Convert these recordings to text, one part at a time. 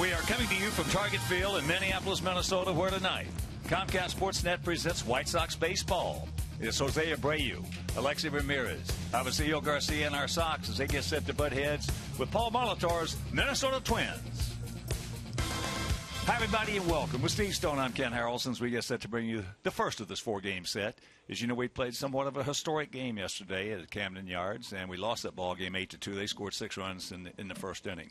We are coming to you from Target Field in Minneapolis, Minnesota, where tonight Comcast Sportsnet presents White Sox baseball. It's Jose Abreu, Alexi Ramirez, Avisaíl Garcia, and our Sox as they get set to butt heads with Paul Molitor's Minnesota Twins. Hi, everybody, and welcome. With Steve Stone, I'm Ken Harrelson. We get set to bring you the first of this four-game set. As you know, we played somewhat of a historic game yesterday at Camden Yards, and we lost that ball game 8-2. They scored 6 runs in the first inning.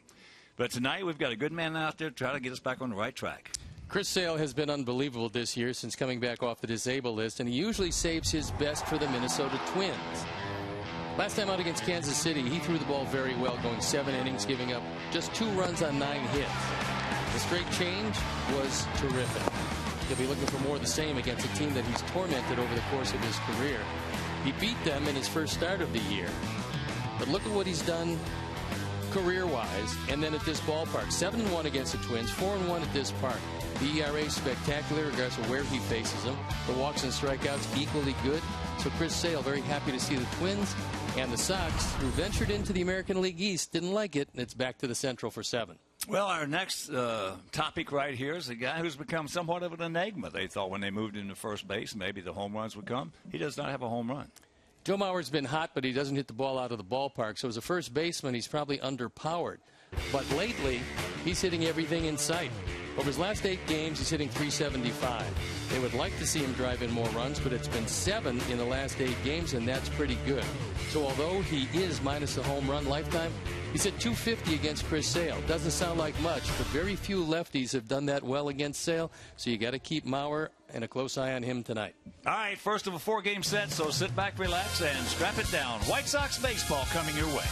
But tonight, we've got a good man out there to try to get us back on the right track. Chris Sale has been unbelievable this year since coming back off the disabled list, and he usually saves his best for the Minnesota Twins. Last time out against Kansas City, he threw the ball very well, going 7 innings, giving up just 2 runs on 9 hits. The straight change was terrific. He'll be looking for more of the same against a team that he's tormented over the course of his career. He beat them in his first start of the year. But look at what he's done career-wise, and then at this ballpark. 7-1 against the Twins, 4-1 at this park. The ERA is spectacular regardless of where he faces them. The walks and strikeouts equally good. So Chris Sale very happy to see the Twins and the Sox, who ventured into the American League East, didn't like it, and it's back to the Central for 7. Well, our next topic right here is a guy who's become somewhat of an enigma. They thought when they moved into first base, maybe the home runs would come. He does not have a home run. Joe Mauer's been hot, but he doesn't hit the ball out of the ballpark. So as a first baseman, he's probably underpowered. But lately, he's hitting everything in sight. Over his last 8 games, he's hitting .375. They would like to see him drive in more runs, but it's been 7 in the last 8 games, and that's pretty good. So although he is minus the home run lifetime, he's hit .250 against Chris Sale. Doesn't sound like much, but very few lefties have done that well against Sale. So you got to keep Mauer and a close eye on him tonight. All right, first of a 4-game set, so sit back, relax, and strap it down. White Sox baseball coming your way.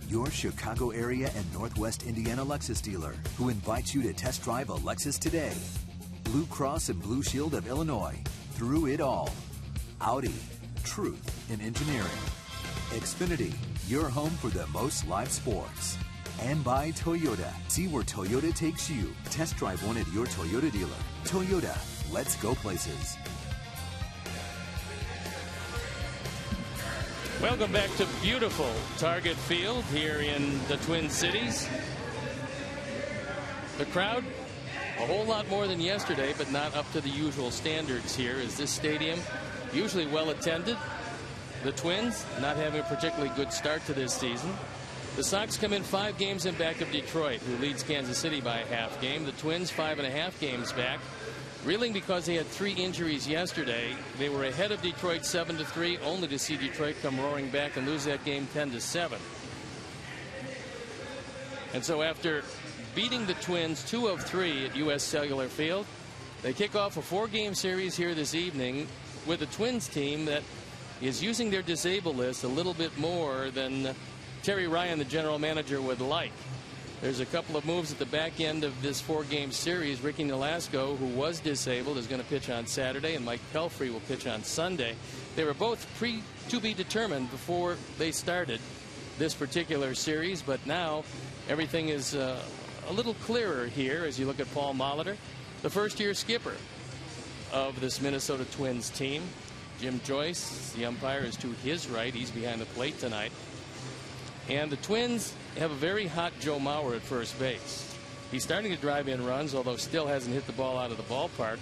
your Chicago area and Northwest Indiana Lexus dealer, who invites you to test drive a Lexus today. Blue Cross and Blue Shield of Illinois. Through it all. Audi. Truth in engineering. Xfinity. Your home for the most live sports. And by Toyota. See where Toyota takes you. Test drive one at your Toyota dealer. Toyota. Let's go places. Welcome back to beautiful Target Field here in the Twin Cities. The crowd, a whole lot more than yesterday, but not up to the usual standards here, as this stadium usually well attended. The Twins not having a particularly good start to this season. The Sox come in 5 games in back of Detroit, who leads Kansas City by a half game. The Twins 5.5 games back. Reeling because they had 3 injuries yesterday. They were ahead of Detroit 7-3, only to see Detroit come roaring back and lose that game 10-7. And so after beating the Twins 2 of 3 at U.S. Cellular Field, they kick off a 4-game series here this evening with a Twins team that is using their disabled list a little bit more than Terry Ryan, the general manager, would like. There's a couple of moves at the back end of this 4-game series. Ricky Nolasco, who was disabled, is going to pitch on Saturday, and Mike Pelfrey will pitch on Sunday. They were both to be determined before they started this particular series, but now everything is a little clearer here as you look at Paul Molitor, the first-year skipper of this Minnesota Twins team. Jim Joyce, the umpire, is to his right. He's behind the plate tonight. And the Twins have a very hot Joe Mauer at first base. He's starting to drive in runs, although still hasn't hit the ball out of the ballpark.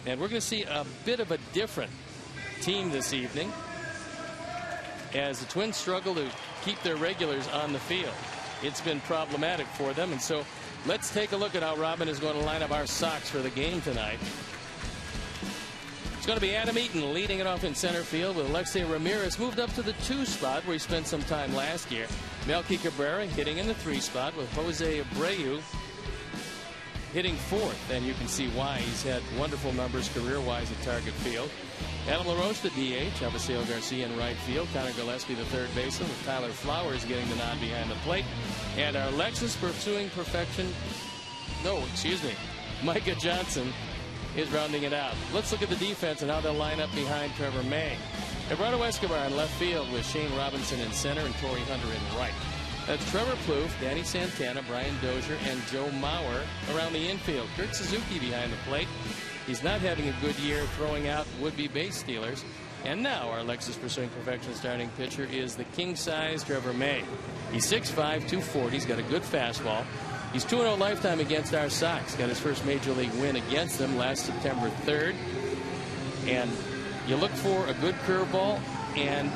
And we're going to see a bit of a different team this evening as the Twins struggle to keep their regulars on the field. It's been problematic for them. And so let's take a look at how Robin is going to line up our Sox for the game tonight. It's going to be Adam Eaton leading it off in center field, with Alexei Ramirez moved up to the 2 spot where he spent some time last year. Melky Cabrera hitting in the 3 spot, with Jose Abreu hitting 4th, and you can see why. He's had wonderful numbers career-wise at Target Field. Adam LaRoche, the DH, Avisail Garcia in right field, Connor Gillespie, the 3rd baseman, with Tyler Flowers getting the nod behind the plate. And our Lexus pursuing perfection, Micah Johnson is rounding it out. Let's look at the defense and how they'll line up behind Trevor May. Eduardo Escobar in left field, with Shane Robinson in center and Torrey Hunter in right. That's Trevor Plouffe, Danny Santana, Brian Dozier, and Joe Mauer around the infield. Kurt Suzuki behind the plate. He's not having a good year throwing out would-be base stealers. And now our Lexus pursuing perfection starting pitcher is the king-size Trevor May. He's 6'5", 240. He's got a good fastball. He's 2-0 lifetime against our Sox. Got his first major league win against them last September 3rd. And you look for a good curveball and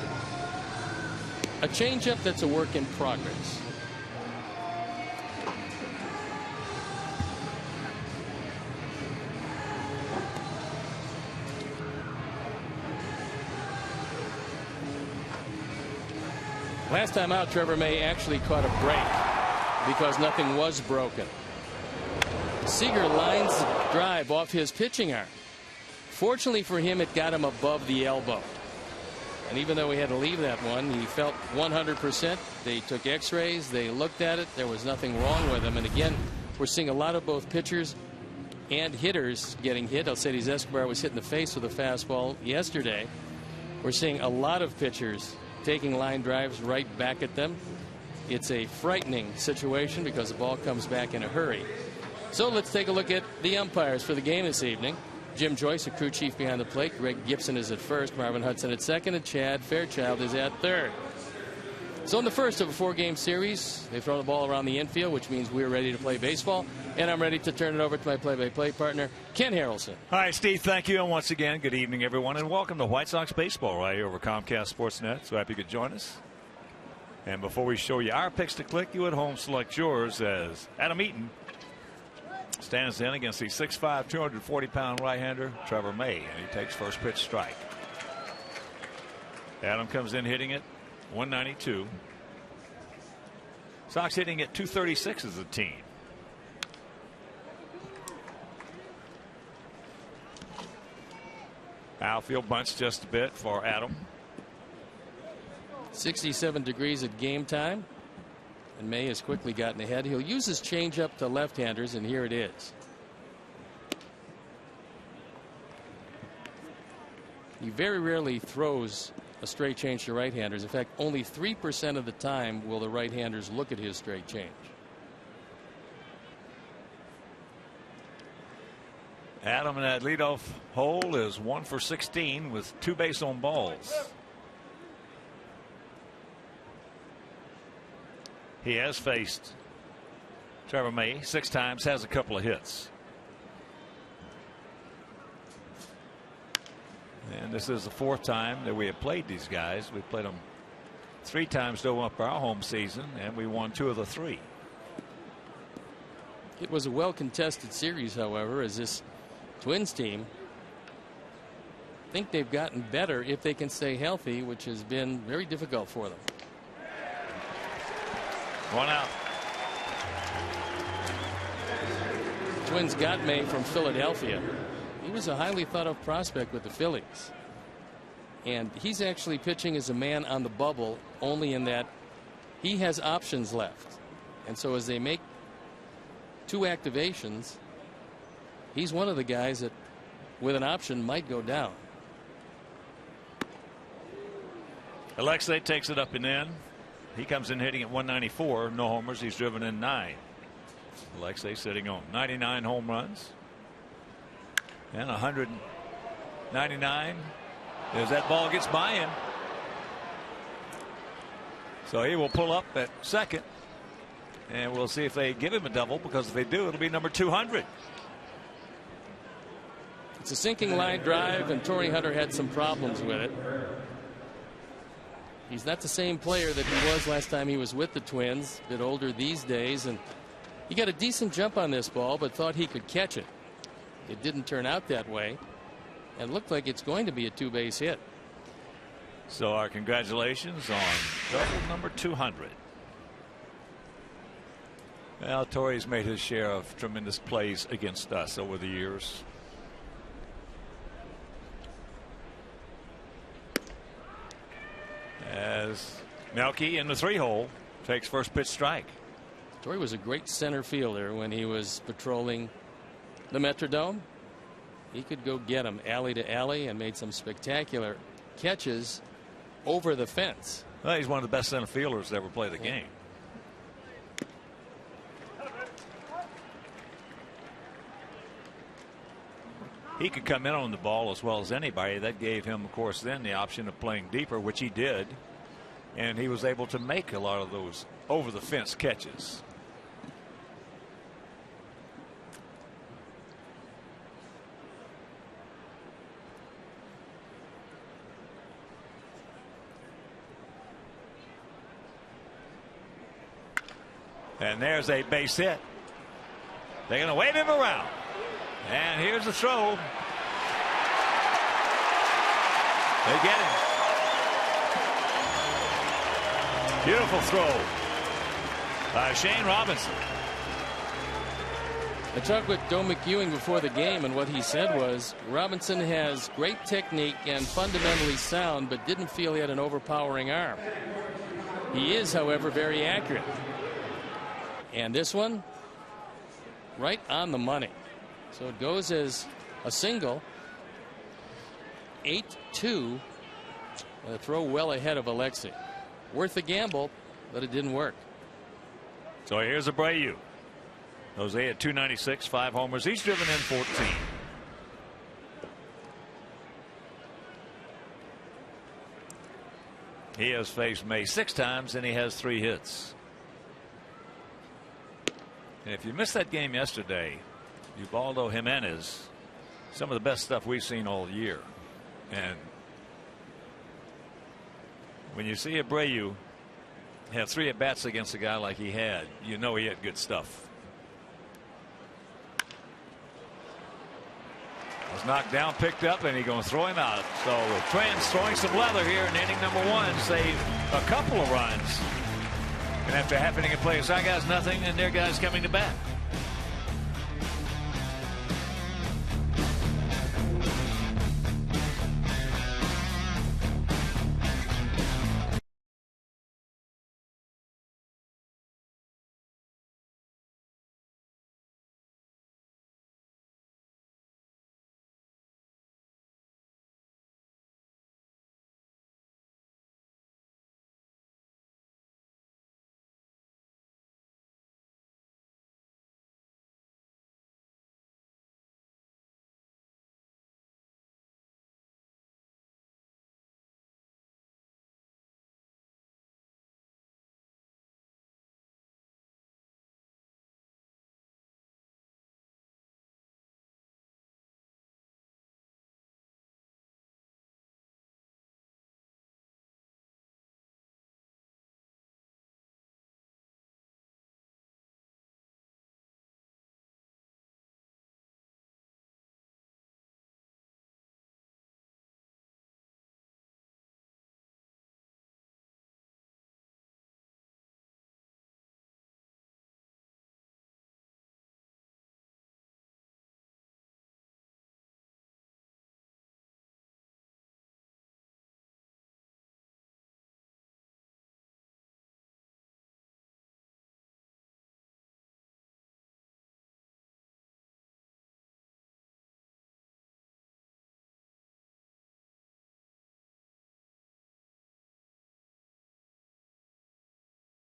a changeup that's a work in progress. Last time out, Trevor May actually caught a break because nothing was broken. Seager lines the drive off his pitching arm. Fortunately for him, it got him above the elbow. And even though he had to leave that one, he felt 100%. They took x-rays. They looked at it. There was nothing wrong with him. And again, we're seeing a lot of both pitchers and hitters getting hit. Alcides Escobar was hit in the face with a fastball yesterday. We're seeing a lot of pitchers taking line drives right back at them. It's a frightening situation because the ball comes back in a hurry. So let's take a look at the umpires for the game this evening. Jim Joyce, a crew chief behind the plate. Greg Gibson is at first. Marvin Hudson at second. And Chad Fairchild is at third. So in the first of a 4-game series, they throw the ball around the infield, which means we're ready to play baseball. And I'm ready to turn it over to my play-by-play partner, Ken Harrelson. Hi, Steve. Thank you. And once again, good evening, everyone. And welcome to White Sox Baseball right here over Comcast Sportsnet. So happy you could join us. And before we show you our picks to click, you at home select yours as Adam Eaton stands in against the 6'5", 240-pound right-hander Trevor May, and he takes first pitch strike. Adam comes in hitting it 192. Sox hitting at 236 as a team. Outfield bunts just a bit for Adam. 67 degrees at game time, and May has quickly gotten ahead. He'll use his changeup to left-handers, and here it is. He very rarely throws a straight change to right-handers. In fact, only 3% of the time will the right-handers look at his straight change. Adam in that leadoff hole is 1 for 16 with 2 base on balls. He has faced Trevor May 6 times, has a couple of hits. And this is the 4th time that we have played these guys. We played them 3 times to open up our home season, and we won 2 of the 3. It was a well contested series, however, as this Twins team think they've gotten better if they can stay healthy, which has been very difficult for them. 1 out. Twins got May from Philadelphia. He was a highly thought of prospect with the Phillies, and he's actually pitching as a man on the bubble, only in that he has options left, and so as they make 2 activations, he's one of the guys that with an option might go down. Alexei takes it up and in. He comes in hitting at 194, no homers. He's driven in 9. Alexei sitting on 99 home runs and 199 as that ball gets by him. So he will pull up at second, and we'll see if they give him a double, because if they do, it'll be number 200. It's a sinking line drive, and Torrey Hunter had some problems with it. He's not the same player that he was last time he was with the Twins. A bit older these days, and he got a decent jump on this ball, but thought he could catch it. It didn't turn out that way, and looked like it's going to be a 2-base hit. So our congratulations on double number 200. Well, Torrey's made his share of tremendous plays against us over the years. As Melky in the 3-hole takes first pitch strike. Torrey was a great center fielder when he was patrolling the Metrodome. He could go get him alley to alley and made some spectacular catches over the fence. Well, he's one of the best center fielders to ever play the game. He could come in on the ball as well as anybody. That gave him, of course, then the option of playing deeper, which he did. And he was able to make a lot of those over the fence catches. And there's a base hit. They're going to wave him around. And here's the throw. They get him. Beautiful throw by Shane Robinson. I talked with Joe McEwing before the game, and what he said was Robinson has great technique and fundamentally sound, but didn't feel he had an overpowering arm. He is, however, very accurate. And this one, right on the money. So it goes as a single. 8-2. A throw well ahead of Alexei. Worth a gamble, but it didn't work. So here's Abreu. Jose at 296, 5 homers. He's driven in 14. He has faced May 6 times, and he has 3 hits. And if you missed that game yesterday, Ubaldo Jimenez, some of the best stuff we've seen all year. And when you see Abreu have 3 at-bats against a guy like he had, you know he had good stuff. Was knocked down, picked up, and he's going to throw him out. So the Twins throwing some leather here in inning number 1, save a couple of runs. And after happening to play, our guys nothing, and their guys coming to bat.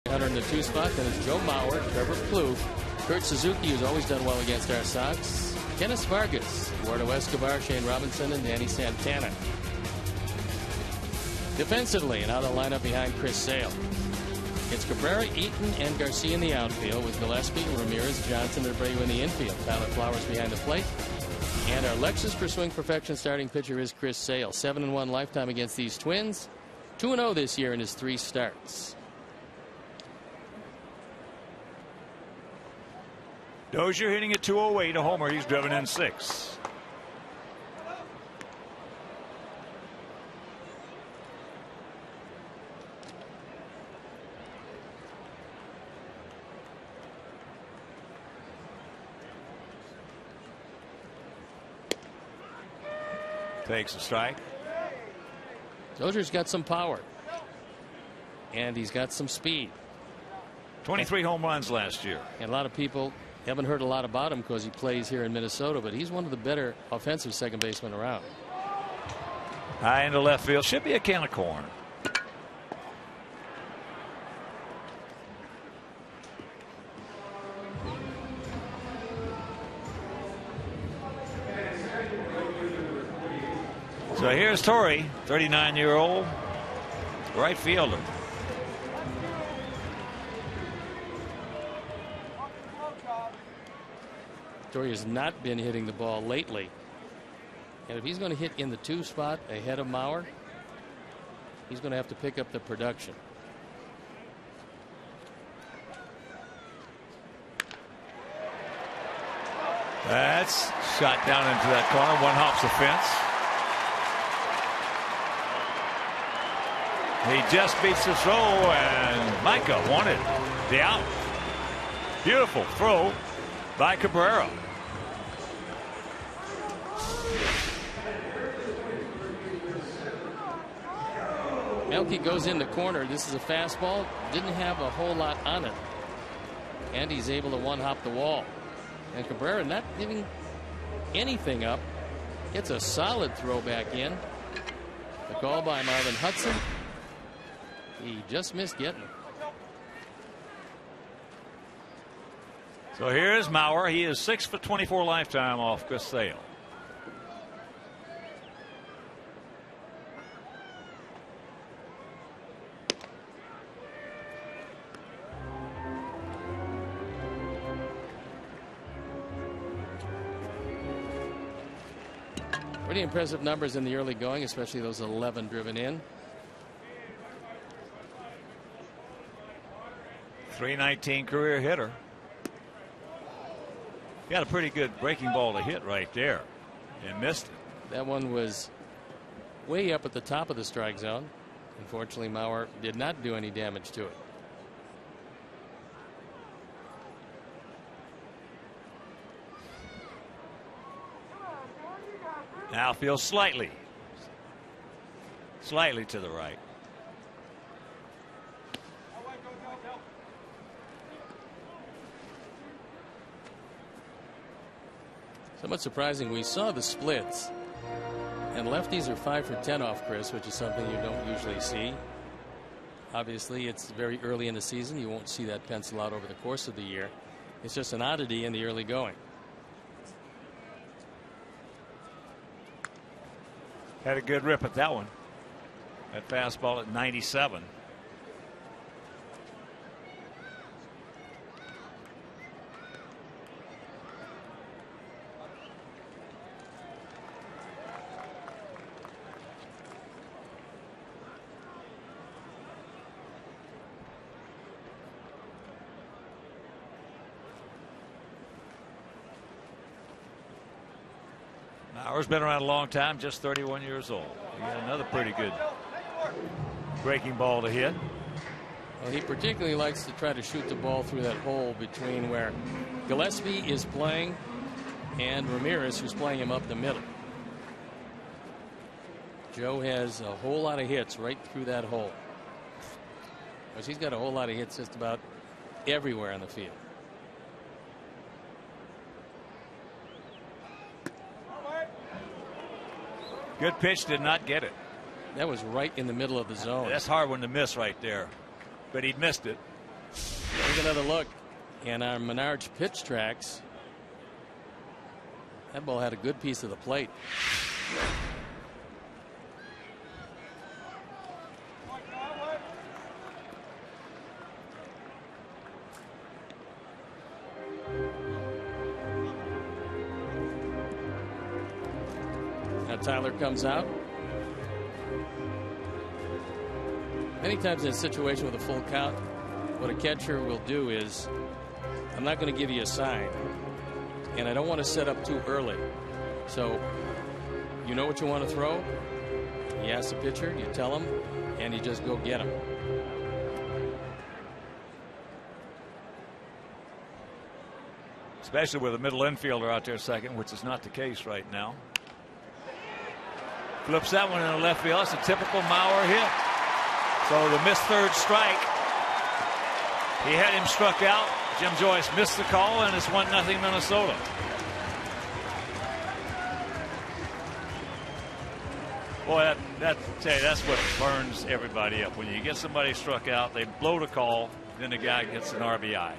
Hunter in the 2 spot. Then it's Joe Mauer, Trevor Plouffe, Kurt Suzuki, who's always done well against our Sox, Kenneth Vargas, Eduardo Escobar, Shane Robinson, and Danny Santana. Defensively, and out of the lineup behind Chris Sale, it's Cabrera, Eaton, and Garcia in the outfield, with Gillespie, Ramirez, Johnson, and Abreu in the infield. Tyler Flowers behind the plate. And our Lexus for swing perfection starting pitcher is Chris Sale. 7-1 lifetime against these Twins. 2-0 this year in his 3 starts. Dozier hitting at 208, a homer. He's driven in 6. Takes a strike. Dozier's got some power. And he's got some speed. 23 home runs last year. And a lot of people haven't heard a lot about him because he plays here in Minnesota, but he's one of the better offensive second basemen around. High into left field. Should be a can of corn. So here's Torrey, 39-year-old right fielder. Torrey has not been hitting the ball lately. And if he's going to hit in the 2 spot ahead of Mauer, he's going to have to pick up the production. That's shot down into that corner. One hops the fence. He just beats the throw, and Micah wanted the out. Beautiful throw by Cabrera. Melky goes in the corner. This is a fastball. Didn't have a whole lot on it. And he's able to one-hop the wall. And Cabrera not giving anything up. Gets a solid throw back in. The call by Marvin Hudson. He just missed getting it. So here's Mauer. He is 6 for 24 lifetime off Chris Sale. Pretty impressive numbers in the early going, especially those 11 driven in. .319 career hitter. Got a pretty good breaking ball to hit right there and missed it. That one was way up at the top of the strike zone. Unfortunately, Mauer did not do any damage to it. Now feels slightly to the right. Somewhat surprising, we saw the splits, and lefties are 5 for 10 off Chris, which is something you don't usually see. Obviously, it's very early in the season. You won't see that pencil out over the course of the year. It's just an oddity in the early going. Had a good rip at that one. That fastball at 97. Mauer's been around a long time, just 31 years old. He got another pretty good breaking ball to hit. Well, he particularly likes to try to shoot the ball through that hole between where Gillespie is playing and Ramirez, who's playing him up the middle. Joe has a whole lot of hits right through that hole. Because he's got a whole lot of hits just about everywhere on the field. Good pitch, did not get it. That was right in the middle of the zone. That's hard one to miss right there, but he missed it. Take another look in our Menards pitch tracks. That ball had a good piece of the plate. Now Tyler comes out. Many times in a situation with a full count, what a catcher will do is, I'm not going to give you a sign, and I don't want to set up too early. So you know what you want to throw. You ask the pitcher, you tell him, and you just go get him. Especially with a middle infielder out there second, which is not the case right now. Flips that one in the left field. It's a typical Mauer hit. So the missed third strike. He had him struck out. Jim Joyce missed the call, and it's 1-0 Minnesota. Boy, that's what burns everybody up. When you get somebody struck out, they blow the call, then the guy gets an RBI.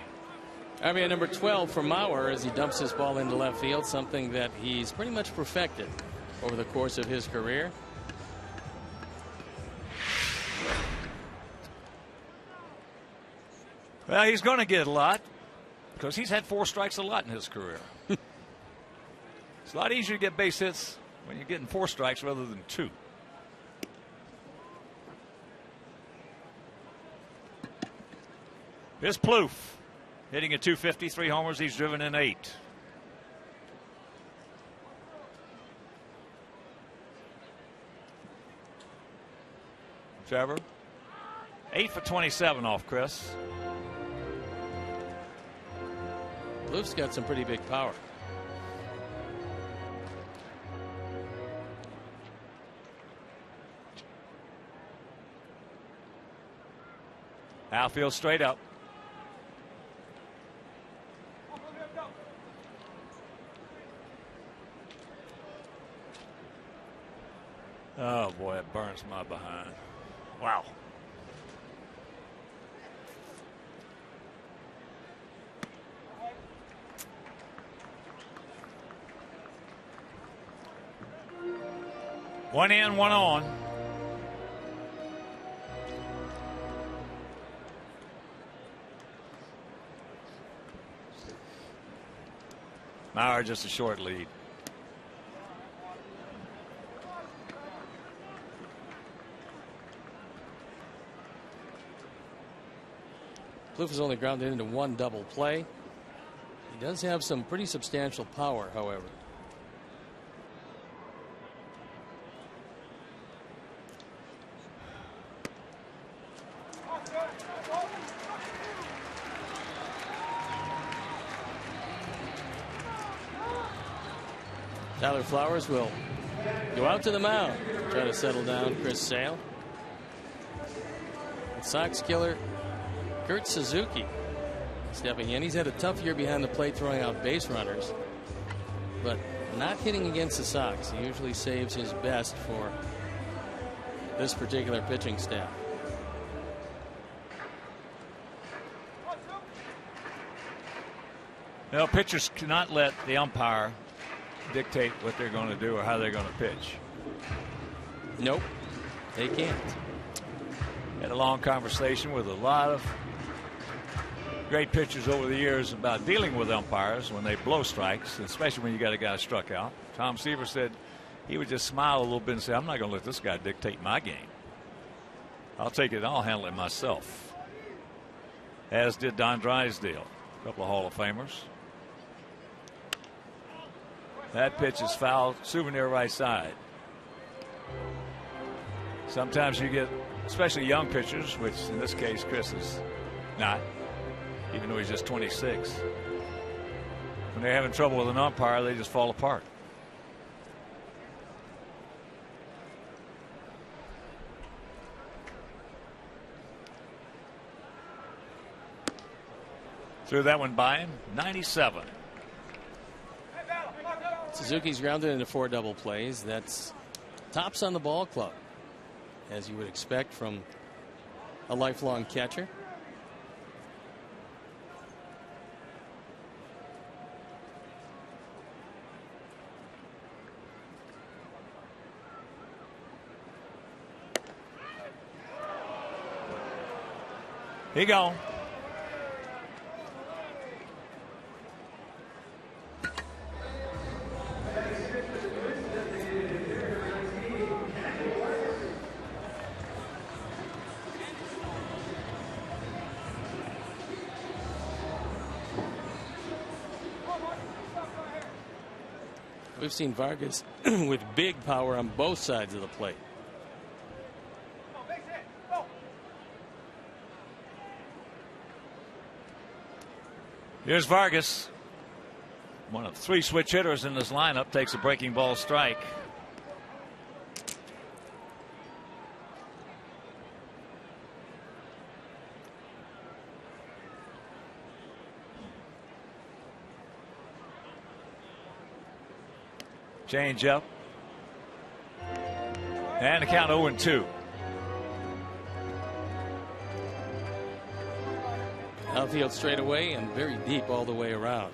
RBI number 12 for Mauer as he dumps his ball into left field, something that he's pretty much perfected over the course of his career. Well, he's going to get a lot because he's had 4 strikes a lot in his career. It's a lot easier to get base hits when you're getting 4 strikes rather than 2. Here's Plouffe hitting at .250, 3 homers. He's driven in 8. Trevor, 8 for 27 off Chris. Plouffe's got some pretty big power. Outfield straight up. Oh boy, it burns my behind. Wow. One in, one on. Mauer just a short lead. Plouffe has only grounded into 1 double play. He does have some pretty substantial power, however. Tyler Flowers will go out to the mound, try to settle down Chris Sale. And Sox killer Kurt Suzuki stepping in. He's had a tough year behind the plate throwing out base runners, but not hitting against the Sox. He usually saves his best for this particular pitching staff. Well, pitchers cannot let the umpire dictate what they're going to do or how they're going to pitch. Nope, they can't. Had a long conversation with a lot of great pitchers over the years about dealing with umpires when they blow strikes, especially when you got a guy struck out. Tom Seaver said he would just smile a little bit and say, I'm not going to let this guy dictate my game. I'll take it and I'll handle it myself. As did Don Drysdale, a couple of Hall of Famers. That pitch is foul, souvenir right side. Sometimes you get, especially young pitchers, which in this case Chris is not, even though he's just 26. When they're having trouble with an umpire, they just fall apart. Threw that one by him. 97. Suzuki's grounded into 4 double plays. That's tops on the ball club, as you would expect from a lifelong catcher. He gone. We've seen Vargas with big power on both sides of the plate. Here's Vargas. One of 3 switch hitters in this lineup takes a breaking ball strike. Change up. And the count 0-2. Outfield straight away and very deep all the way around.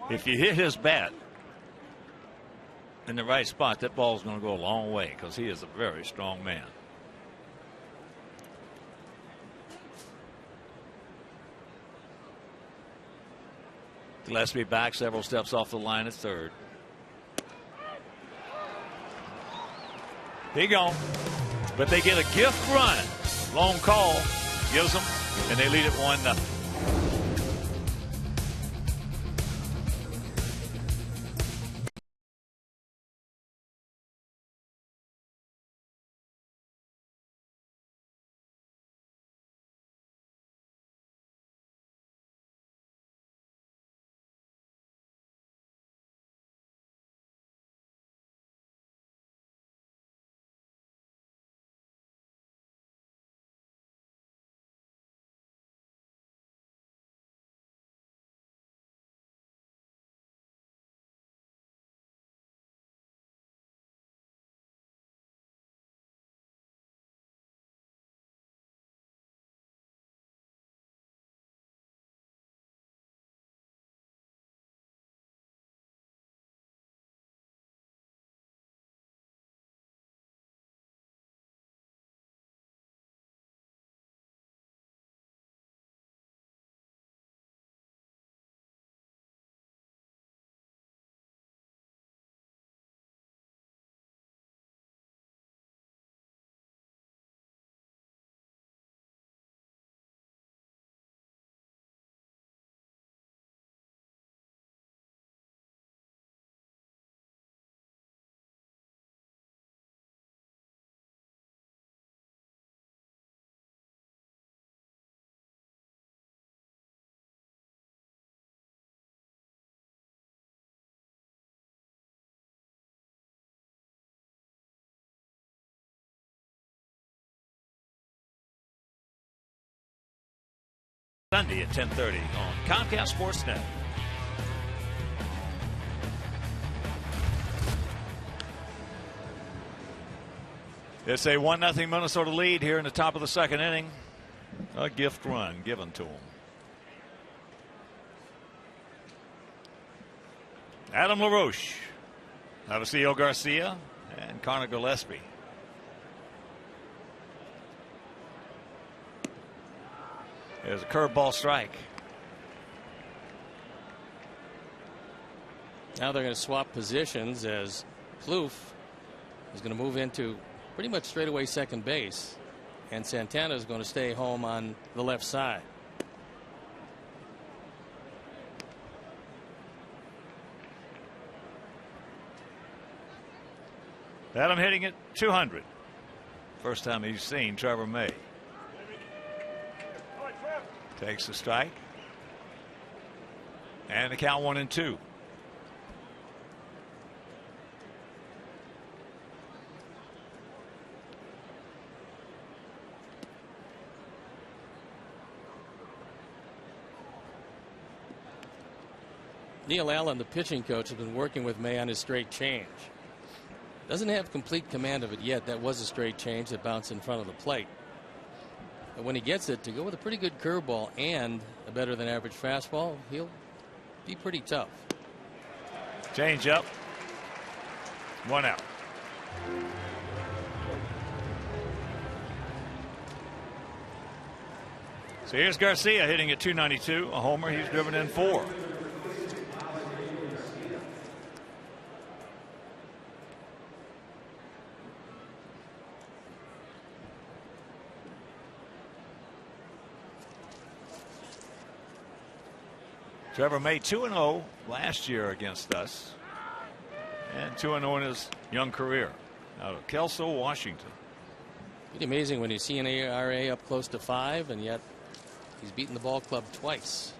If you hit his bat in the right spot, that ball's going to go a long way because he is a very strong man. Gillespie back several steps off the line at third. He gone. But they get a gift run. Long call gives them, and they lead it 1-0. Sunday at 10:30 on Comcast Sportsnet. It's a 1-0 Minnesota lead here in the top of the second inning. A gift run given to them. Adam LaRoche, Avisail Garcia, and Connor Gillespie. There's a curveball strike. Now they're going to swap positions as Plouffe is going to move into pretty much straightaway second base, and Santana is going to stay home on the left side. Adam hitting it 200. First time he's seen Trevor May. Takes the strike. And the count 1-2. Neil Allen, the pitching coach, has been working with May on his straight change. Doesn't have complete command of it yet. That was a straight change that bounced in front of the plate. But when he gets it to go with a pretty good curveball and a better than average fastball, he'll be pretty tough. Change up. 1 out. So here's Garcia hitting at .292, a homer. He's driven in 4. Trevor made 2-0 last year against us, and 2-0 in his young career out of Kelso, Washington. Pretty amazing when you see an ERA up close to 5, and yet he's beaten the ball club twice.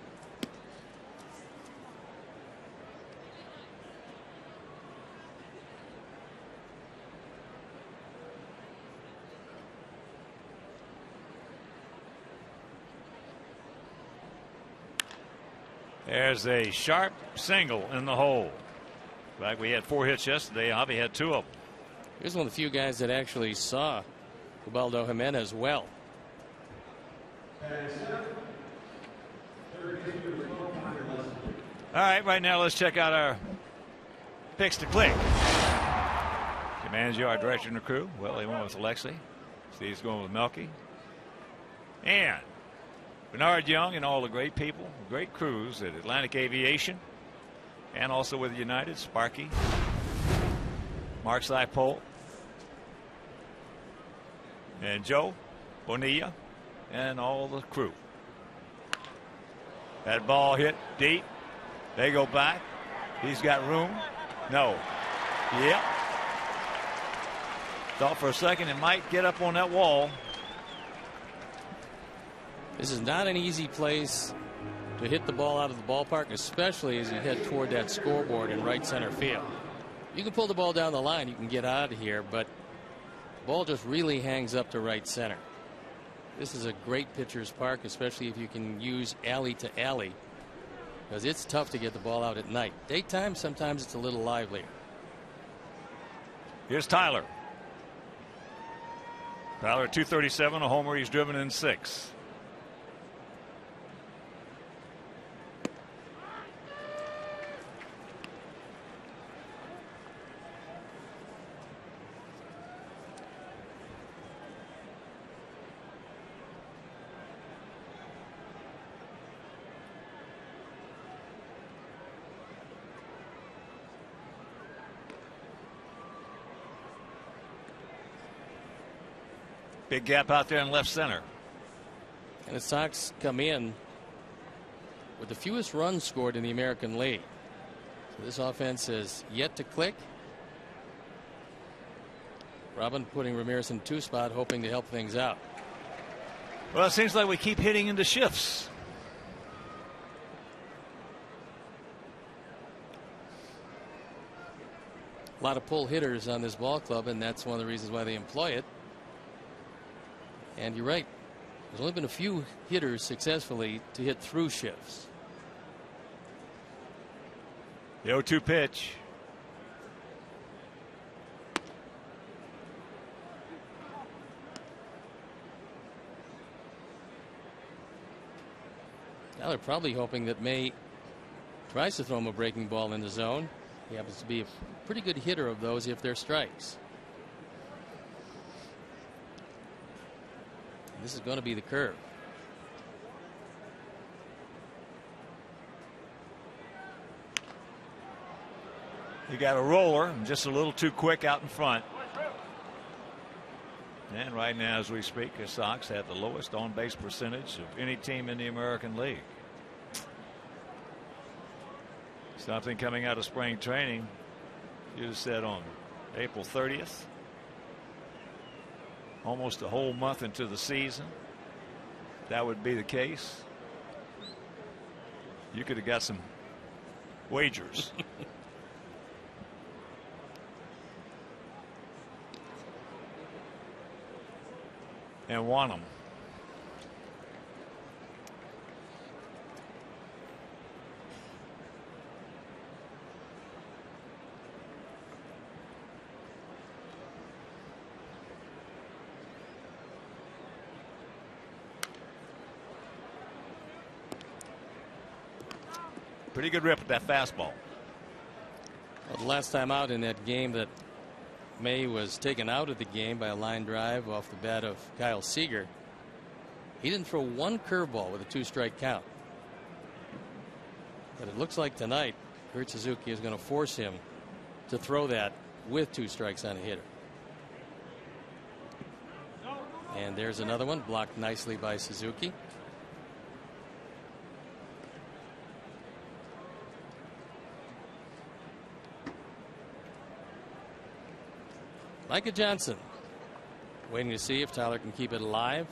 There's a sharp single in the hole. In fact, we had 4 hits yesterday. Javi had 2 of them. Here's one of the few guys that actually saw Ubaldo Jimenez well. All right now let's check out our picks to click. Managio, our director and the crew. Well, he went with Alexi. Steve's going with Melky. And Bernard Young and all the great people, great crews at Atlantic Aviation, and also with United, Sparky, Mark Sipole, and Joe Bonilla, and all the crew. That ball hit deep. They go back. He's got room. No. Yep. Thought for a second it might get up on that wall. This is not an easy place to hit the ball out of the ballpark, especially as you head toward that scoreboard in right center field. You can pull the ball down the line, you can get out of here, but the ball just really hangs up to right center. This is a great pitcher's park, especially if you can use alley to alley, because it's tough to get the ball out at night. Daytime, sometimes it's a little livelier. Here's Tyler. Tyler, 237, a homer. He's driven in 6. Big gap out there in left center. And the Sox come in with the fewest runs scored in the American League. So this offense is yet to click. Robin putting Ramirez in 2 spot, hoping to help things out. Well, it seems like we keep hitting into shifts. A lot of pull hitters on this ball club, and that's one of the reasons why they employ it. And you're right. There's only been a few hitters successfully to hit through shifts. The 0-2 pitch. Now they're probably hoping that May tries to throw him a breaking ball in the zone. He happens to be a pretty good hitter of those if they're strikes. This is going to be the curve. You got a roller, just a little too quick out in front. And right now, as we speak, the Sox have the lowest on-base percentage of any team in the American League. Something coming out of spring training. You said on April 30th. Almost a whole month into the season, that would be the case. You could have got some wagers. And won them. Pretty good rip with that fastball. Well, the last time out in that game that May was taken out of the game by a line drive off the bat of Kyle Seager. He didn't throw one curveball with a 2-strike count. But it looks like tonight Kurt Suzuki is going to force him to throw that with 2 strikes on a hitter. And there's another one blocked nicely by Suzuki. Micah Johnson waiting to see if Tyler can keep it alive.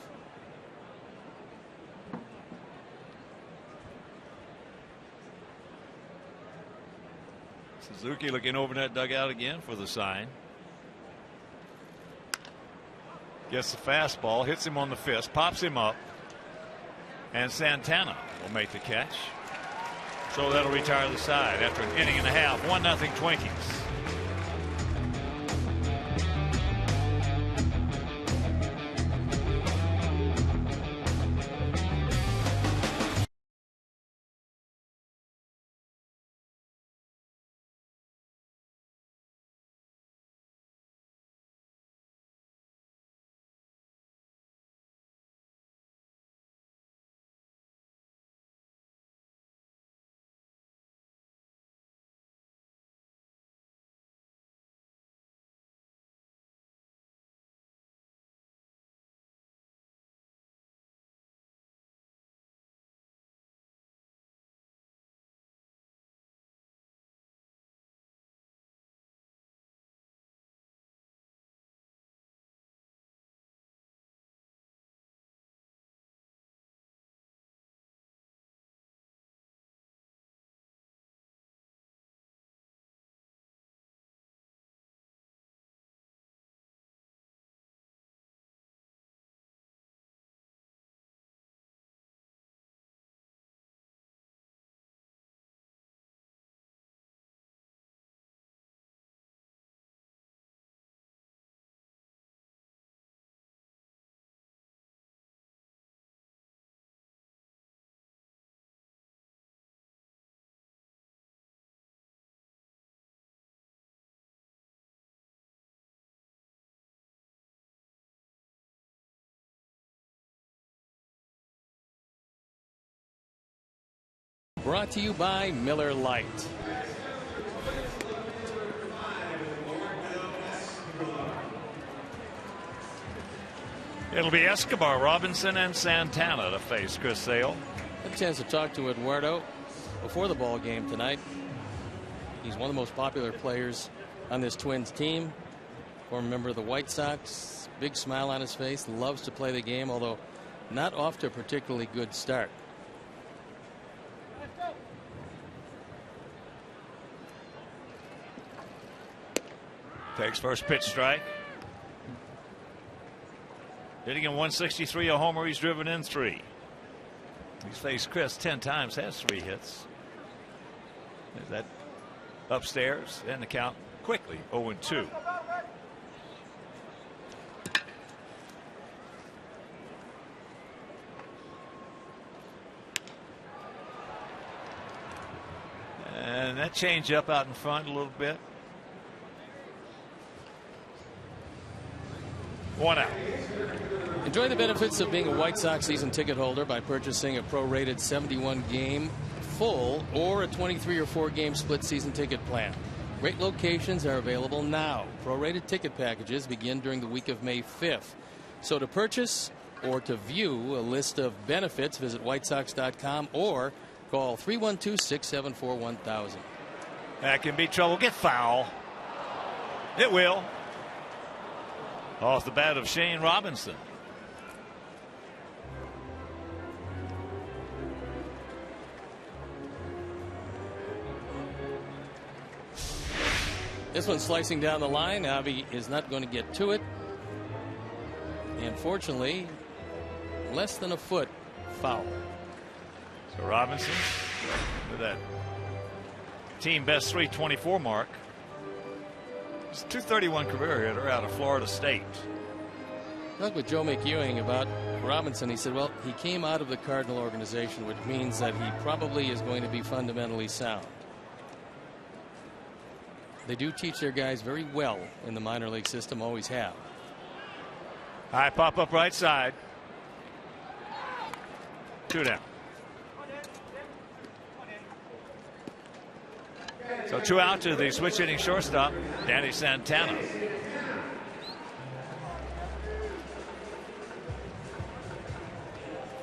Suzuki looking over that dugout again for the sign. Gets the fastball, hits him on the fist, pops him up, and Santana will make the catch. So that'll retire the side after an inning and a half. 1-0 Twinkies. Brought to you by Miller Lite. It'll be Escobar, Robinson, and Santana to face Chris Sale. Had a chance to talk to Eduardo before the ball game tonight. He's one of the most popular players on this Twins team. Former member of the White Sox. Big smile on his face. Loves to play the game, although not off to a particularly good start. Takes first pitch strike. Hitting in 163, a homer. He's driven in 3. He's faced Chris 10 times, has 3 hits. Is that upstairs? And the count quickly 0-2. And that change up out in front a little bit. 1 out. Enjoy the benefits of being a White Sox season ticket holder by purchasing a prorated 71-game full or a 23 or 4 game split season ticket plan. Great locations are available now. Prorated ticket packages begin during the week of May 5th. So to purchase or to view a list of benefits, visit whitesox.com or call 312-674-1000. That can be trouble. Get foul. It will. Off the bat of Shane Robinson. This one's slicing down the line. Avi is not going to get to it. And fortunately, less than a foot foul. So Robinson with that team best 324 mark. He's a .231 career hitter out of Florida State. Talked with Joe McEwing about Robinson. He said, well, he came out of the Cardinal organization, which means that he probably is going to be fundamentally sound. They do teach their guys very well in the minor league system, always have. High pop up right side. 2 down. So 2 out to the switch hitting shortstop, Danny Santana.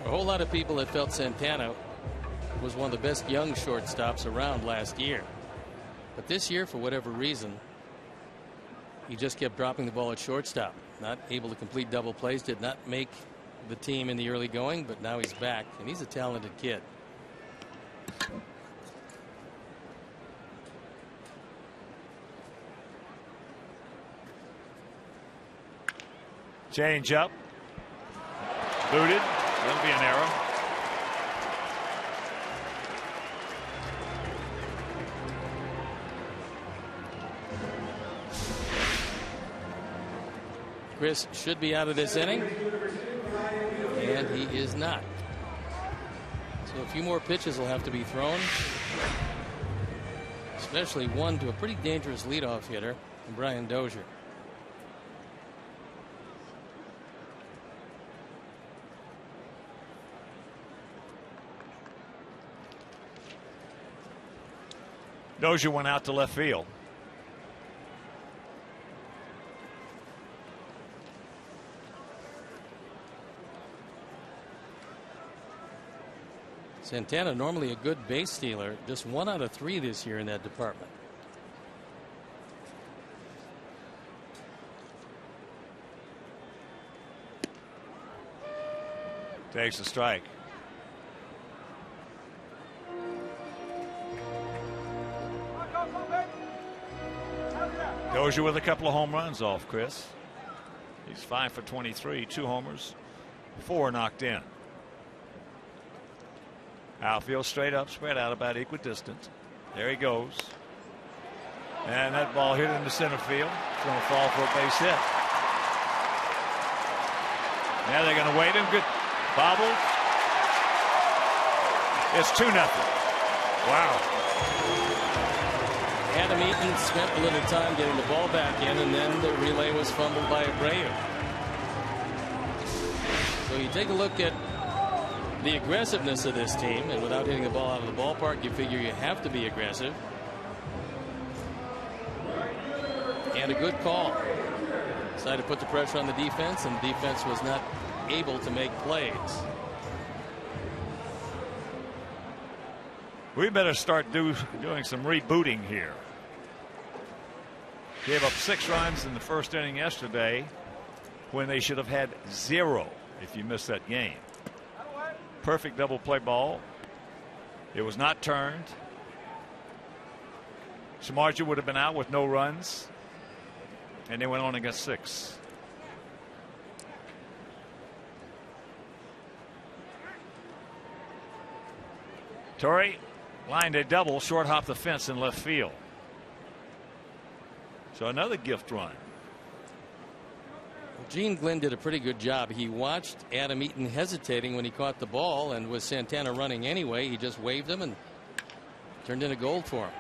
A whole lot of people that felt Santana was one of the best young shortstops around last year. But this year, for whatever reason, he just kept dropping the ball at shortstop. Not able to complete double plays, did not make the team in the early going, but now he's back, and he's a talented kid. Change up. Booted. That'll be an error. Chris should be out of this inning, and he is not. So a few more pitches will have to be thrown, especially one to a pretty dangerous leadoff hitter, Brian Dozier. Dozier went out to left field. Santana, normally a good base stealer, just 1 out of 3 this year in that department. Takes a strike. Dozier with a couple of home runs off, Chris. He's 5 for 23, 2 homers, 4 knocked in. Outfield straight up, spread out about equidistant. There he goes. And that ball hit into center field. It's going to fall for a base hit. Now they're going to wait him. Good bobble. It's 2-0. Wow. Adam Eaton spent a little time getting the ball back in, and then the relay was fumbled by Abreu. So you take a look at the aggressiveness of this team, and without hitting the ball out of the ballpark, you figure you have to be aggressive. And a good call. Decided to put the pressure on the defense, and the defense was not able to make plays. We better start doing some rebooting here. Gave up 6 runs in the first inning yesterday when they should have had 0 if you missed that game. Perfect double play ball. It was not turned. Samardzija would have been out with no runs, and they went on and got 6. Torrey lined a double, short hop the fence in left field. So another gift run. Gene Glenn did a pretty good job. He watched Adam Eaton hesitating when he caught the ball, and with Santana running anyway, he just waved him and turned into gold for him.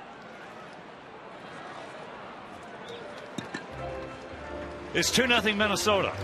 It's 2-0 Minnesota.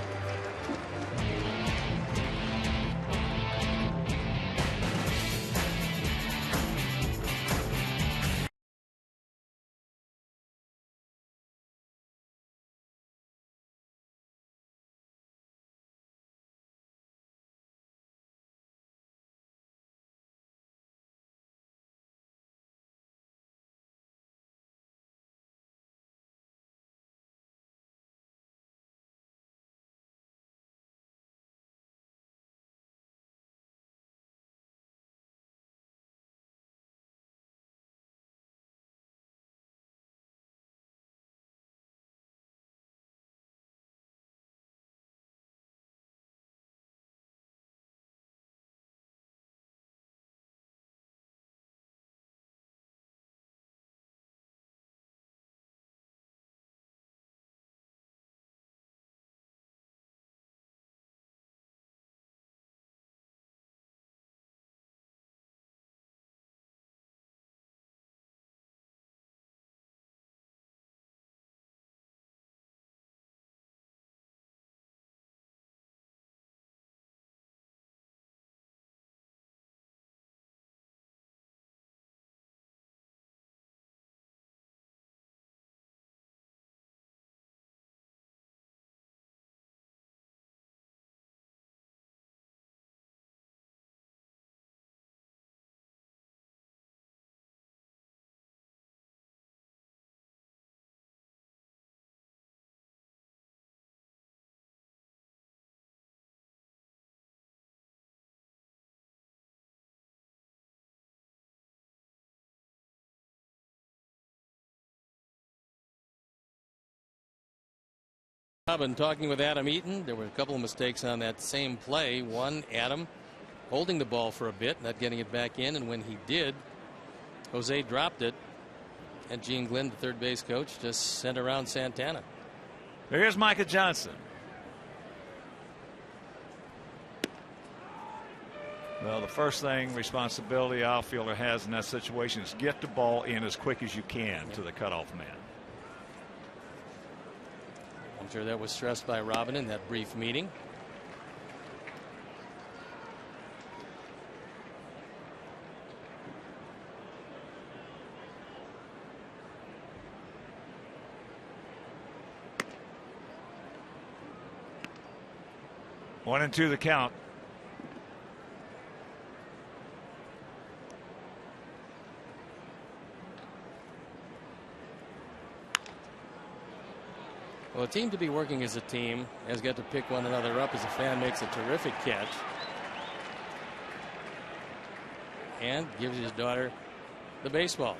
Robin talking with Adam Eaton. There were a couple of mistakes on that same play. One, Adam holding the ball for a bit, not getting it back in, and when he did, Jose dropped it, and Gene Glenn, the third base coach, just sent around Santana. Here's Micah Johnson. Well, the first responsibility outfielder has in that situation is get the ball in as quick as you can to the cutoff man. I'm sure that was stressed by Robin in that brief meeting. One and two the count. Well, a team to be working as a team has got to pick one another up as a fan makes a terrific catch and gives his daughter the baseball.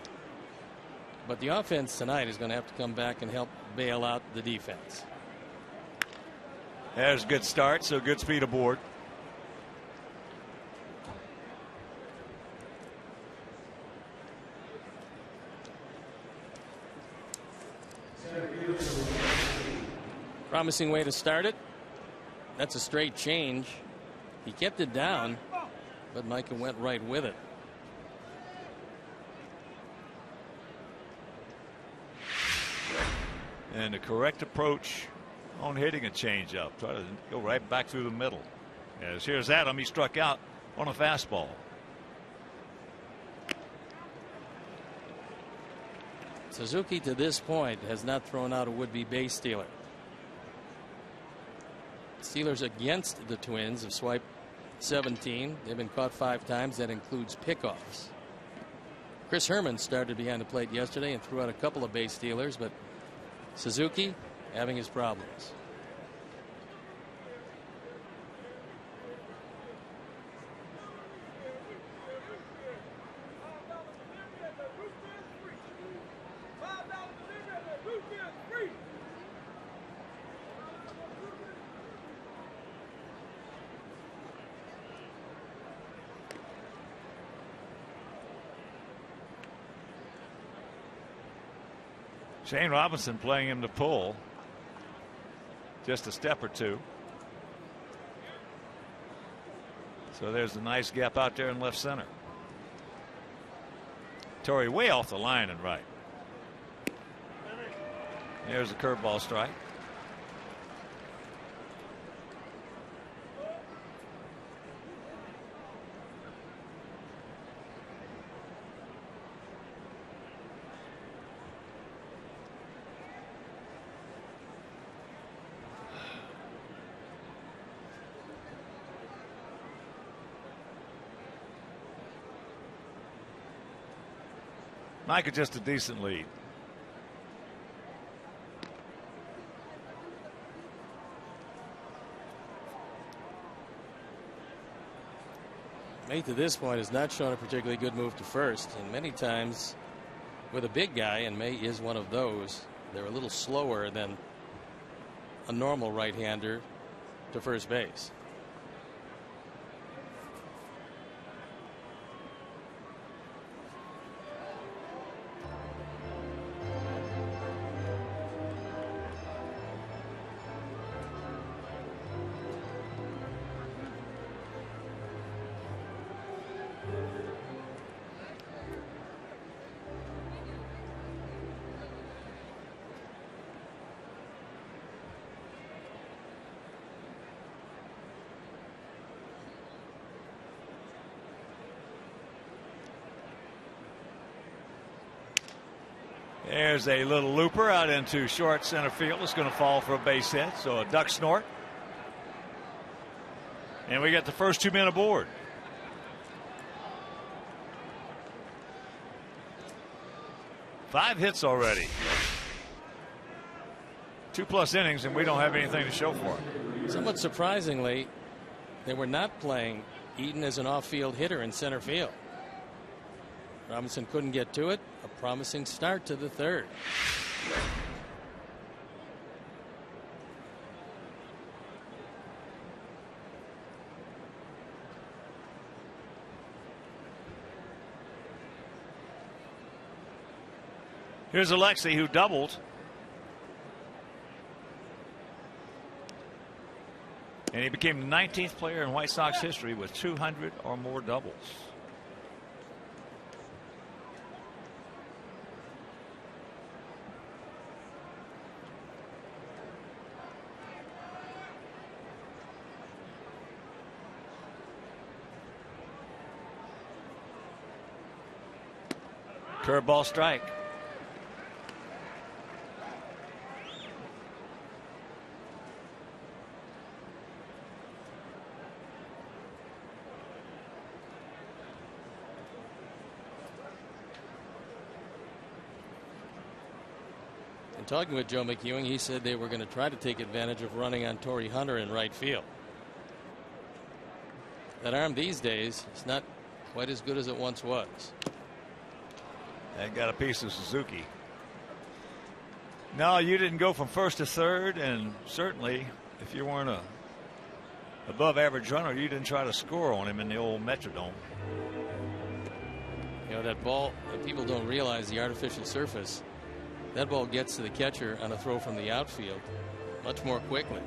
But the offense tonight is going to have to come back and help bail out the defense. There's a good start, so good speed aboard. Promising way to start it. That's a straight change. He kept it down, but Micah went right with it. And the correct approach on hitting a changeup. Try to go right back through the middle. As here's Adam. He struck out on a fastball. Suzuki to this point has not thrown out a would-be base stealer. Steelers against the Twins have swiped 17. They've been caught 5 times. That includes pickoffs. Chris Herman started behind the plate yesterday and threw out a couple of base stealers, but Suzuki having his problems. Shane Robinson playing him to pull. Just a step or two. So there's a nice gap out there in left center. Torrey way off the line and right. There's a curveball strike. Micah just a decent lead. May to this point has not shown a particularly good move to first, and many times with a big guy, and May is one of those, they're a little slower than a normal right-hander to first base. There's a little looper out into short center field. It's going to fall for a base hit. So a duck snort. And we got the first 2 men aboard. Five hits already. 2+ innings, and we don't have anything to show for it. Somewhat surprisingly, they were not playing Eaton as an off-field hitter in center field. Robinson couldn't get to it. A promising start to the third. Here's Alexei, who doubled. And he became the 19th player in White Sox history with 200 or more doubles. Curveball strike. And talking with Joe McEwing, he said they were going to try to take advantage of running on Torrey Hunter in right field. That arm these days is not quite as good as it once was. And got a piece of Suzuki. No, you didn't go from first to third, and certainly if you weren't a above average runner, you didn't try to score on him in the old Metrodome. You know, that ball, people don't realize the artificial surface. That ball gets to the catcher on a throw from the outfield much more quickly.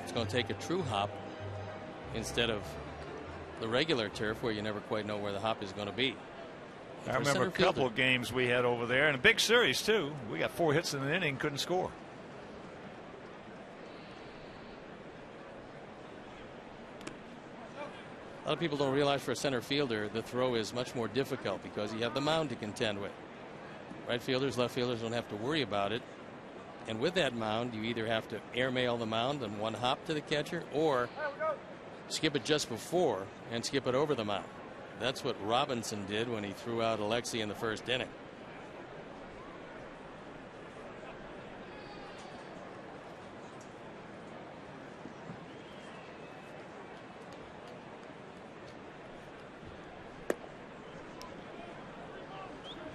It's going to take a true hop instead of the regular turf where you never quite know where the hop is going to be. I remember a couple of games we had over there, and a big series too. We got 4 hits in an inning, couldn't score. A lot of people don't realize for a center fielder the throw is much more difficult because you have the mound to contend with. Right fielders, left fielders don't have to worry about it. And with that mound, you either have to airmail the mound and one hop to the catcher, or skip it just before and skip it over the mound. That's what Robinson did when he threw out Alexei in the first inning.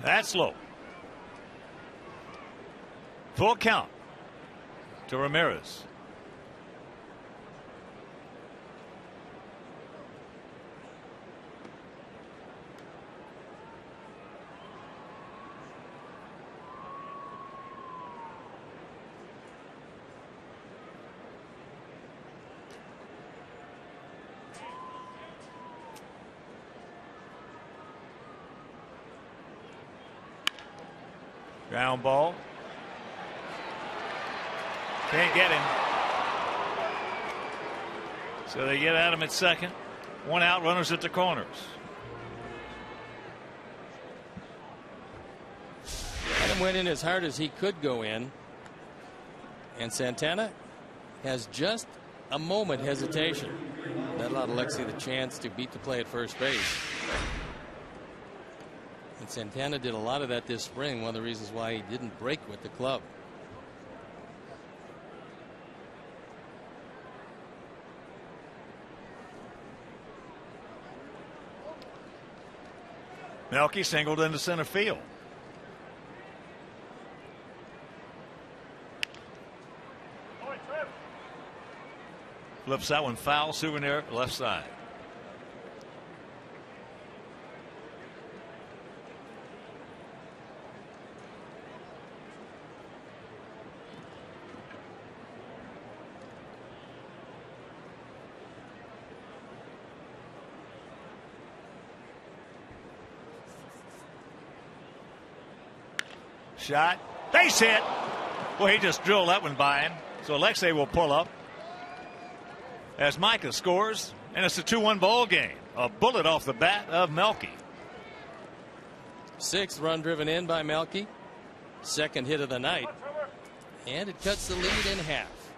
That's low. Full count to Ramirez. Ground ball. Can't get him. So they get Adam at second. 1 out, runners at the corners. Adam went in as hard as he could go in. And Santana has just a moment hesitation. That allowed Alexei the chance to beat the play at first base. And Santana did a lot of that this spring. One of the reasons why he didn't break with the club. Melky singled into center field. Flips that one foul. Souvenir left side. Shot. Base hit. Well, he just drilled that one by him. So Alexei will pull up as Micah scores, and it's a 2-1 ball game. A bullet off the bat of Melky. 6th run driven in by Melky. 2nd hit of the night. And it cuts the lead in half.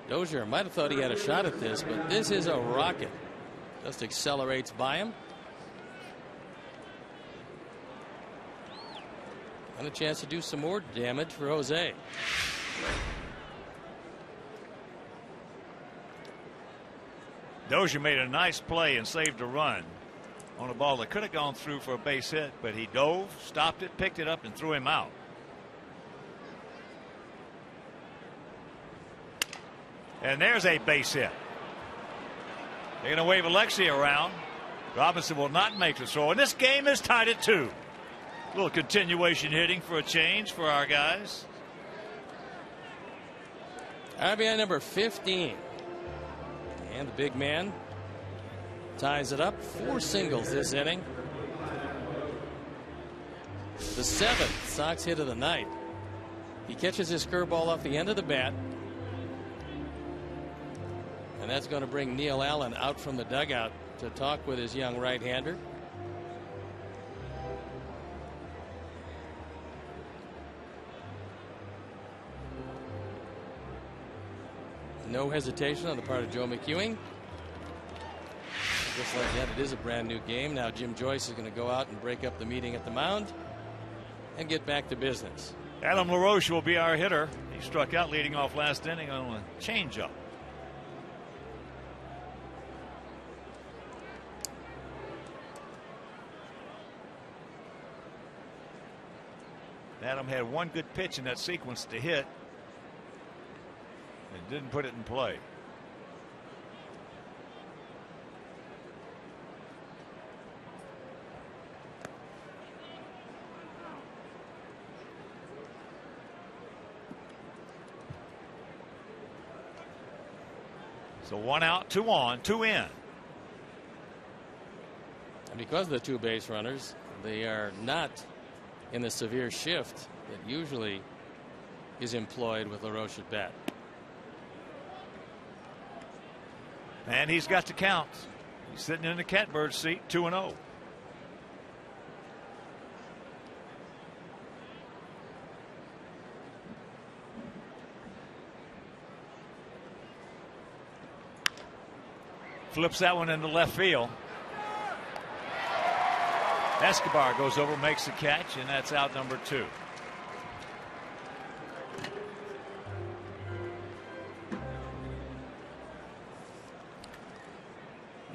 Dozier might have thought he had a shot at this, but this is a rocket. Just accelerates by him. And a chance to do some more damage for Jose. Dozier made a nice play and saved a run on a ball that could have gone through for a base hit, but he dove, stopped it, picked it up, and threw him out. And there's a base hit. They're going to wave Alexei around. Robinson will not make the throw, and this game is tied at 2. A little continuation hitting for a change for our guys. RBI number 15. And the big man ties it up. 4 singles this inning. The 7th Sox hit of the night. He catches his curveball off the end of the bat. And that's going to bring Neil Allen out from the dugout to talk with his young right-hander. No hesitation on the part of Joe McEwing. Just like that, it is a brand new game. Now Jim Joyce is going to go out and break up the meeting at the mound and get back to business. Adam LaRoche will be our hitter. He struck out leading off last inning on a changeup. Adam had one good pitch in that sequence to hit and didn't put it in play. So 1 out, 2 on, 2 in. And because of the 2 base runners, they are not in the severe shift that usually is employed with LaRoche at bat. And he's got to count. He's sitting in the catbird seat, 2-0. Flips that one into left field. Escobar goes over, makes the catch, and that's out number 2.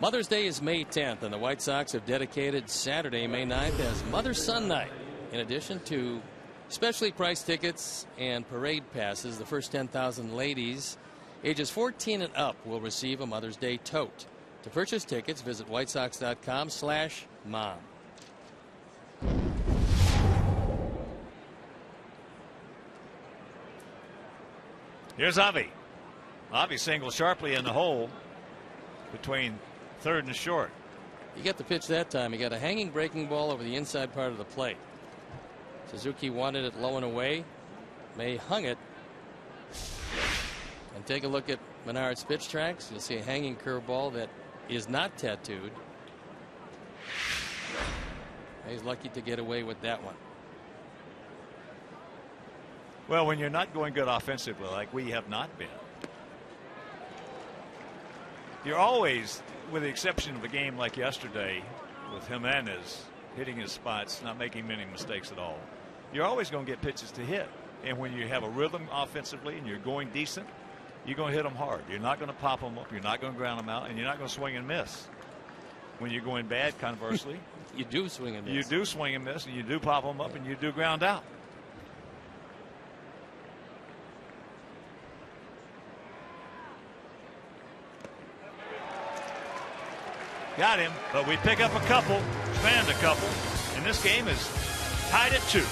Mother's Day is May 10th, and the White Sox have dedicated Saturday, May 9th, as Mother's Son Night. In addition to specially priced tickets and parade passes, the first 10,000 ladies ages 14 and up will receive a Mother's Day tote. To purchase tickets, visit whitesox.com/mom. Here's Avi. Avi singles sharply in the hole between third and short. He got the pitch that time. He got a hanging breaking ball over the inside part of the plate. Suzuki wanted it low and away. May hung it. And take a look at Menard's pitch tracks. You'll see a hanging curveball that is not tattooed. He's lucky to get away with that one. Well, when you're not going good offensively like we have not been, you're always, with the exception of a game like yesterday with Jimenez hitting his spots, not making many mistakes at all, you're always going to get pitches to hit. And when you have a rhythm offensively and you're going decent, you're going to hit them hard. You're not going to pop them up. You're not going to ground them out. And you're not going to swing and miss. When you're going bad, conversely, you do swing and miss. You do swing and miss, and you do pop them up, and you do ground out. Got him, but we pick up a couple, expand a couple, and this game is tied at 2.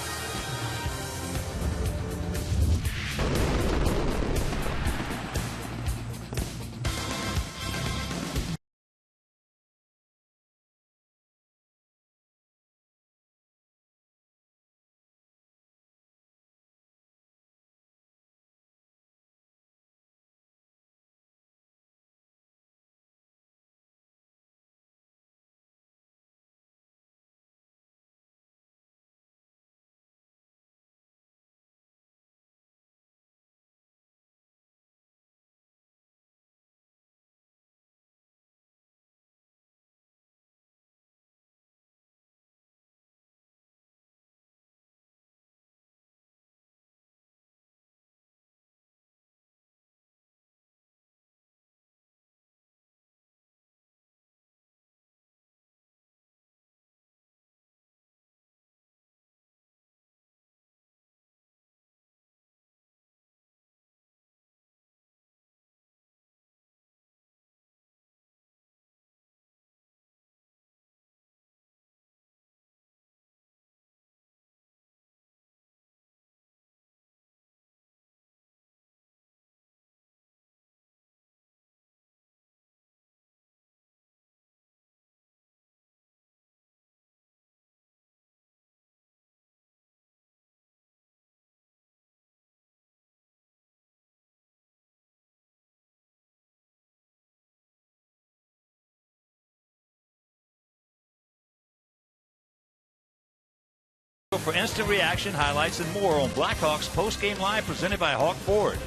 for instant reaction, highlights, and more on Blackhawks Post-Game Live presented by Hawk Ford.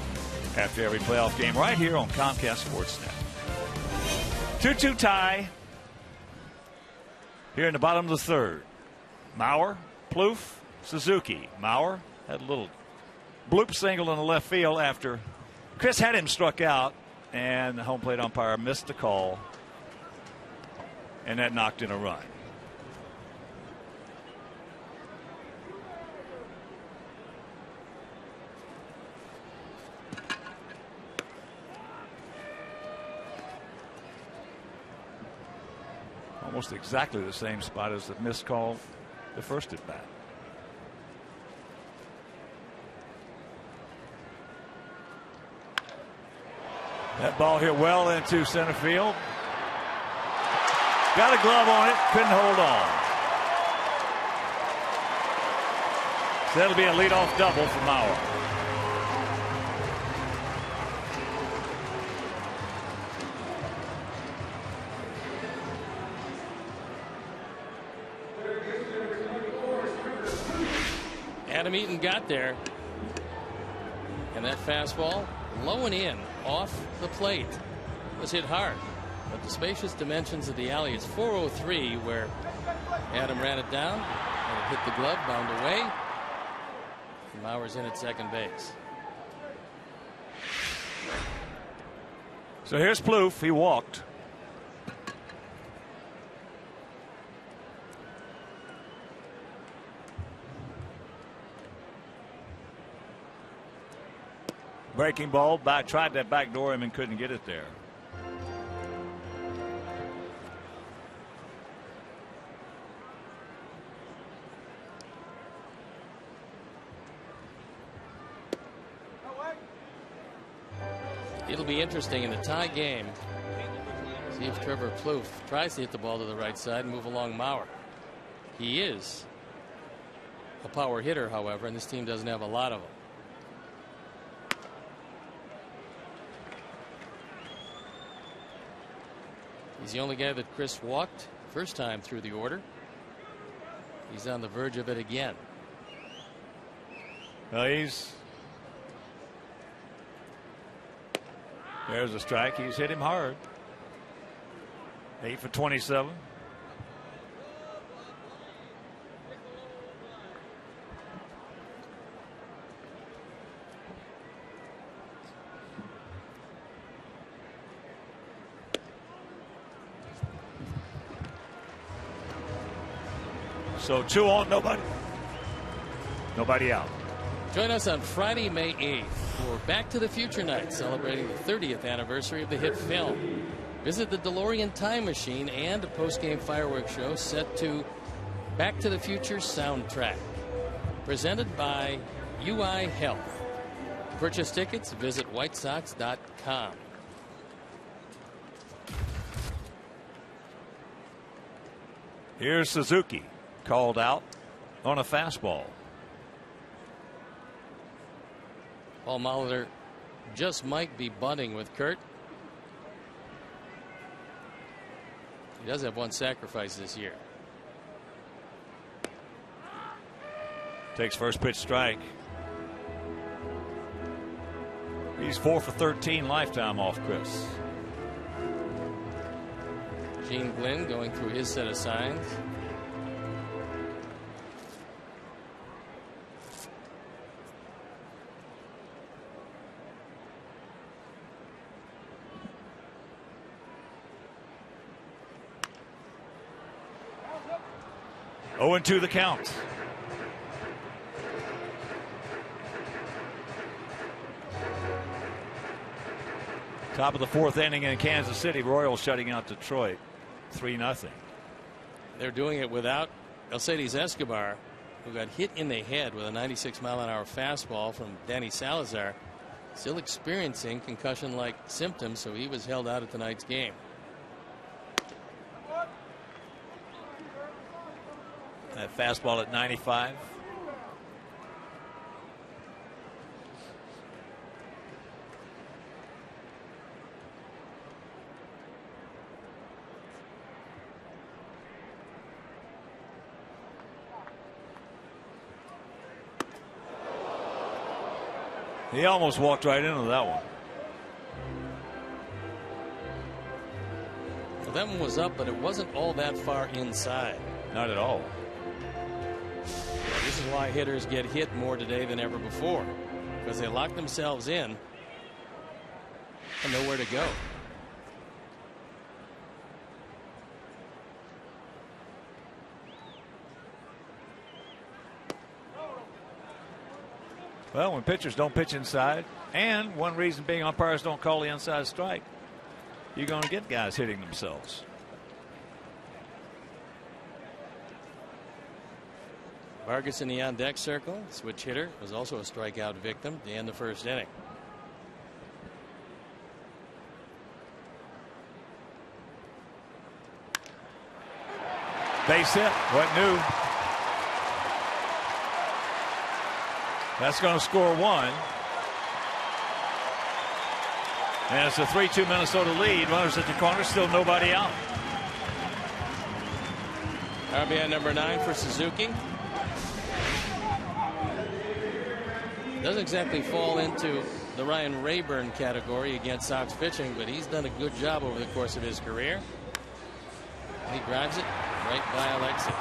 After every playoff game right here on Comcast Sportsnet. 2-2 tie here in the bottom of the third. Mauer, Plouffe, Suzuki. Mauer had a little bloop single in the left field after Chris had him struck out, and the home plate umpire missed the call, and that knocked in a run. Almost exactly the same spot as the missed call the first at bat. That ball hit well into center field. Got a glove on it, couldn't hold on. So that'll be a leadoff double for Mauer. Adam Eaton got there, and that fastball low and in off the plate was hit hard, but the spacious dimensions of the alley, it's 403 where Adam ran it down and it hit the glove, bound away, and Mauer's in at second base. So here's Plouffe. He walked. Breaking ball, tried that backdoor him and couldn't get it there. It'll be interesting in a tie game. See if Trevor Plouffe tries to hit the ball to the right side and move along Mauer. He is a power hitter, however, and this team doesn't have a lot of them. He's the only guy that Chris walked first time through the order. He's on the verge of it again. Well, there's a strike. He's hit him hard. 8 for 27. So 2 on, nobody out. Join us on Friday, May 8th for Back to the Future Night, celebrating the 30th anniversary of the hit film. Visit the DeLorean Time Machine and a post-game fireworks show set to Back to the Future soundtrack. Presented by UI Health. To purchase tickets, visit whitesox.com. Here's Suzuki, called out on a fastball. Paul Molitor just might be bunting with Kurt. He does have one sacrifice this year. Takes first pitch strike. He's 4 for 13 lifetime off Chris. Gene Glynn going through his set of signs. Oh, 0-2 the count. Top of the fourth inning in Kansas City. Royals shutting out Detroit 3-0. They're doing it without Alcides Escobar, who got hit in the head with a 96-mile-an-hour fastball from Danny Salazar. Still experiencing concussion-like symptoms, so he was held out at tonight's game. That fastball at 95. He almost walked right into that one. Well, that one was up, but it wasn't all that far inside. Not at all. This is why hitters get hit more today than ever before, because they lock themselves in and nowhere to go. Well, when pitchers don't pitch inside, and one reason being umpires don't call the inside strike, you're going to get guys hitting themselves. Vargas in the on deck circle. Switch hitter was also a strikeout victim to end the first inning. Base hit. What new? That's going to score one. And it's a 3-2 Minnesota lead. Runners at the corner, still nobody out. RBI number 9 for Suzuki. Doesn't exactly fall into the Ryan Rayburn category against Sox pitching, but he's done a good job over the course of his career. He drives it right by Alexei.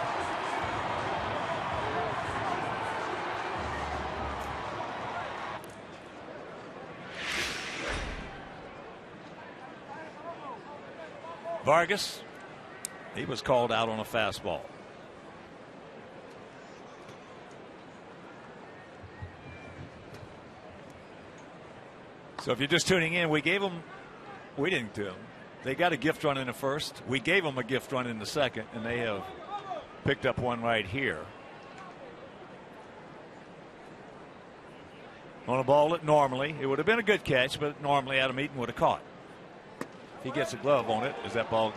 Vargas, he was called out on a fastball. So if you're just tuning in, we didn't do them. They got a gift run in the first. We gave them a gift run in the second, and they have picked up one right here. On a ball that normally, it would have been a good catch, but normally Adam Eaton would have caught. He gets a glove on it as that ball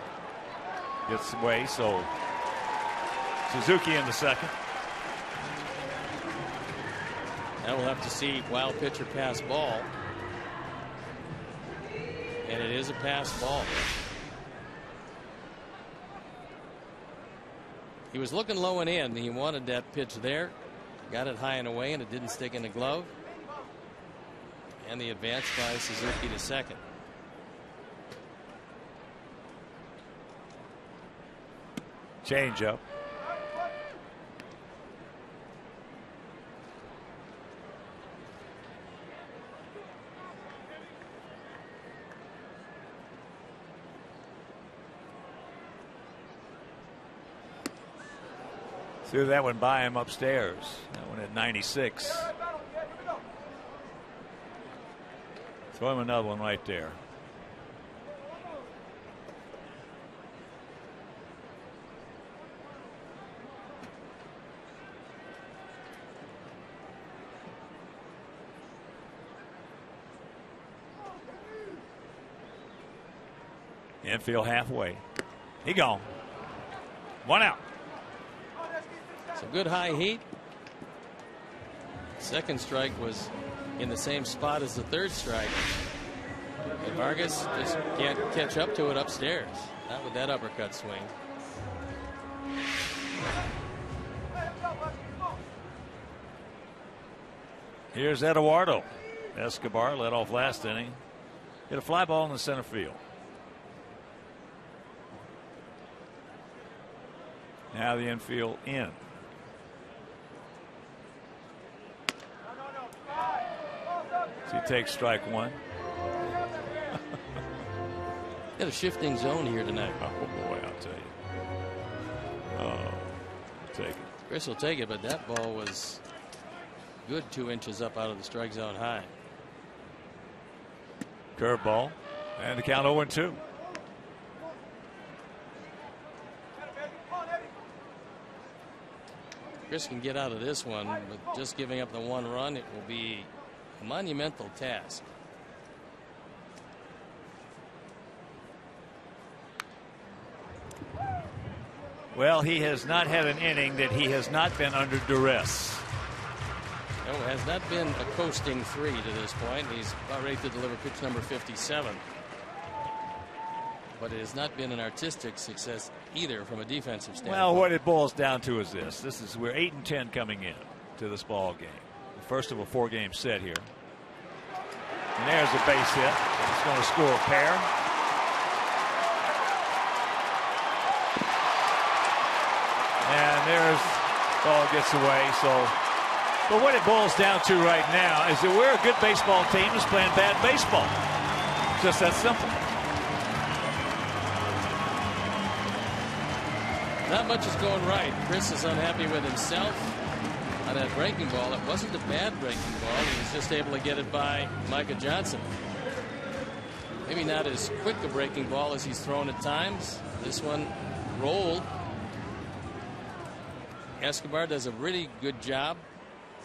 gets away. So Suzuki in the second. Now we'll have to see wild pitcher pass ball. And it is a pass ball. He was looking low and in. He wanted that pitch there. Got it high and away, and it didn't stick in the glove. And the advance by Suzuki to second. Change up. Threw that one by him upstairs. That one at 96. Throw him another one right there. Infield halfway. He gone. One out. Some good high heat. Second strike was in the same spot as the third strike. And Vargas just can't catch up to it upstairs. Not with that uppercut swing. Here's Eduardo. Escobar led off last inning. Hit a fly ball in the center field. Now the infield in. So he takes strike one. Got a shifting zone here tonight. Oh boy, I'll tell you. Oh, take it. Chris will take it, but that ball was good 2 inches up out of the strike zone high. Curveball, and the count 0-2. Chris can get out of this one, but just giving up the one run, it will be a monumental task. Well, he has not had an inning that he has not been under duress. No, has not been a coasting 3 to this point. He's about ready to deliver pitch number 57. But it has not been an artistic success either from a defensive standpoint. Well, what it boils down to is this. We're 8-10 coming in to this ball game. The first of a 4-game set here. And there's a base hit. It's going to score a pair. And there's ball gets away. So, but what it boils down to right now is that we're a good baseball team that's playing bad baseball. Just that simple. Not much is going right. Chris is unhappy with himself on that breaking ball. It wasn't a bad breaking ball. He was just able to get it by Micah Johnson. Maybe not as quick a breaking ball as he's thrown at times. This one rolled. Escobar does a really good job.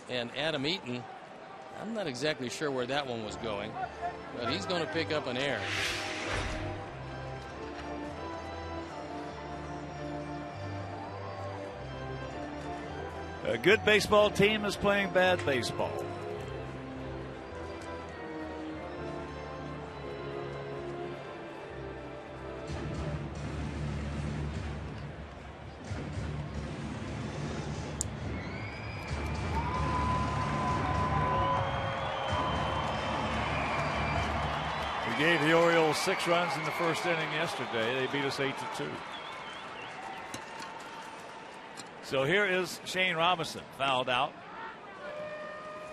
And Adam Eaton, I'm not exactly sure where that one was going, but he's going to pick up an error. A good baseball team is playing bad baseball. We gave the Orioles 6 runs in the first inning yesterday. They beat us 8-2. So here is Shane Robinson, fouled out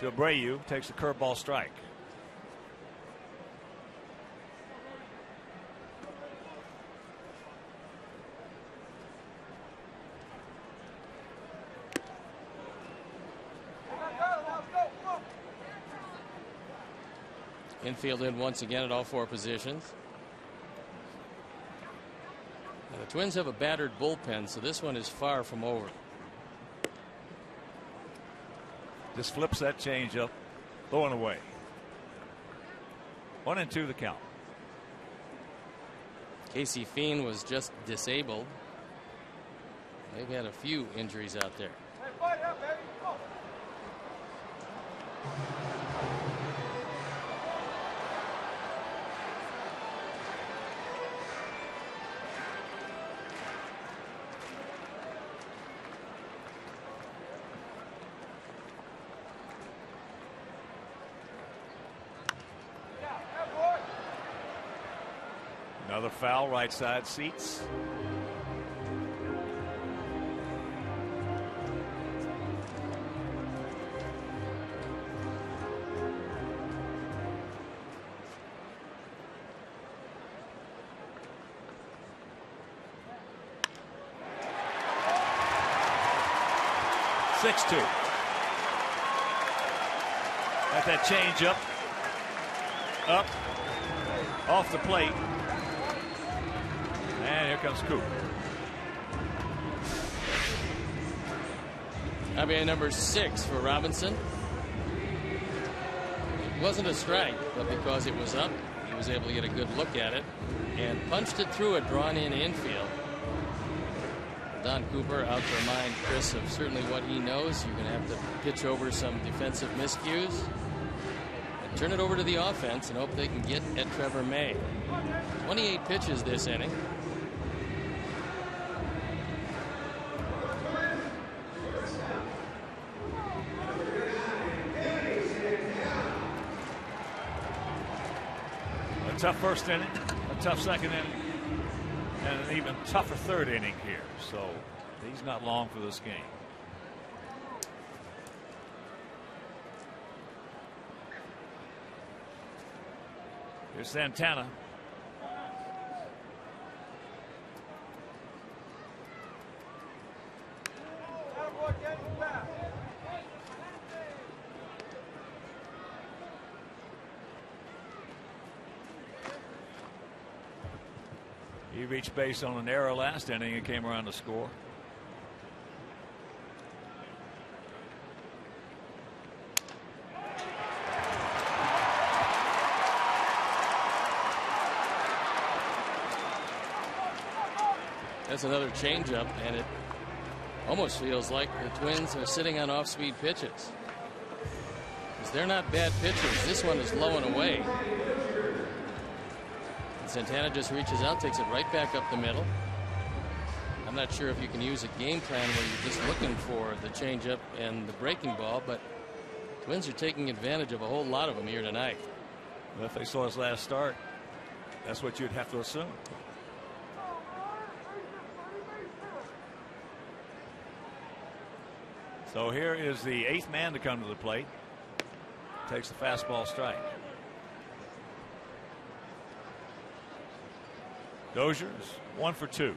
to Abreu, takes a curveball strike. Infield in once again at all 4 positions. Now the Twins have a battered bullpen, so this one is far from over. Just flips that changeup, throwing away. 1-2 the count. Casey Fiend was just disabled. They've had a few injuries out there. Another foul, right side seats. Six-2. Got that change up, off the plate. And here comes Coop. RBI number 6 for Robinson. It wasn't a strike, but because it was up, he was able to get a good look at it and punched it through a drawn-in infield. Don Cooper out to remind Chris of certainly what he knows. You're going to have to pitch over some defensive miscues and turn it over to the offense and hope they can get at Trevor May. 28 pitches this inning. A tough first inning, a tough second inning, and an even tougher third inning here. So he's not long for this game. Here's Santana. He reached base on an error last inning and came around to score. That's another changeup, and it almost feels like the Twins are sitting on off-speed pitches. Because they're not bad pitchers. This one is low and away. Santana just reaches out, takes it right back up the middle. I'm not sure if you can use a game plan where you're just looking for the changeup and the breaking ball, but Twins are taking advantage of a whole lot of them here tonight. If they saw his last start, that's what you'd have to assume. So here is the 8th man to come to the plate. Takes the fastball strike. Dozier is 1 for 2.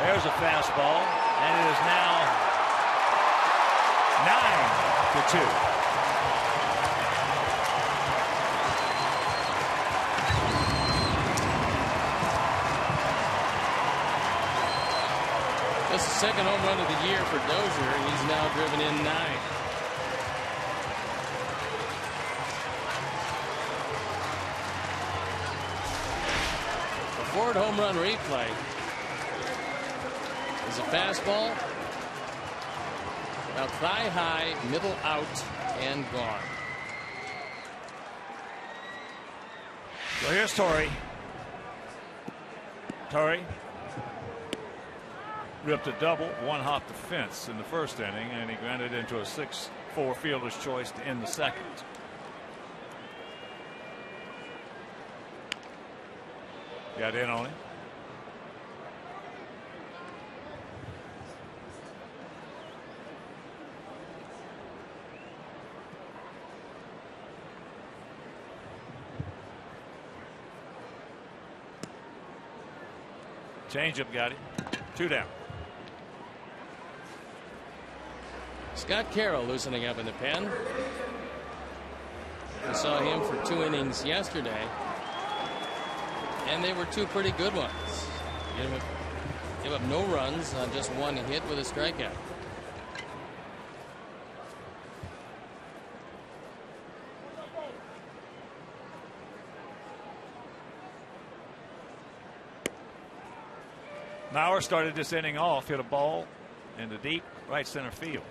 There's a fastball, and it is now 9-2. That's the second home run of the year for Dozier. He's now driven in 9. The Ford home run replay is a fastball about thigh high, middle out, and gone. So here's Torrey. Torrey ripped a double, one hop the fence in the first inning, and he grounded into a 6-4 fielder's choice to end the second. Got in on him. Changeup got him. 2 down. Scott Carroll loosening up in the pen. We saw him for 2 innings yesterday, and they were 2 pretty good ones. Give up no runs on just 1 hit with a strikeout. Mauer started this inning off, hit a ball into deep right center field.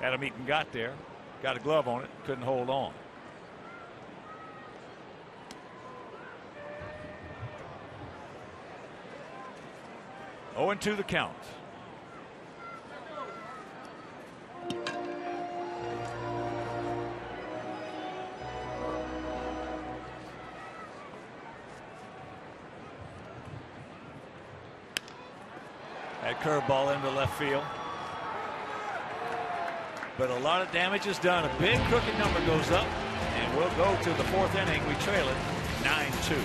Adam Eaton got there, got a glove on it, couldn't hold on. Oh, 0-2 the count. That curveball into left field. But a lot of damage is done. A big crooked number goes up, and we'll go to the 4th inning. We trail it 9-2.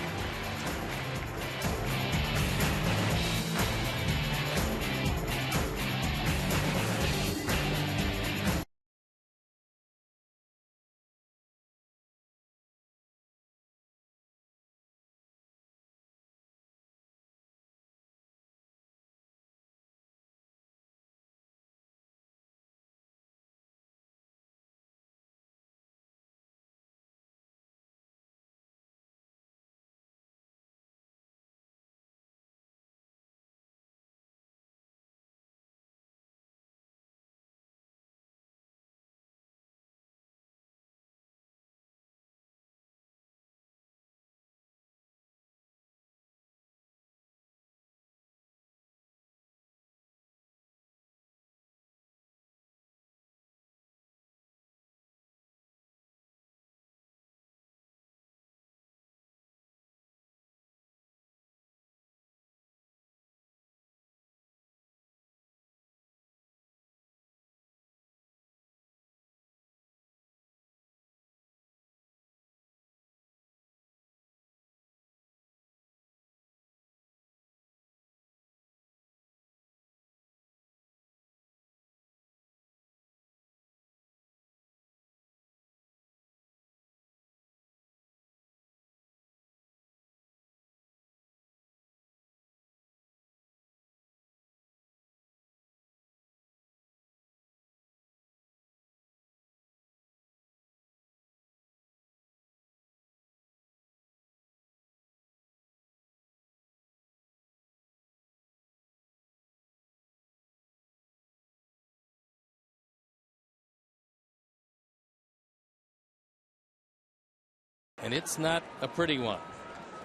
And it's not a pretty one.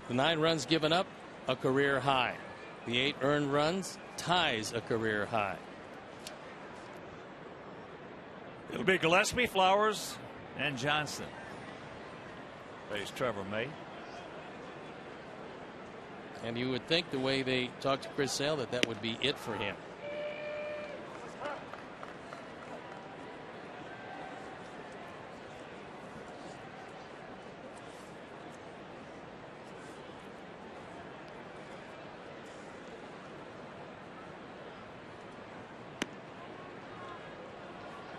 The 9 runs given up, a career high. The 8 earned runs ties a career high. It'll be Gillespie, Flowers, and Johnson. Face Trevor May. And you would think the way they talked to Chris Sale that would be it for him.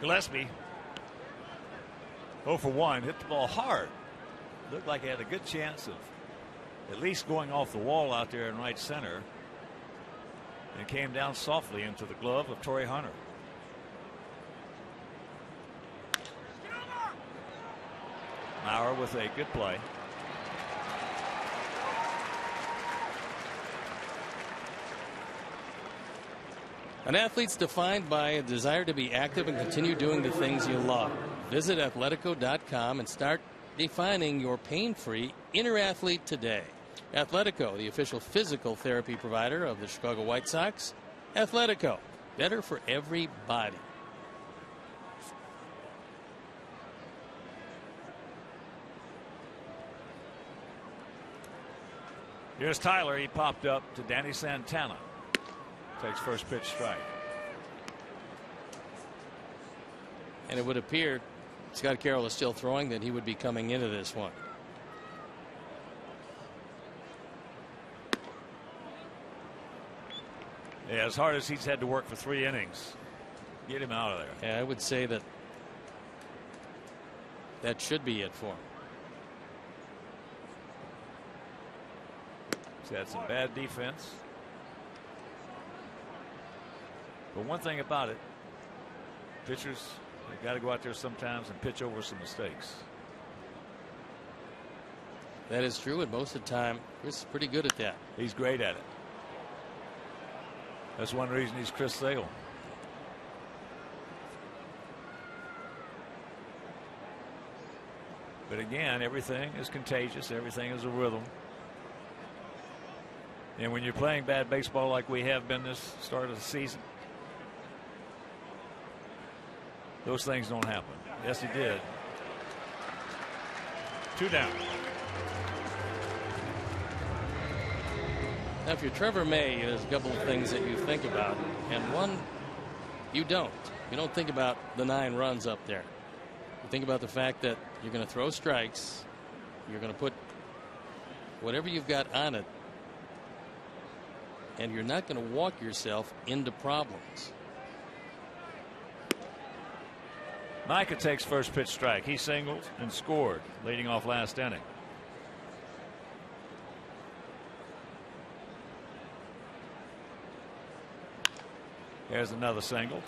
Gillespie, 0 for 1, hit the ball hard. Looked like he had a good chance of at least going off the wall out there in right center. And came down softly into the glove of Torrey Hunter. Maurer with a good play. An athlete's defined by a desire to be active and continue doing the things you love. Visit Athletico.com and start defining your pain-free inner athlete today. Athletico, the official physical therapy provider of the Chicago White Sox. Athletico, better for every body. Here's Tyler. He popped up to Danny Santana. Takes first pitch strike. And it would appear Scott Carroll is still throwing, that he would be coming into this one. Yeah, as hard as he's had to work for 3 innings, get him out of there. Yeah, I would say that should be it for him. He's had some bad defense. But one thing about it, pitchers, they've got to go out there sometimes and pitch over some mistakes. That is true, and most of the time, Chris is pretty good at that. He's great at it. That's one reason he's Chris Sale. But again, everything is contagious. Everything is a rhythm. And when you're playing bad baseball like we have been this start of the season, those things don't happen. Yes, he did. 2 down. Now, if you're Trevor May, there's a couple of things that you think about, and one, you don't. You don't think about the 9 runs up there. You think about the fact that you're going to throw strikes, you're going to put whatever you've got on it, and you're not going to walk yourself into problems. Micah takes first pitch strike. He singled and scored, leading off last inning. There's another single.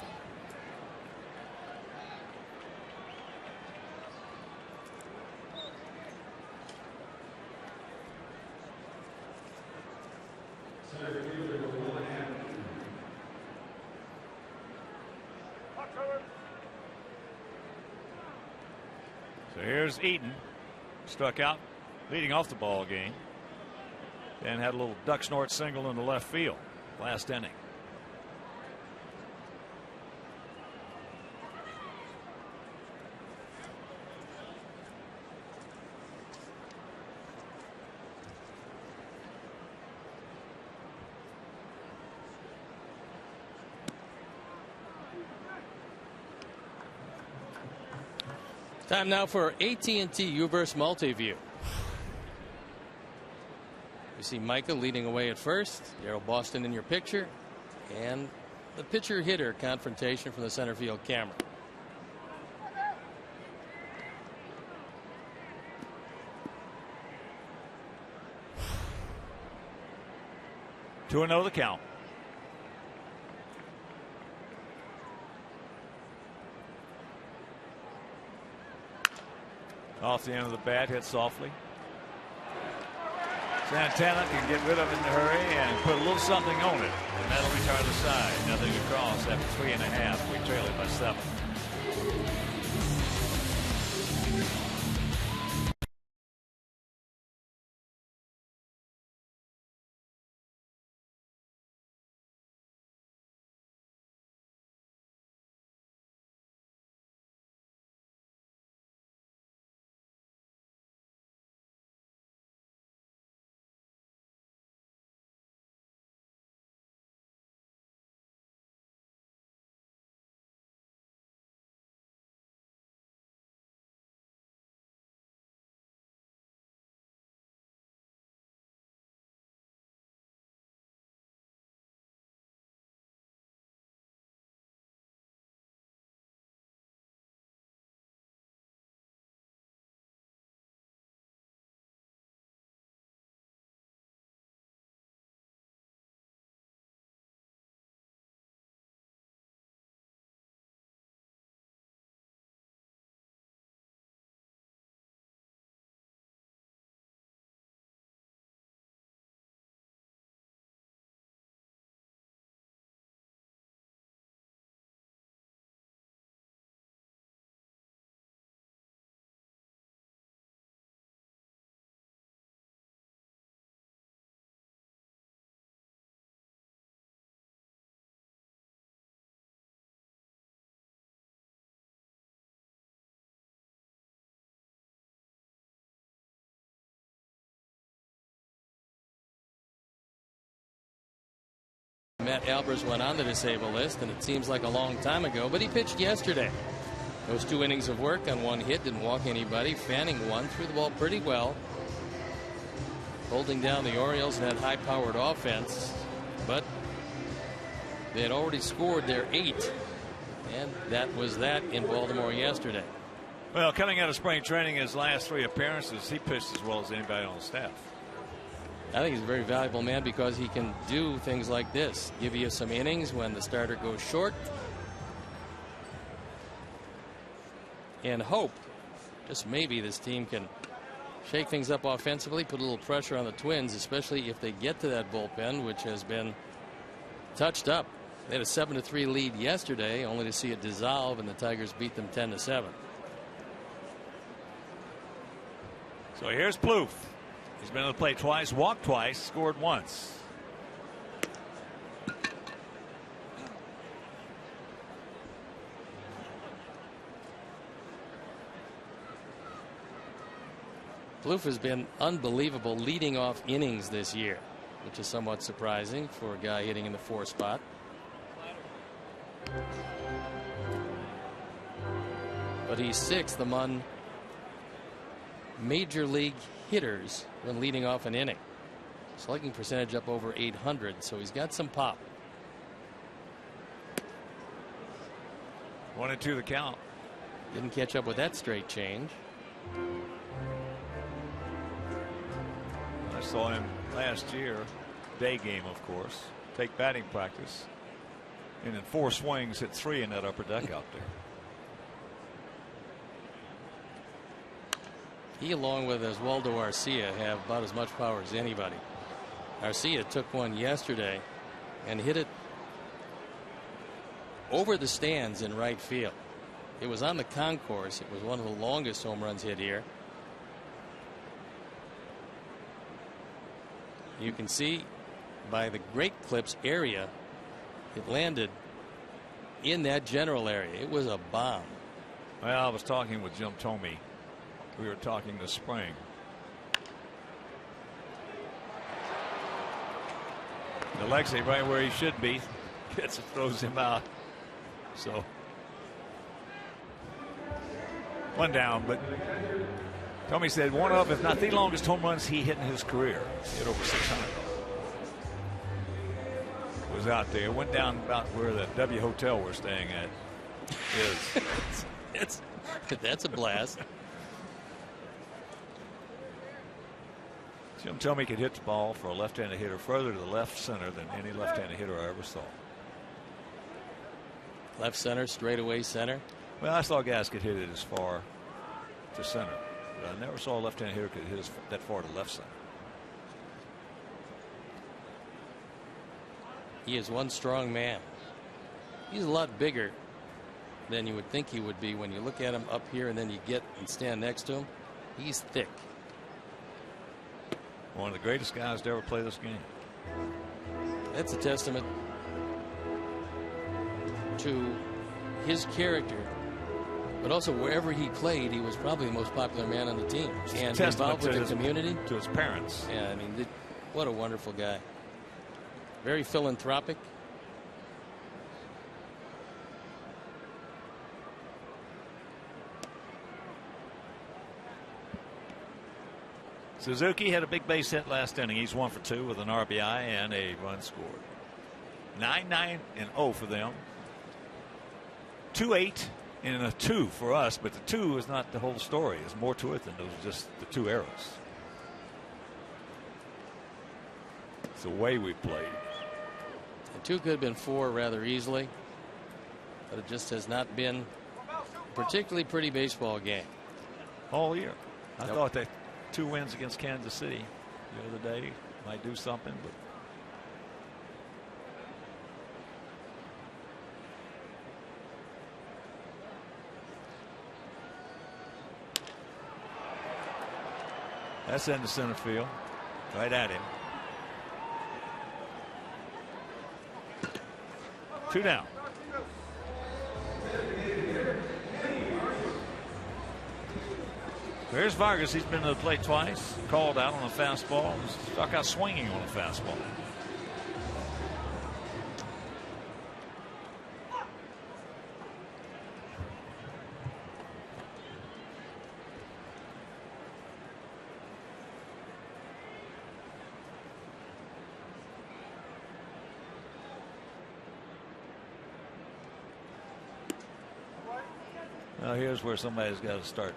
So here's Eaton, struck out leading off the ball game, and had a little duck snort single in the left field last inning. Time now for AT&T Uverse Multiview. You see Micah leading away at first, Darryl Boston in your picture, and the pitcher-hitter confrontation from the center field camera. Two and 0 the count. Off the end of the bat, hit softly. Santana can get rid of it in a hurry and put a little something on it, and that'll retire the side. Nothing across after 3.5. We trail it by 7. Matt Albers went on the disabled list, and it seems like a long time ago, but he pitched yesterday. Those 2 innings of work on 1 hit, didn't walk anybody. Fanning one, threw the ball pretty well, holding down the Orioles and that high-powered offense, but they had already scored their 8, and that was that in Baltimore yesterday. Well, coming out of spring training, his last 3 appearances, he pitched as well as anybody on the staff. I think he's a very valuable man because he can do things like this, give you some innings when the starter goes short, and hope just maybe this team can shake things up offensively, put a little pressure on the Twins, especially if they get to that bullpen, which has been touched up. They had a 7-3 lead yesterday, only to see it dissolve, and the Tigers beat them 10-7. So here's Plouffe. He's been on the plate twice, walked twice, scored once. Plouffe has been unbelievable leading off innings this year, which is somewhat surprising for a guy hitting in the 4 spot. But he's 6th among major league hitters when leading off an inning. Slugging percentage up over 800, so he's got some pop. 1-2 the count. Didn't catch up with that straight change. I saw him last year, day game of course, take batting practice, and in 4 swings hit 3 in that upper deck out there. He, along with Oswaldo Arcia, have about as much power as anybody. Arcia took one yesterday and hit it over the stands in right field. It was on the concourse. It was one of the longest home runs hit here. You can see by the Great Clips area, it landed in that general area. It was a bomb. Well, I was talking with Jim Thome. We were talking this spring. Alexei right where he should be. Gets it, throws him out. So 1 down, but Thome said one of, if not the longest home runs he hit in his career. He hit over 600. Was out there. Went down about where the W Hotel we're staying at is. That's a blast. Jim told me he could hit the ball for a left-handed hitter further to the left center than any left-handed hitter I ever saw. Left center, straightaway center. Well, I saw guys could hit it as far to center, but I never saw a left-handed hitter could hit it that far to left center. He is one strong man. He's a lot bigger than you would think he would be when you look at him up here and then you get and stand next to him. He's thick. One of the greatest guys to ever play this game. That's a testament to his character, but also wherever he played, he was probably the most popular man on the team and involved with the community. To his parents. Yeah, I mean, what a wonderful guy. Very philanthropic. Suzuki had a big base hit last inning. He's 1 for 2 with an RBI and a run scored. 9-9-0 for them. 2-8 and a 2 for us, but the 2 is not the whole story. There's more to it than those just the 2 arrows. It's the way we played. The 2 could have been 4 rather easily, but it just has not been a particularly pretty baseball game all year. I thought that 2 wins against Kansas City the other day might do something, but that's in the center field, right at him. 2 down. There's Vargas. He's been to the plate twice. Called out on a fastball. Struck out swinging on a fastball. Now here's where somebody's got to start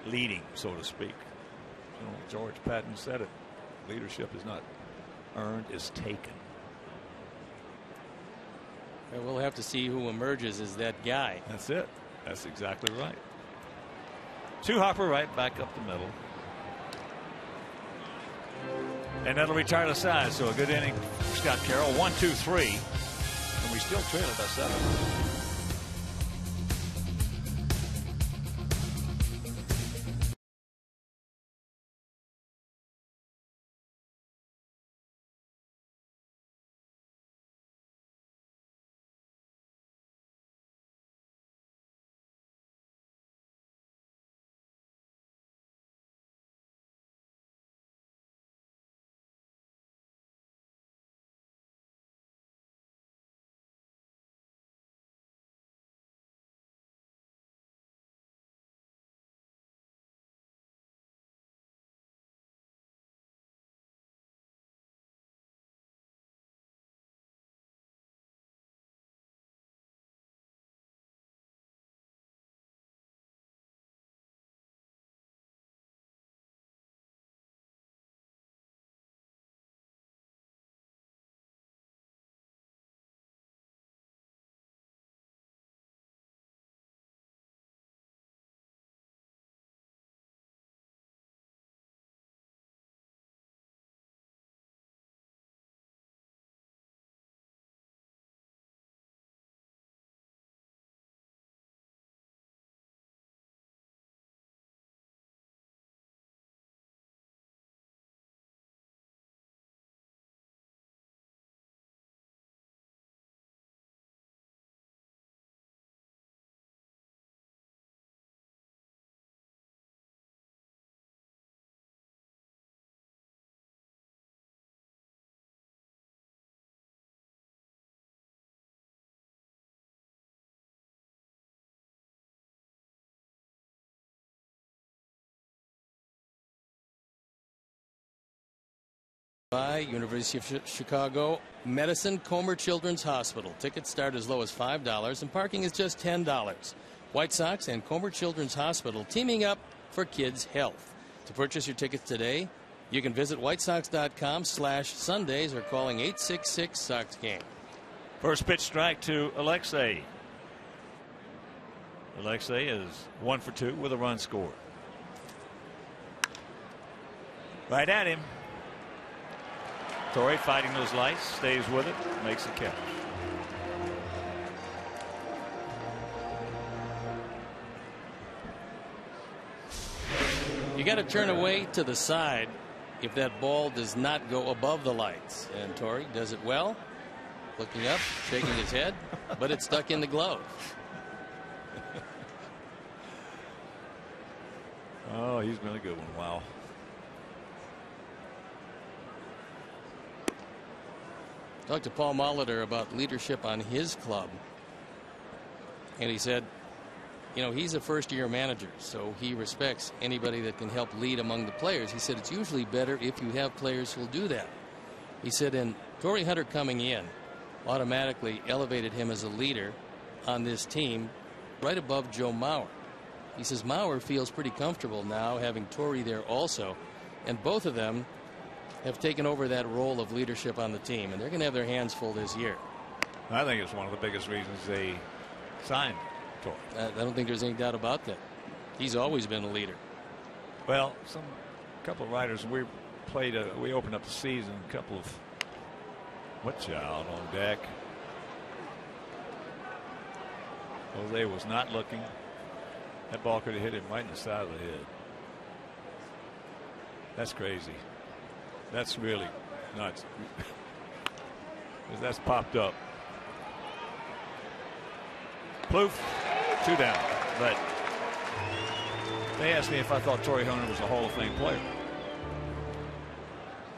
leading, so to speak. You know, George Patton said it. Leadership is not earned, it's taken. And we'll have to see who emerges as that guy. That's it. That's exactly right. Two Hopper right back up the middle. And that'll retire the side. So a good inning for Scott Carroll. 1-2-3. And we still trail it by 7. By University of Chicago Medicine Comer Children's Hospital. Tickets start as low as $5 and parking is just $10. White Sox and Comer Children's Hospital teaming up for kids' health. To purchase your tickets today, you can visit whitesox.com/Sundays or calling 866-SOX-GAME. First pitch strike to Alexei. Alexei is 1 for 2 with a run scored. Right at him. Torrey fighting those lights, stays with it, makes the catch. You got to turn away to the side if that ball does not go above the lights. And Torrey does it well, looking up, shaking his head, but it's stuck in the glove. Oh, he's been a good one. Wow. Talked to Paul Molitor about leadership on his club. And he said, you know, he's a first-year manager, so he respects anybody that can help lead among the players. He said it's usually better if you have players who'll do that. He said, and Torrey Hunter coming in automatically elevated him as a leader on this team right above Joe Mauer. He says Mauer feels pretty comfortable now having Torrey there also. And both of them have taken over that role of leadership on the team, and they're going to have their hands full this year. I think it's one of the biggest reasons they signed Torrey. I don't think there's any doubt about that. He's always been a leader. Well, a couple of writers, we opened up the season, a couple of child on deck. Jose was not looking. That ball could have hit him right in the side of the head. That's crazy. That's really nuts. That's popped up. Plouffe, 2 down. But they asked me if I thought Torrey Hunter was a Hall of Fame player.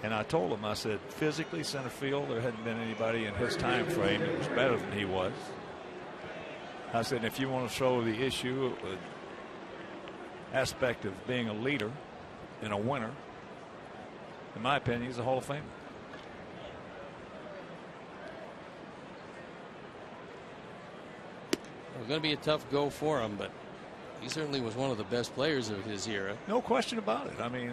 And I told them, I said, physically, center field, there hadn't been anybody in his time frame that was better than he was. I said, if you want to show the issue, aspect of being a leader and a winner, in my opinion, he's a Hall of Famer. going to be a tough go for him, but he certainly was one of the best players of his era. No question about it. I mean,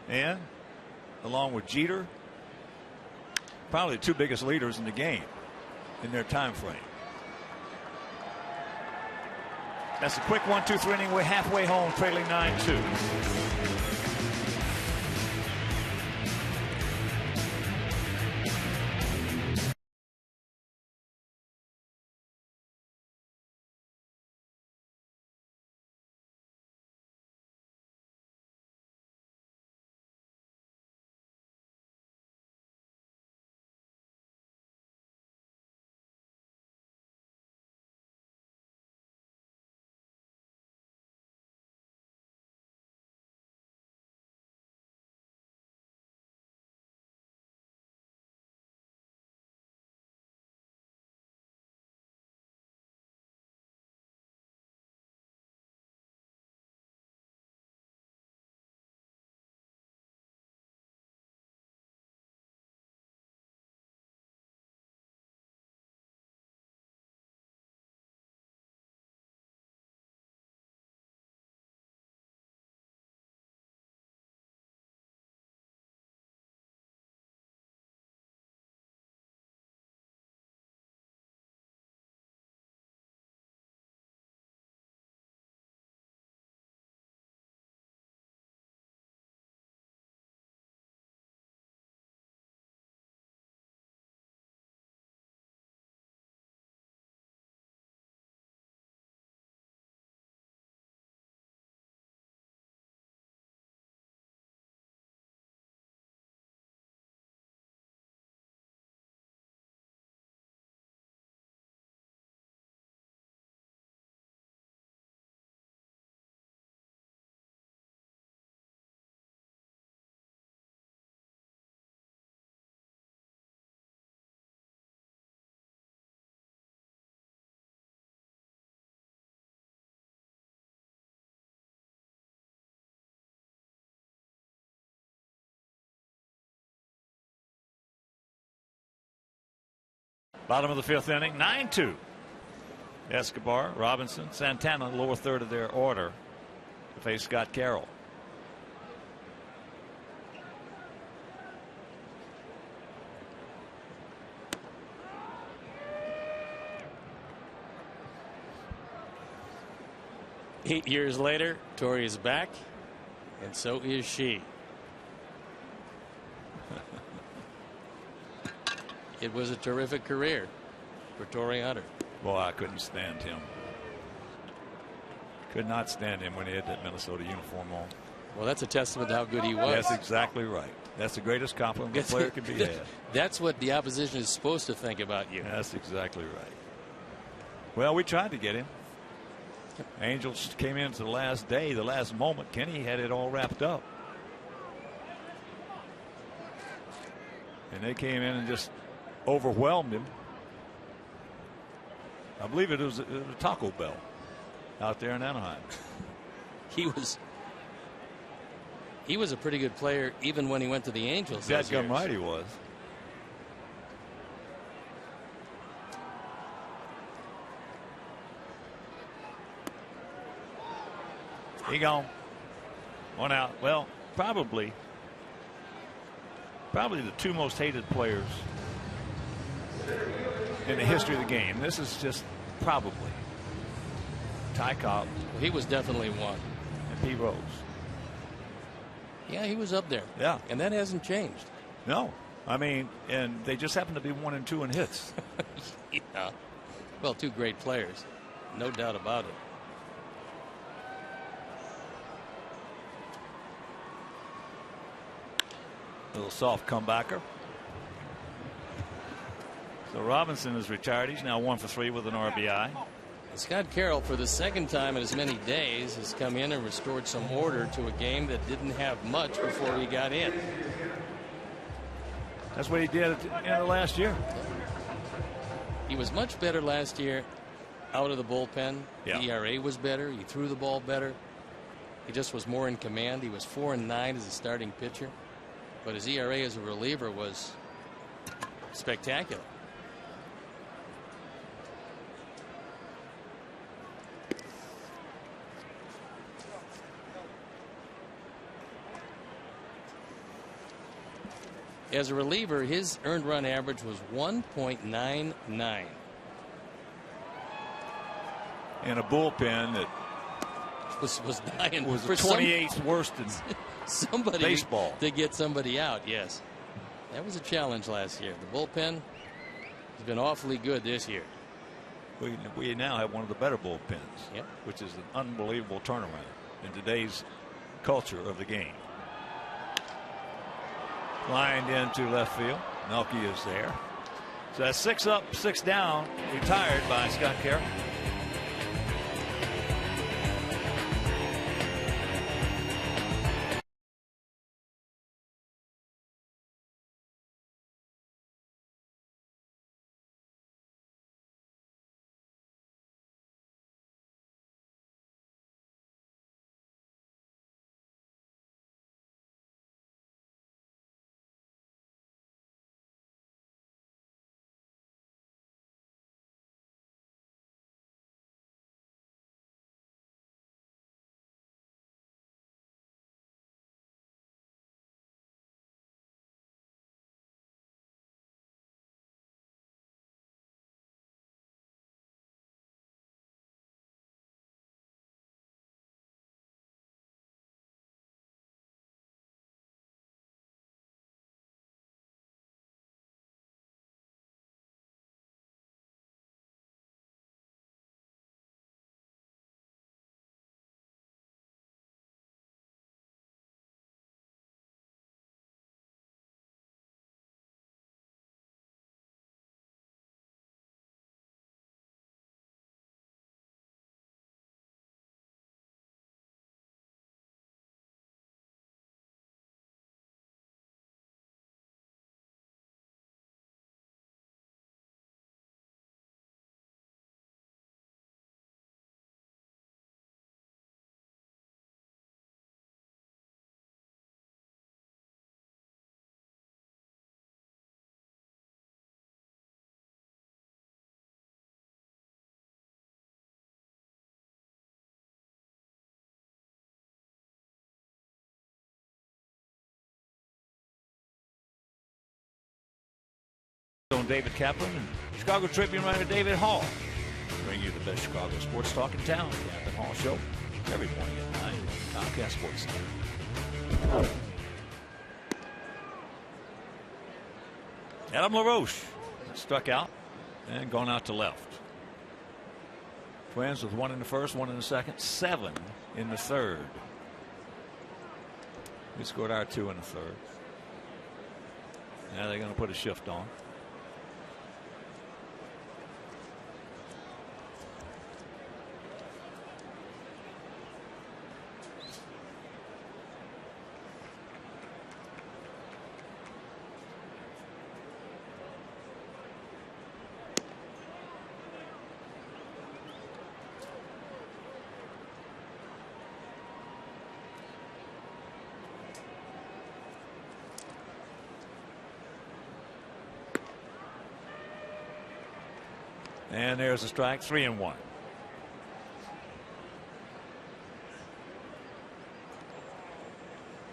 and along with Jeter, probably the two biggest leaders in the game in their time frame. That's a quick 1-2-3 inning. We're halfway home, trailing 9-2. Bottom of the fifth inning, 9-2. Escobar, Robinson, Santana, lower third of their order to face Scott Carroll. Eight years later, Torre is back, and so is she. It was a terrific career for Torrey Hunter. Boy, I couldn't stand him. Could not stand him when he had that Minnesota uniform on. Well, that's a testament to how good he was. That's exactly right. That's the greatest compliment a player could be had. That's what the opposition is supposed to think about you. That's exactly right. Well, we tried to get him. Angels came into the last day, the last moment. Kenny had it all wrapped up. And they came in and just overwhelmed him. I believe it was a Taco Bell out there in Anaheim. He was a pretty good player even when he went to the Angels. That's right, he was. He gone. One out. Well, probably the two most hated players in the history of the game. This is just probably Ty Cobb. Well, he was definitely one. And Pete Rose. Yeah, he was up there. Yeah. And that hasn't changed. No. I mean, and they just happen to be 1 and 2 in hits. Yeah. Well, two great players. No doubt about it. Little soft comebacker. So Robinson is retired. He's now 1 for 3 with an RBI. Scott Carroll, for the second time in as many days, has come in and restored some order to a game that didn't have much before he got in. That's what he did at the end of last year. He was much better last year out of the bullpen. Yeah. The ERA was better. He threw the ball better. He just was more in command. He was 4-9 as a starting pitcher. But his ERA as a reliever was spectacular. As a reliever, his earned run average was 1.99. And a bullpen that was dying. Was for the 28th worst in somebody baseball to get somebody out. Yes, that was a challenge last year. The bullpen has been awfully good this year. We now have one of the better bullpens, yep, which is an unbelievable turnaround in today's culture of the game. Lined into left field. Melky is there. So that's 6 up, 6 down. Retired by Scott Carroll. On David Kaplan and Chicago Tribune writer David Hall. Bring you the best Chicago sports talk in town. The Kaplan Hall Show every morning at 9 on Comcast Sports Center. Adam LaRoche struck out and gone out to left. Twins with 1 in the first, 1 in the second, 7 in the third. We scored our 2 in the third. Now they're going to put a shift on. And there's a strike, 3-1.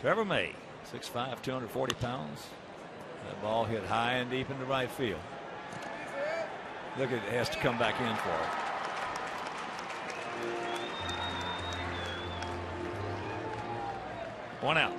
Trevor May, 6'5", 240 pounds. That ball hit high and deep into right field. Look at it, has to come back in for it. 1 out.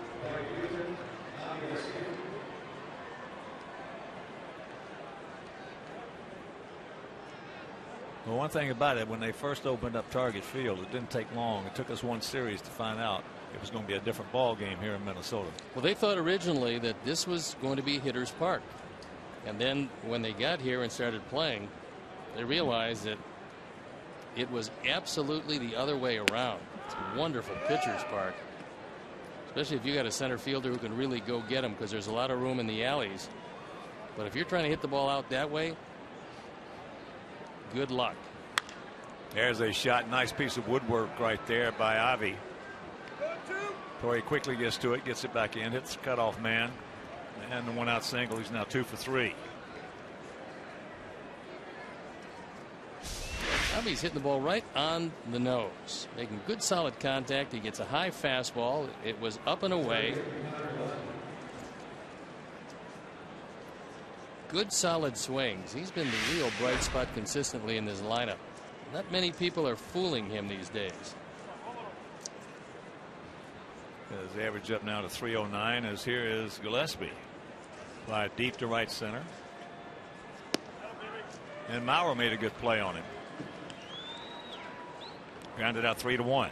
Well, one thing about it, when they first opened up Target Field, it didn't take long. It took us 1 series to find out it was going to be a different ball game here in Minnesota. Well, they thought originally that this was going to be Hitter's Park. And then when they got here and started playing, they realized that it was absolutely the other way around. It's a wonderful pitcher's park, especially if you got a center fielder who can really go get them, because there's a lot of room in the alleys. But if you're trying to hit the ball out that way, good luck. There's a shot. Nice piece of woodwork right there by Ivy. Torrey quickly gets to it, gets it back in, hits the cutoff man, and the 1-out single. He's now 2 for 3. Ivy's hitting the ball right on the nose, making good solid contact. He gets a high fastball. It was up and away. good solid swings. He's been the real bright spot consistently in this lineup. Not many people are fooling him these days. His average up now to 309 as here is Gillespie. Fly deep to right center. And Maurer made a good play on him. Grounded out 3-1.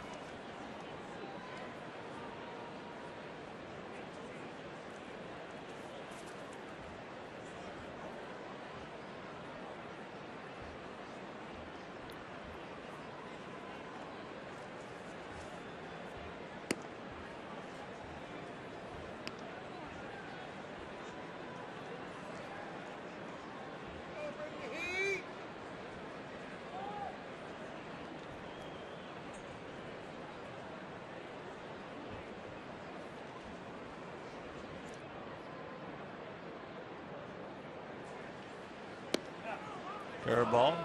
Curveball.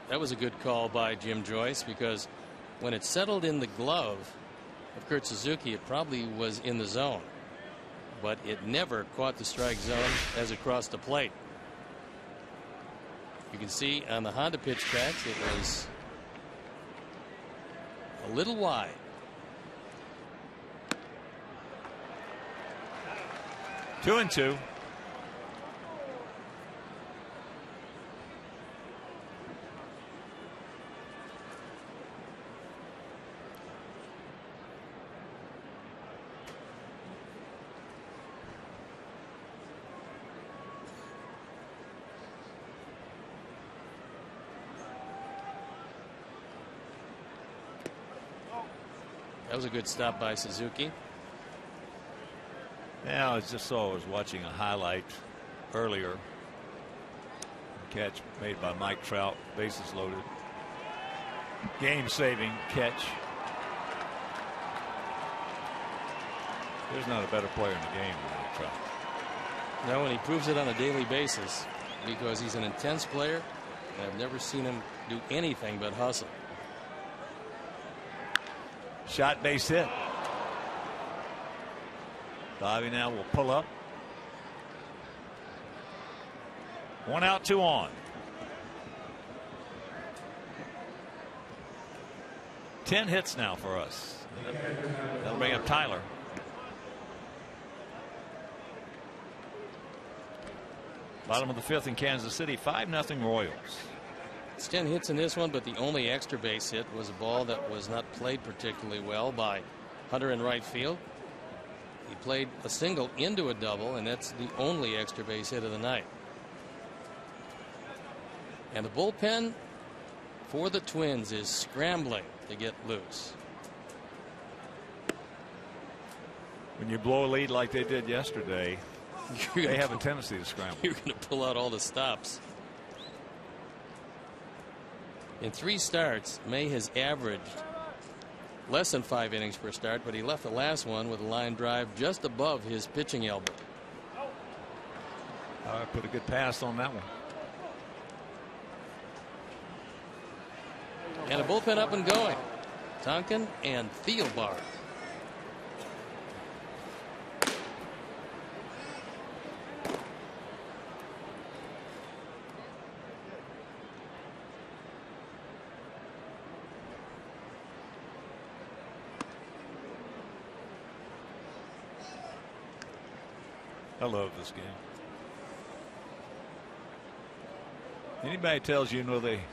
That was a good call by Jim Joyce, because when it settled in the glove of Kurt Suzuki, it probably was in the zone, but it never caught the strike zone as it crossed the plate. You can see on the Honda pitch tracks it was a little wide. Two and two. That was a good stop by Suzuki. Yeah, I just saw, I was watching a highlight earlier. Catch made by Mike Trout, bases loaded. Game-saving catch. There's not a better player in the game than Mike Trout. No, and he proves it on a daily basis, because he's an intense player. I've never seen him do anything but hustle. Shot, base hit. Bobby now will pull up. 1 out, 2 on. 10 hits now for us. That'll bring up Tyler. Bottom of the 5th in Kansas City, 5-0 Royals. It's 10 hits in this one, but the only extra base hit was a ball that was not played particularly well by Hunter in right field. He played a single into a double, and that's the only extra base hit of the night. And the bullpen for the Twins is scrambling to get loose. When you blow a lead like they did yesterday, they have a tendency to scramble. You're going to pull out all the stops. In 3 starts, May has averaged less than 5 innings per start, but he left the last one with a line drive just above his pitching elbow. I put a good pass on that one. And a bullpen up and going. Tonkin and Thielbar. I love this game. Anybody tells you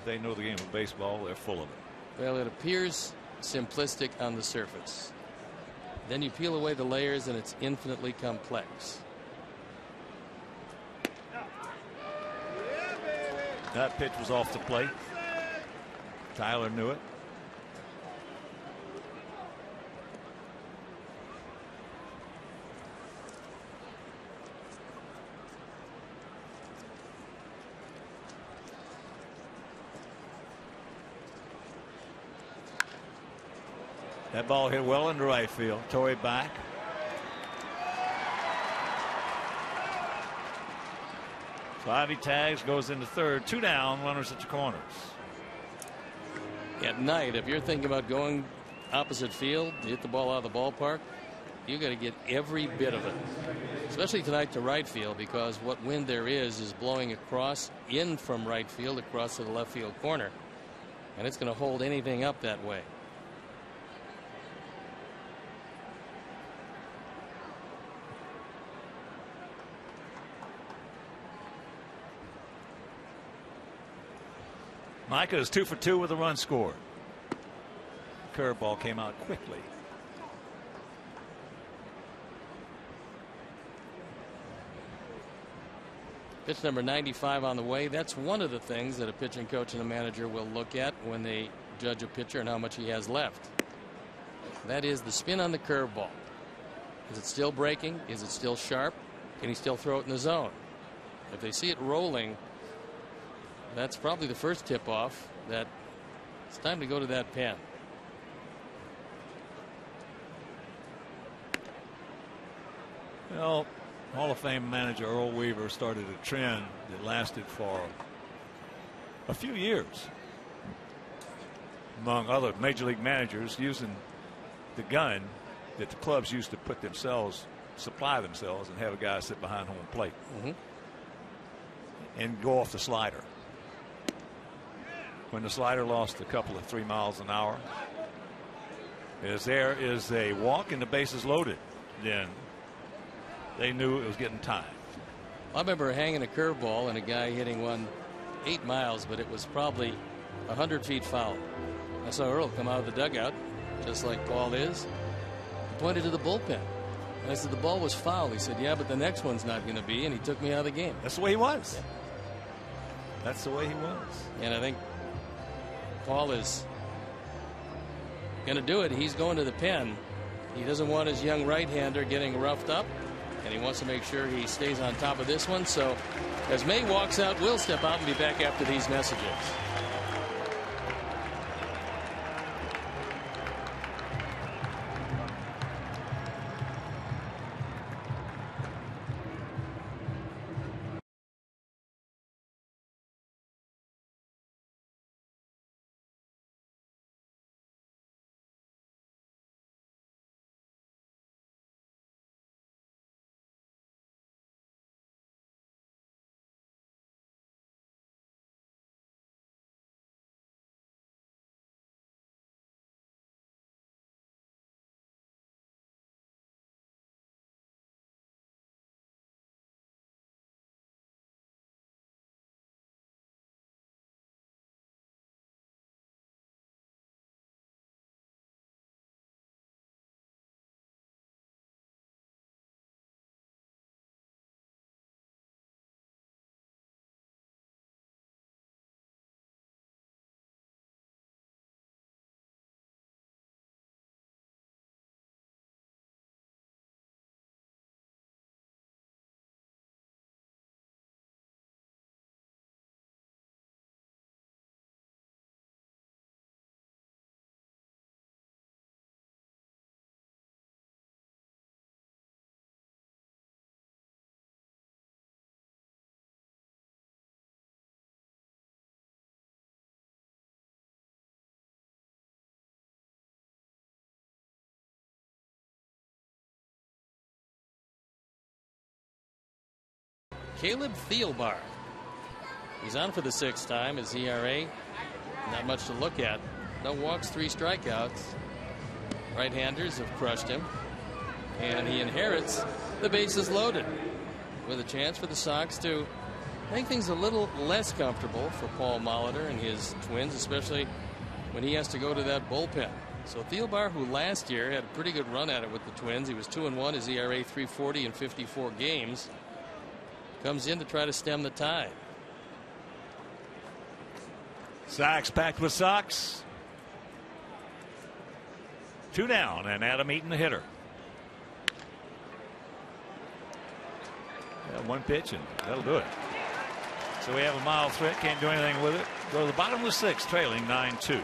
they know the game of baseball, they're full of it. Well, it appears simplistic on the surface. Then you peel away the layers and it's infinitely complex. That pitch was off the plate. Tyler knew it. That ball hit well into right field. Torrey back. Bobby tags, goes into third. 2 down, runners at the corners. At night, if you're thinking about going opposite field, hit the ball out of the ballpark, You got to get every bit of it, especially tonight to right field, because what wind there is blowing across in from right field across to the left field corner, and it's going to hold anything up that way. Micah is 2 for 2 with a run scored. Curveball came out quickly. Pitch number 95 on the way. That's one of the things that a pitching coach and a manager will look at when they judge a pitcher and how much he has left. That is the spin on the curveball. Is it still breaking? Is it still sharp? Can he still throw it in the zone? If they see it rolling, that's probably the first tip off that it's time to go to that pen. Well, Hall of Fame manager Earl Weaver started a trend that lasted for a few years among other major league managers, using the gun that the clubs used to put themselves, supply themselves, and have a guy sit behind home plate and go off the slider. When the slider lost a couple of 3 miles an hour, as there is a walk and the bases loaded, then they knew it was getting time. I remember hanging a curveball and a guy hitting one 8 miles, but it was probably 100 feet foul. I saw Earl come out of the dugout, just like Paul is. He pointed to the bullpen. And I said, the ball was foul. He said, yeah, but the next one's not going to be. And he took me out of the game. That's the way he was. Yeah. That's the way he was. And I think Paul is going to do it. He's going to the pen. He doesn't want his young right-hander getting roughed up, and he wants to make sure he stays on top of this one. So as May walks out, we'll step out and be back after these messages. Caleb Thielbar. He's on for the 6th time. His ERA, not much to look at. No walks, 3 strikeouts. Right-handers have crushed him. And he inherits the bases loaded, with a chance for the Sox to make things a little less comfortable for Paul Molitor and his Twins, especially when he has to go to that bullpen. So Thielbar, who last year had a pretty good run at it with the Twins, he was 2-1, his ERA 3.40 in 54 games, comes in to try to stem the tide. Sox packed with Sox. 2 down, and Adam Eaton the hitter. Yeah, 1 pitch, and that'll do it. So we have a mild threat, can't do anything with it. Go to the bottom of the 6th, trailing 9-2.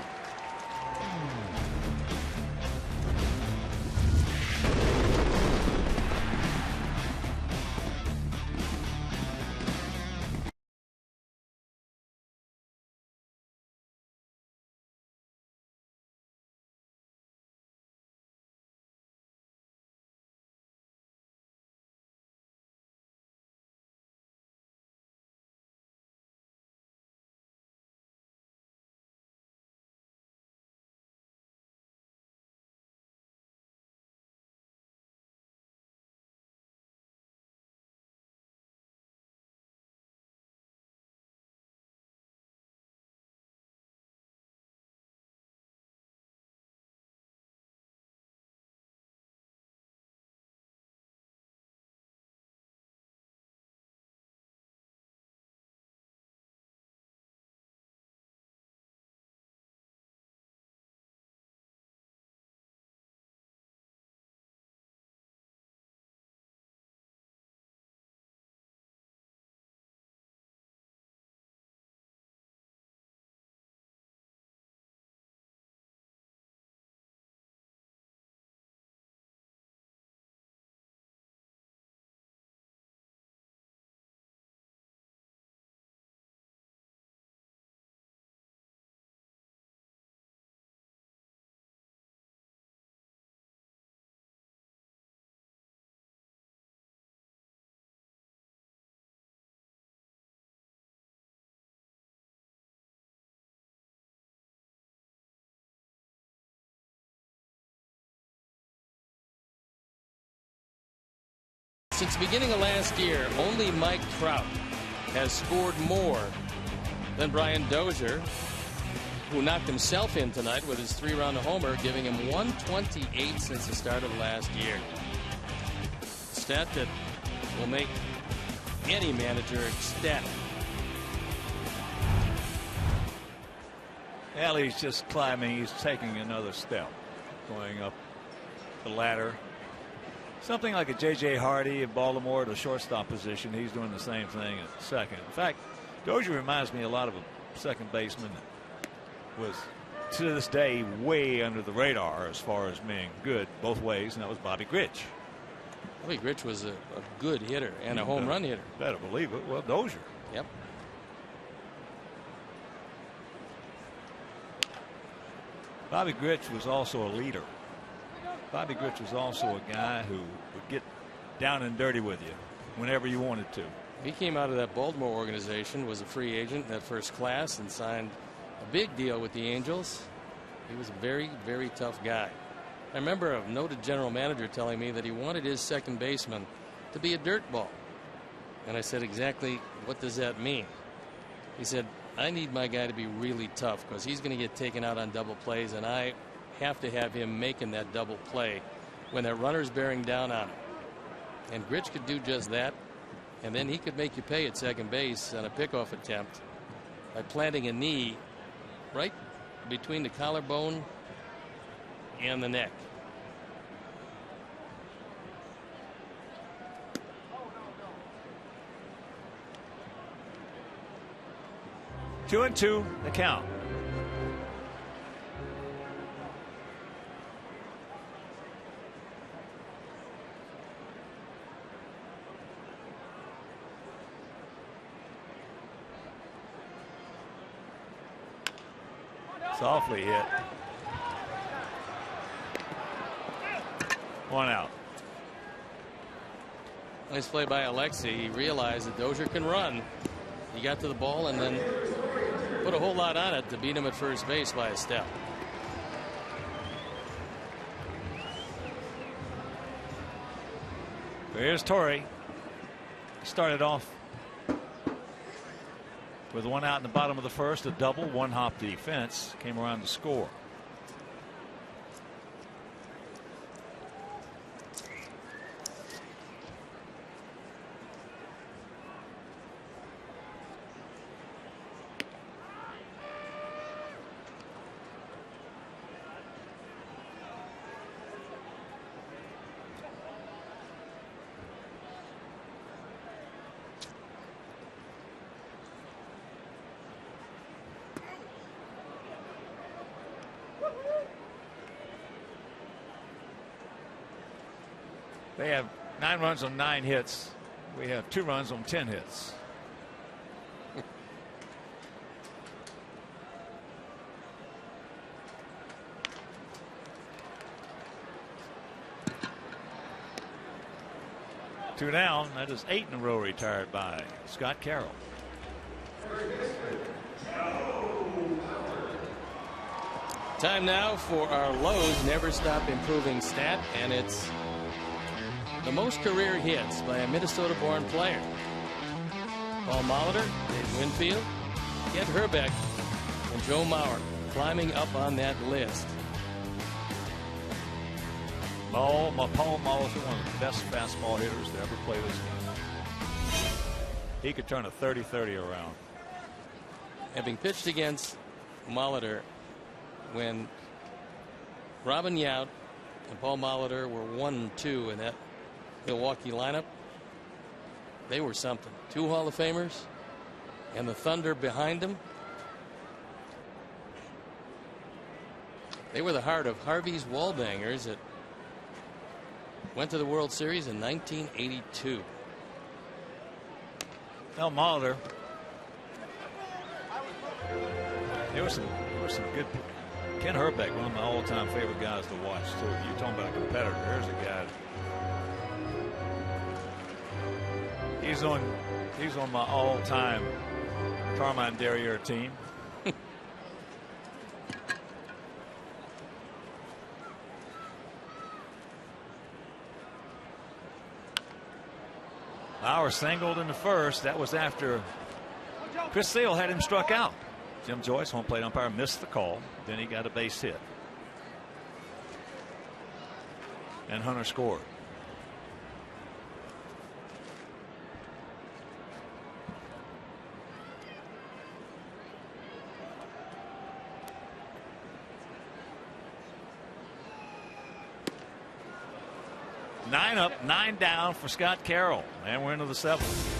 Since the beginning of last year, only Mike Trout has scored more than Brian Dozier, who knocked himself in tonight with his 3-run homer, giving him 128 since the start of last year. A stat that will make any manager ecstatic. Well, he's just climbing. He's taking another step, going up the ladder. Something like a J.J. Hardy in Baltimore, the shortstop position. He's doing the same thing at second. In fact, Dozier reminds me a lot of a second baseman that was, to this day, way under the radar as far as being good both ways, and that was Bobby Grich. Bobby Grich was a good hitter and a home run hitter. Better believe it. Well, Dozier. Yep. Bobby Grich was also a leader. Bobby Grich was also a guy who would get down and dirty with you whenever you wanted to. He came out of that Baltimore organization, was a free agent in that first class, and signed a big deal with the Angels. He was a very, very tough guy. I remember a noted general manager telling me that he wanted his second baseman to be a dirt ball. And I said, exactly what does that mean? He said, I need my guy to be really tough because he's going to get taken out on double plays, and I have to have him making that double play when that runner's bearing down on him. And Grich could do just that, and then he could make you pay at second base on a pickoff attempt by planting a knee right between the collarbone and the neck. Two and two, the count. Softly hit. One out. Nice play by Alexi. He realized that Dozier can run. He got to the ball and then put a whole lot on it to beat him at first base by a step. Here's Torrey. Started off with one out in the bottom of the first, a double, one hop defense, came around to score. They have 9 runs on 9 hits. We have 2 runs on 10 hits. Two down. That is 8 in a row retired by Scott Carroll. Time now for our Lowe's Never Stop Improving stat, and it's the most career hits by a Minnesota-born player. Paul Molitor, Dave Winfield, Kent Herbeck, and Joe Mauer climbing up on that list. Paul Molitor, one of the best fastball hitters to ever play this game. He could turn a 30-30 around. Having pitched against Molitor when Robin Yount and Paul Molitor were 1-2 in that Milwaukee lineup, they were something. 2 Hall of Famers and the Thunder behind them. They were the heart of Harvey's Wallbangers that went to the World Series in 1982. Now Molitor, there were some good. Ken Herbeck, one of my all-time favorite guys to watch too. You're talking about a competitor. There's a guy. He's on my all-time Carmine Derriere team. Bauer singled in the first. That was after Chris Sale had him struck out. Jim Joyce, home plate umpire, missed the call. Then he got a base hit. And Hunter scored. Nine up, 9 down for Scott Carroll. And we're into the 7th.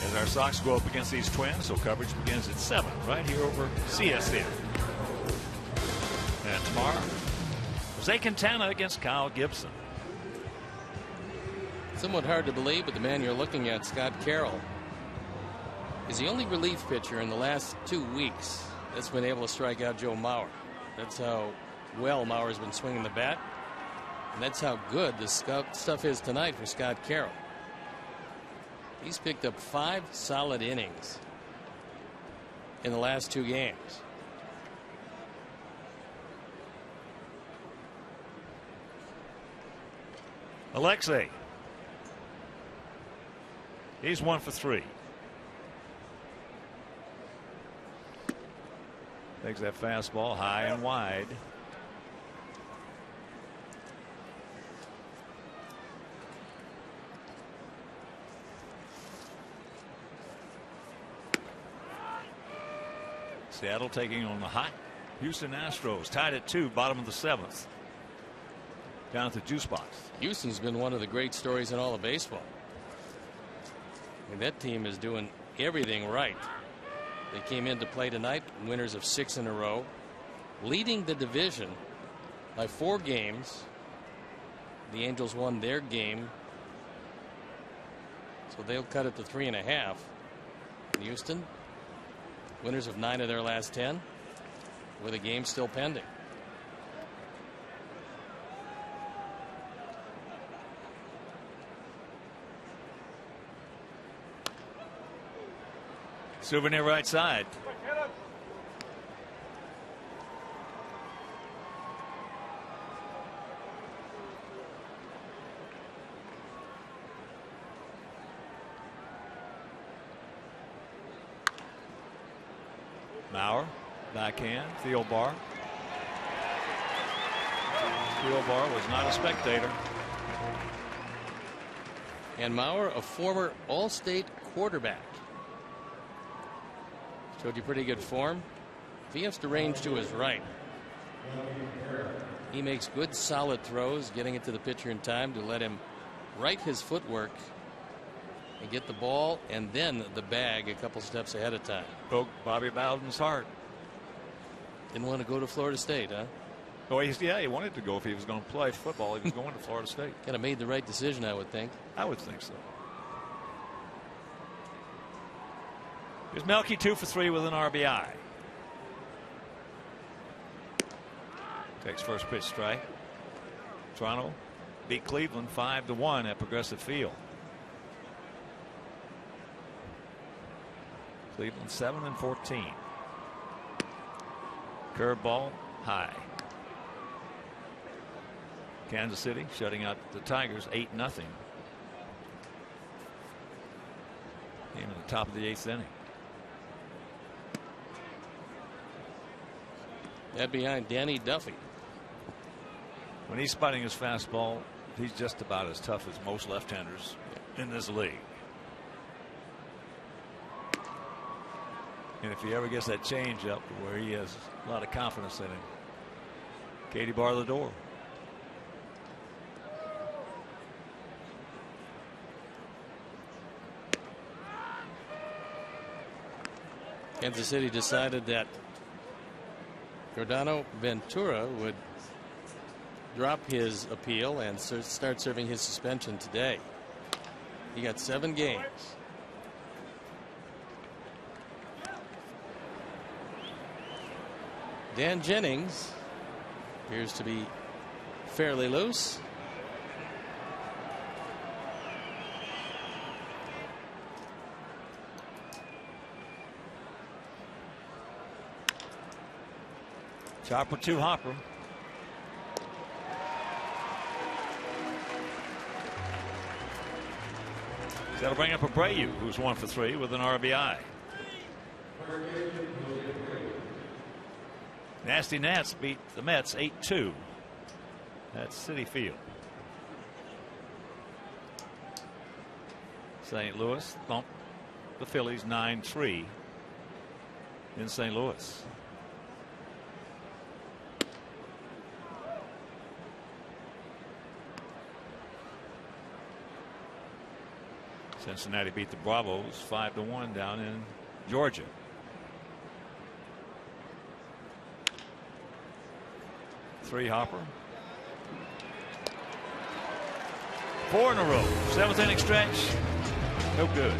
As our Sox go up against these Twins, so coverage begins at 7 right here over CSN. And tomorrow, Jose Quintana against Kyle Gibson. Somewhat hard to believe, but the man you're looking at, Scott Carroll, is the only relief pitcher in the last 2 weeks that's been able to strike out Joe Mauer. That's how well Mauer's been swinging the bat, and that's how good this stuff is tonight for Scott Carroll. He's picked up 5 solid innings in the last 2 games. Alexei. He's 1 for 3. Takes that fastball high and wide. Seattle taking on the hot Houston Astros, tied at 2, bottom of the 7th. Down at the juice box. Houston's been one of the great stories in all of baseball. I mean, that team is doing everything right. They came into play tonight, winners of 6 in a row, leading the division by 4 games. The Angels won their game, so they'll cut it to 3.5. Houston, winners of 9 of their last 10, with a game still pending. Souvenir right side. Mauer, backhand, Thielbar. Thielbar was not a spectator. And Mauer, a former All-State quarterback. Showed you pretty good form. If he has to range to his right, he makes good solid throws, getting it to the pitcher in time to let him right his footwork and get the ball and then the bag a couple steps ahead of time. Broke Bobby Bowden's heart. Didn't want to go to Florida State, huh? Oh, he wanted to go if he was going to play football. He was going to Florida State. Kind of made the right decision, I would think. I would think so. Here's Melky 2 for 3 with an RBI. Takes first pitch strike. Toronto beat Cleveland 5-1 at Progressive Field. Cleveland 7-14. Curveball high. Kansas City shutting out the Tigers 8-0. Game at the top of the 8th inning. That behind Danny Duffy. When he's spotting his fastball, he's just about as tough as most left-handers in this league. And if he ever gets that change up where he has a lot of confidence in him, Katie bar the door. Kansas City decided that Giordano Ventura would drop his appeal and start serving his suspension today. He got 7 games. Dan Jennings appears to be fairly loose. Chopper 2 hopper. That'll bring up Abreu, who's 1 for 3 with an RBI. Nasty Nats beat the Mets 8-2 at Citi Field. St. Louis thumped the Phillies 9-3 in St. Louis. Cincinnati beat the Bravos 5-1 down in Georgia. Three hopper. 4 in a row. 7th inning stretch. No good.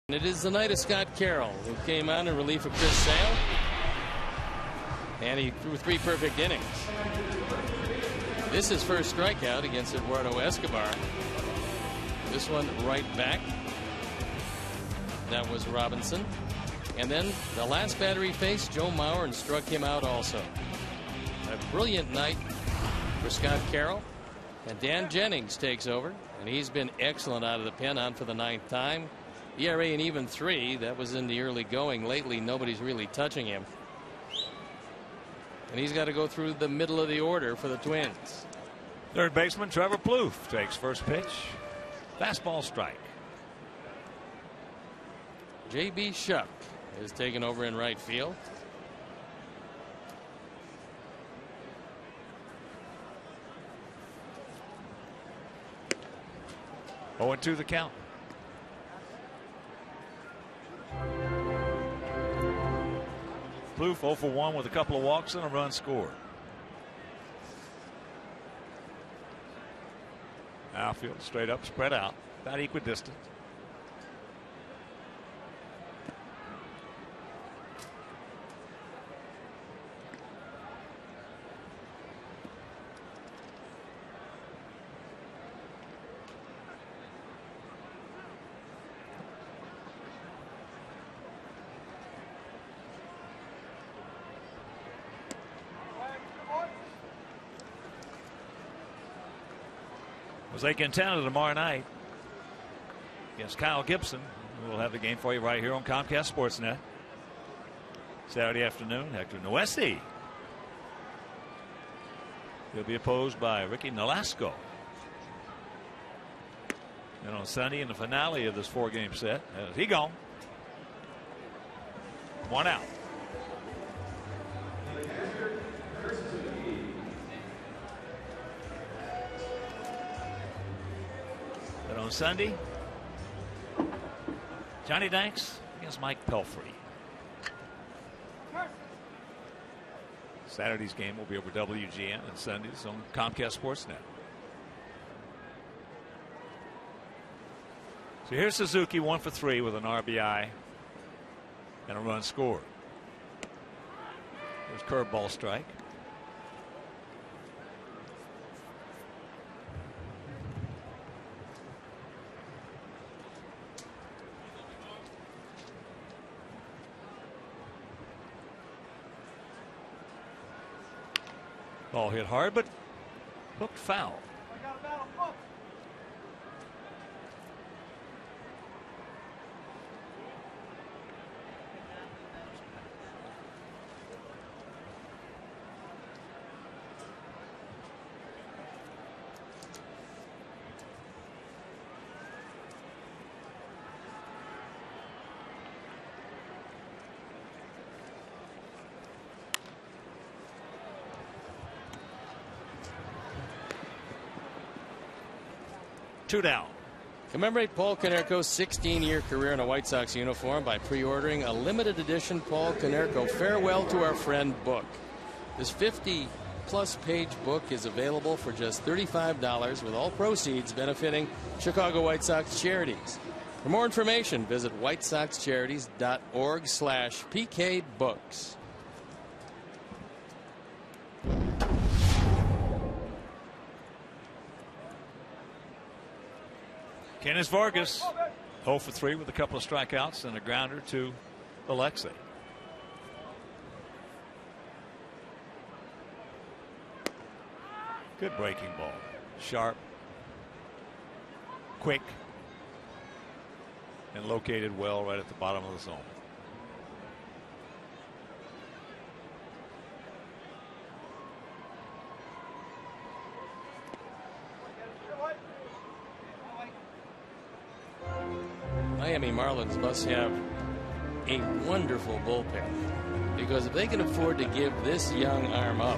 It is the night of Scott Carroll, who came on in relief of Chris Sale, and he threw 3 perfect innings. This is first strikeout against Eduardo Escobar. This one right back. That was Robinson. And then the last batter he faced, Joe Mauer, and struck him out also. A brilliant night for Scott Carroll. And Dan Jennings takes over. And he's been excellent out of the pen, on for the 9th time. ERA an even 3. That was in the early going. Lately, nobody's really touching him. And he's got to go through the middle of the order for the Twins. Third baseman Trevor Plouffe takes first pitch. Fastball strike. J.B. Shuck is taken over in right field. Oh, 0-2 the count. Plouffe 0 for 1 with a couple of walks and a run scored. Outfield straight up, spread out, about equidistant. They contend tomorrow night against Kyle Gibson. We'll have the game for you right here on Comcast Sportsnet. Saturday afternoon, Hector Noesi. He'll be opposed by Ricky Nolasco. And on Sunday, in the finale of this 4-game set, he gone. 1 out. On Sunday, Johnny Danks against Mike Pelfrey. Saturday's game will be over WGN and Sunday's on Comcast Sportsnet. So here's Suzuki 1 for 3 with an RBI and a run scored. There's curveball strike. Ball hit hard, but hooked foul. Two down. Commemorate Paul Konerko's 16-year career in a White Sox uniform by pre-ordering a limited edition Paul Konerko Farewell to Our Friend book. This 50-plus page book is available for just $35, with all proceeds benefiting Chicago White Sox charities. For more information, visit whitesoxcharities.org/PKbooks. Kenneth Vargas 0 for 3 with a couple of strikeouts and a grounder to Alexei. Good breaking ball. Sharp, quick, and located well right at the bottom of the zone. Miami Marlins must have a wonderful bullpen, because if they can afford to give this young arm up,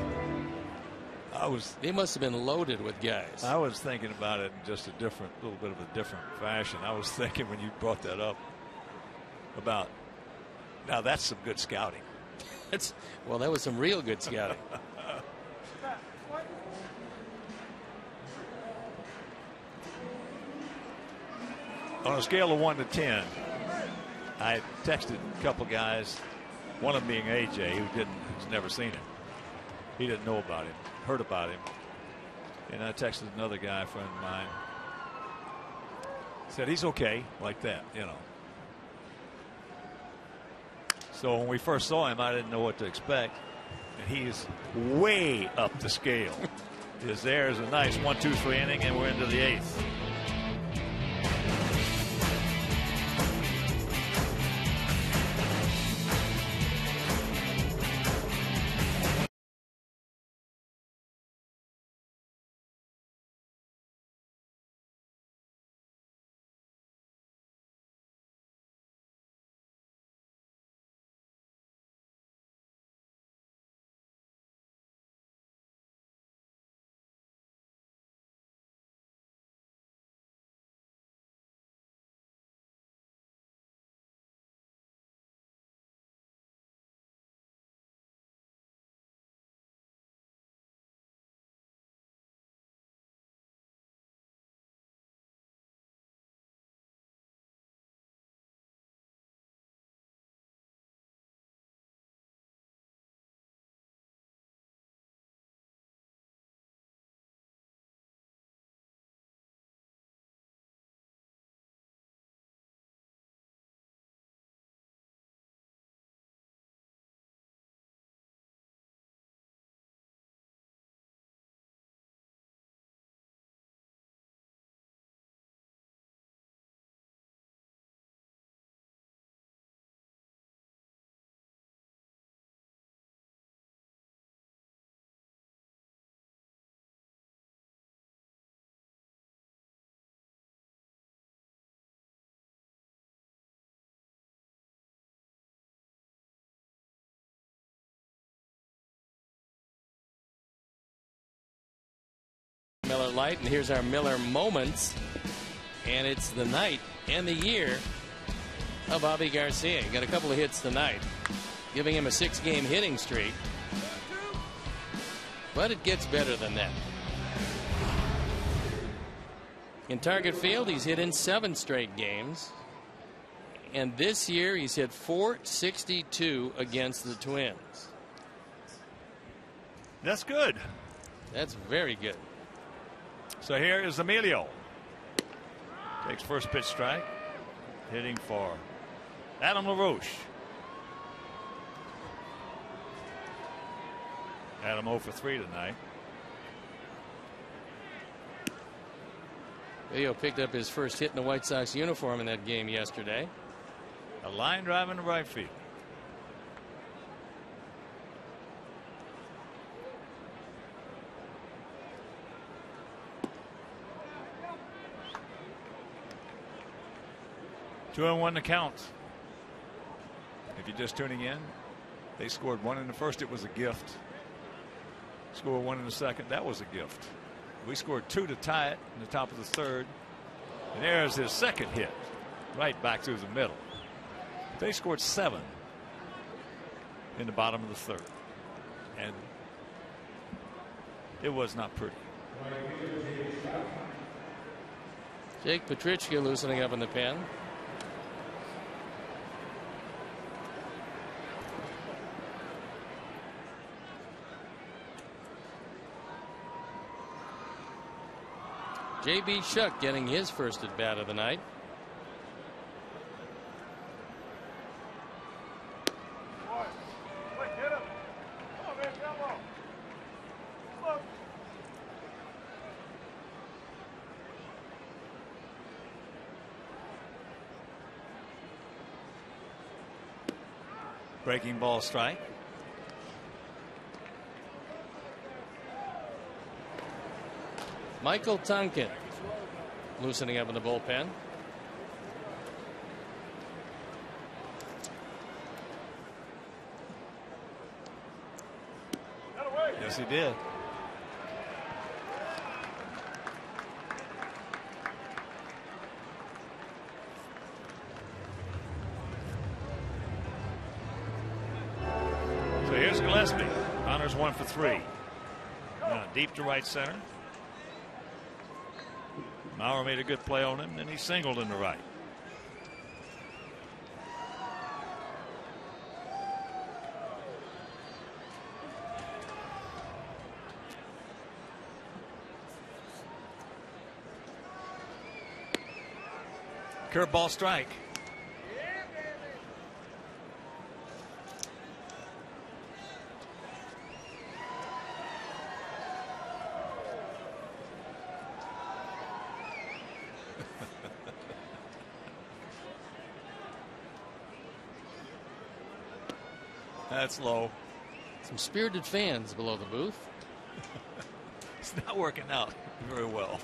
they must have been loaded with guys. I was thinking about it in just a little bit of a different fashion. I was thinking when you brought that up about, now that's some good scouting. Well, that was some real good scouting. On a scale of 1 to 10, I texted a couple guys, one of them being AJ, who's never seen him. He didn't know about him, heard about him. And I texted another guy, a friend of mine, said he's okay, like that, you know. So when we first saw him, I didn't know what to expect. And he's way up the scale. There's a nice 1-2-3 inning, and we're into the 8th. Miller Lite, and here's our Miller Moments. And it's the night and the year of Bobby Garcia. He got a couple of hits tonight, giving him a 6-game hitting streak. But it gets better than that. In Target Field, he's hit in 7 straight games. And this year, he's hit .462 against the Twins. That's good. That's very good. So here is Emilio. Takes first pitch strike. Hitting for Adam LaRoche. Adam 0 for 3 tonight. Emilio picked up his first hit in the White Sox uniform in that game yesterday. A line drive into right field. Two and one to count. If you're just tuning in, they scored 1 in the first. It was a gift. Scored 1 in the second. That was a gift. We scored 2 to tie it in the top of the third. And there's his second hit. Right back through the middle. They scored 7 in the bottom of the third. And it was not pretty. Jake Petrichka loosening up in the pen. J.B. Shuck getting his first at bat of the night. Breaking ball strike. Michael Tonkin loosening up in the bullpen. Yes, he did. So here's Gillespie. Honors 1 for 3. Now deep to right center. Maurer made a good play on him, and he singled in the right. Curveball strike. That's low. Some spirited fans below the booth. It's not working out very well.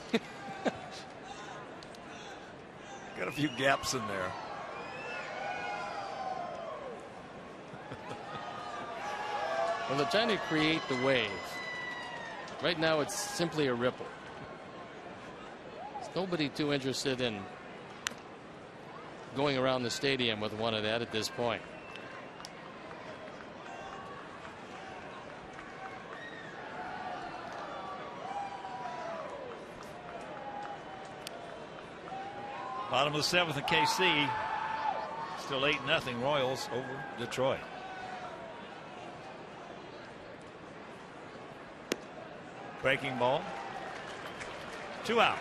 Got a few gaps in there. Well, they're trying to create the wave. Right now, it's simply a ripple. There's nobody too interested in going around the stadium with one of that at this point. Bottom of the 7th in KC. Still 8-0 Royals over Detroit. Breaking ball. 2 out.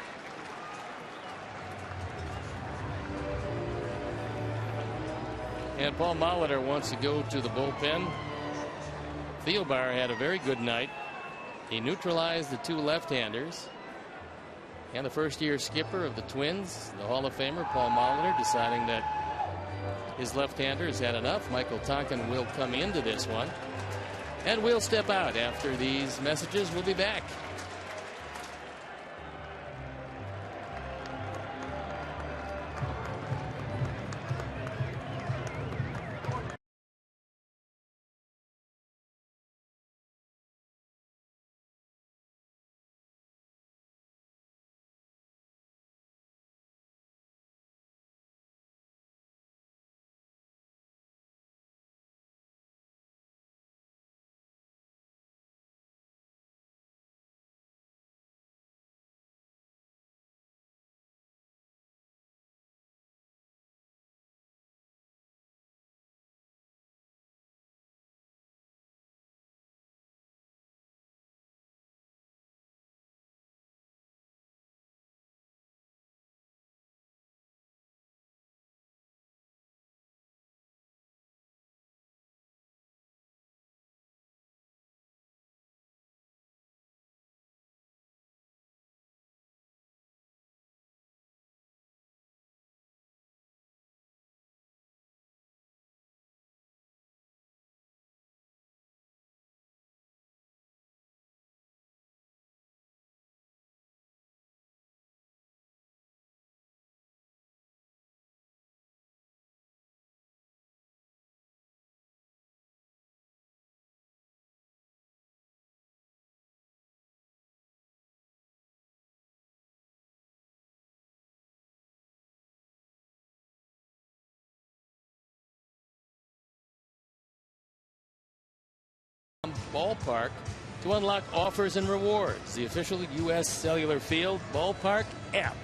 And Paul Molitor wants to go to the bullpen. Thielbar had a very good night. He neutralized the 2 left-handers. And the first-year skipper of the Twins, the Hall of Famer Paul Molitor, deciding that his left-hander has had enough. Michael Tonkin will come into this one. And we'll step out after these messages. We'll be back. Ballpark to unlock offers and rewards. The official U.S. Cellular Field Ballpark app.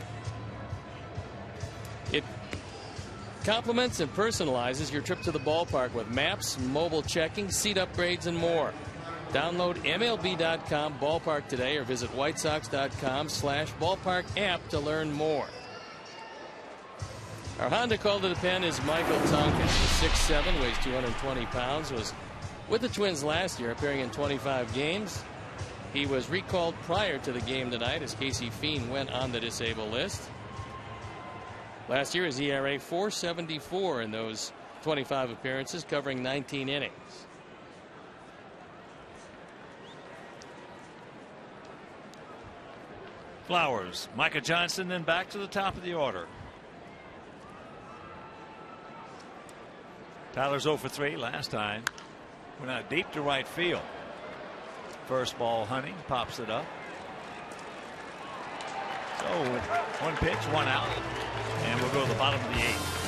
It complements and personalizes your trip to the ballpark with maps, mobile checking, seat upgrades, and more. Download MLB.com Ballpark today or visit WhiteSox.com/ballpark app to learn more. Our Honda call to the pen is Michael Tonkin. He's 6'7", weighs 220 pounds, was with the Twins last year, appearing in 25 games. He was recalled prior to the game tonight as Casey Fiend went on the disabled list. Last year, his ERA .474 in those 25 appearances, covering 19 innings. Flowers, Micah Johnson, then back to the top of the order. Tyler's 0 for 3 last time. Went out deep to right field. First ball, Hunting pops it up. So one pitch, one out, and we'll go to the bottom of the 8th.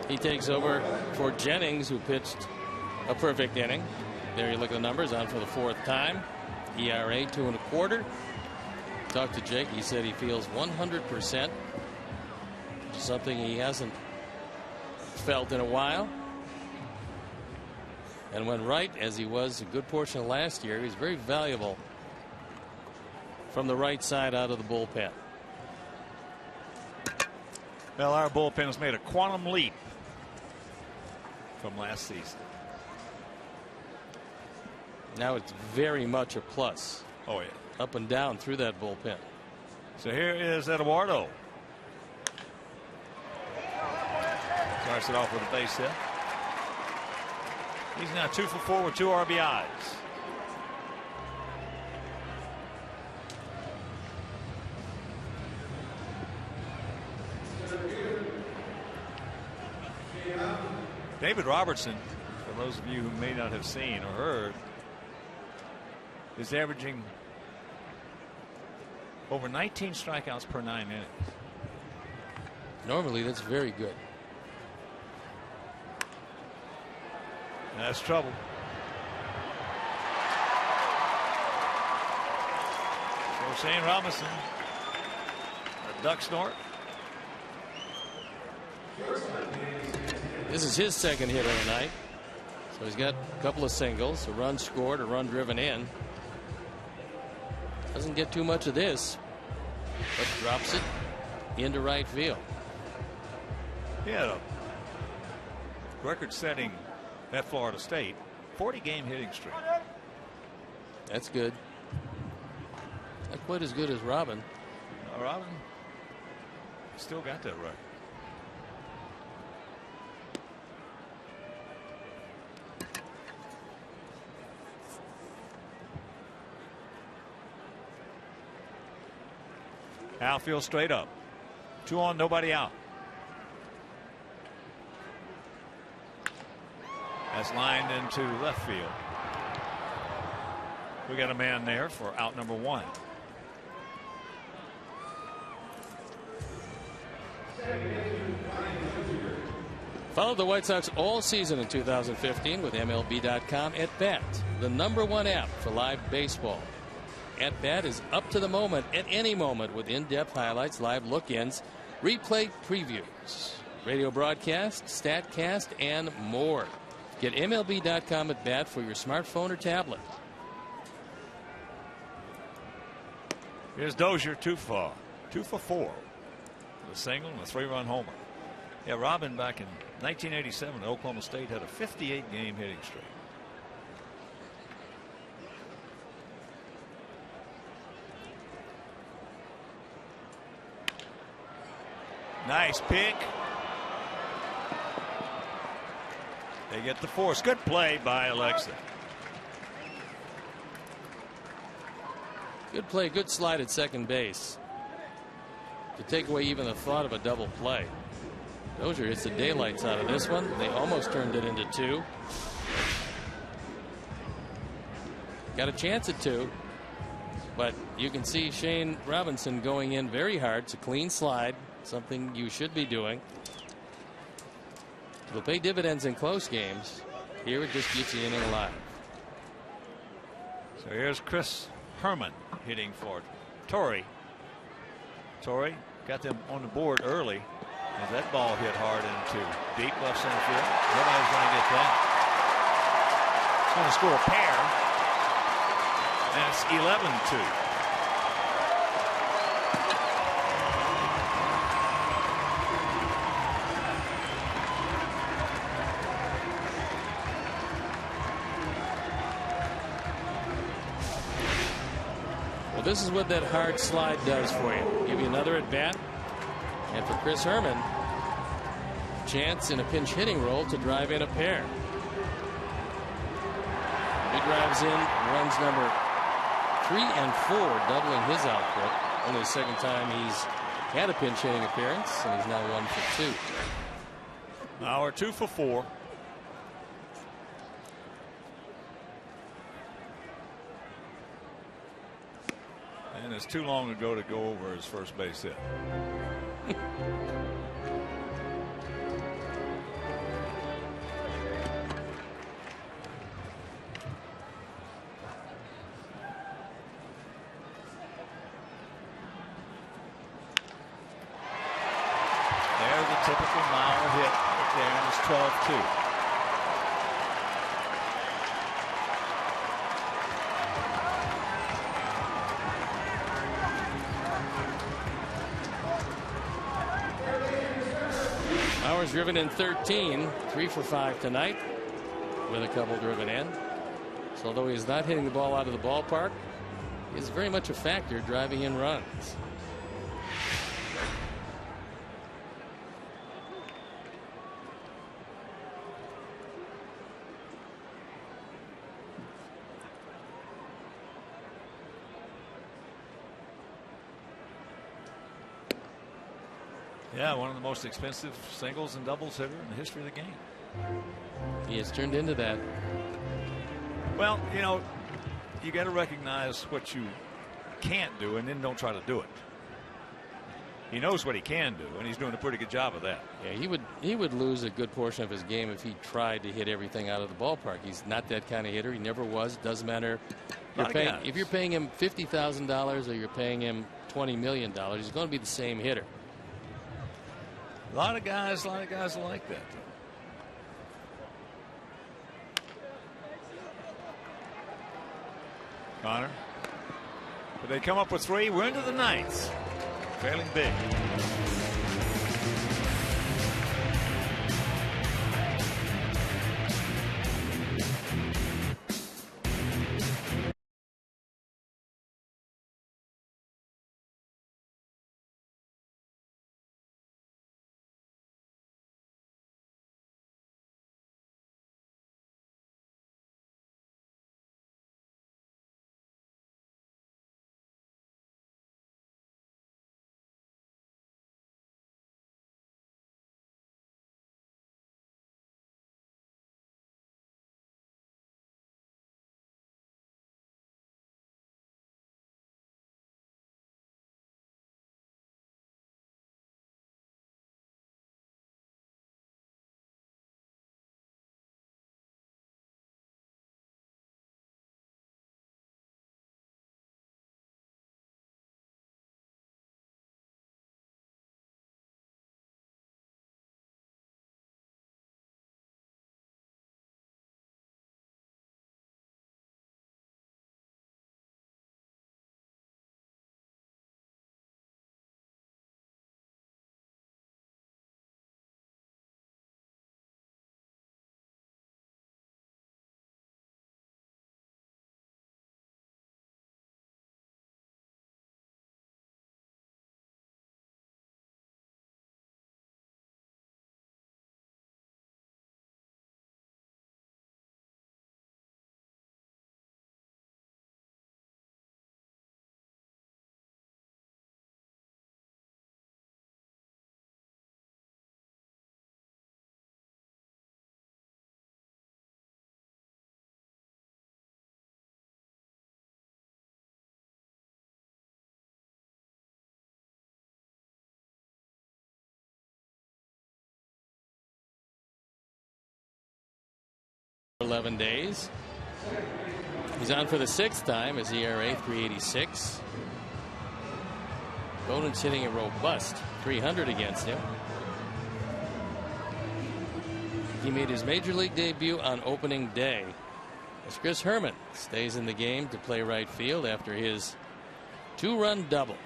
He takes over for Jennings, who pitched a perfect inning. There you look at the numbers, on for the 4th time. ERA 2.25. Talked to Jake. He said he feels 100%. Something he hasn't felt in a while. And when right, as he was a good portion of last year, he's very valuable from the right side out of the bullpen. Well, our bullpen has made a quantum leap from last season. Now it's very much a plus. Oh, yeah. Up and down through that bullpen. So here is Eduardo. Starts it off with a base hit. He's now 2 for 4 with 2 RBIs. David Robertson, for those of you who may not have seen or heard, is averaging over 19 strikeouts per 9 innings. Normally that's very good. That's trouble. So Shane Robinson, a duck snort. This is his second hit of the night. So he's got a couple of singles, a run scored, a run driven in. Doesn't get too much of this, but drops it into right field. Yeah, record-setting at Florida State, 40-game hitting streak. That's good. Not quite as good as Robin. Robin still got that record. Outfield straight up. 2 on, nobody out. That's lined into left field. We got a man there for out number 1. Follow the White Sox all season in 2015 with MLB.com At Bat, the #1 app for live baseball. At Bat is up to the moment at any moment with in-depth highlights, live look-ins, replay previews, radio broadcast, statcast, and more. Get MLB.com At Bat for your smartphone or tablet. Here's Dozier, 2 for 4. With a single and a 3-run homer. Yeah, Robin back in 1987 at Oklahoma State had a 58-game hitting streak. Nice pick. They get the force. Good play by Alexa. Good play, good slide at second base to take away even the thought of a double play. Dozier hits the daylights out of this one. They almost turned it into 2. Got a chance at 2, but you can see Shane Robinson going in very hard. It's a clean slide, something you should be doing. It'll pay dividends in close games. Here it just keeps the inning alive. So here's Chris Herman hitting for Torrey. Torrey got them on the board early as that ball hit hard into deep left center field. Nobody's going to get that. It's going to score a pair. And it's 11-2. This is what that hard slide does for you. Give you another at bat. And for Chris Herman, chance in a pinch hitting role to drive in a pair. He drives in runs number 3 and 4, doubling his output. Only the second time he's had a pinch hitting appearance, and he's now 1 for 2. Now we're 2 for 4. And it's too long ago to go over his first base hit. There's a typical mile hit right there, and it's 12-2. Bauer's driven in 13, 3 for 5 tonight, with a couple driven in. So although he's not hitting the ball out of the ballpark, he's very much a factor driving in runs. Yeah, one of the most expensive singles and doubles hitter in the history of the game. He has turned into that. Well, you know, you got to recognize what you can't do and then don't try to do it. He knows what he can do, and he's doing a pretty good job of that. Yeah, he would lose a good portion of his game if he tried to hit everything out of the ballpark. He's not that kind of hitter. He never was. Doesn't matter. If you're paying him $50,000 or you're paying him $20 million, he's going to be the same hitter. A lot of guys are like that. Connor But they come up with 3. We're into the 9th. Trailing big. For 11 days. He's on for the 6th time. His ERA 3.86. Bonan's hitting a robust 300 against him. He made his major league debut on opening day as Chris Herman stays in the game to play right field after his 2-run double.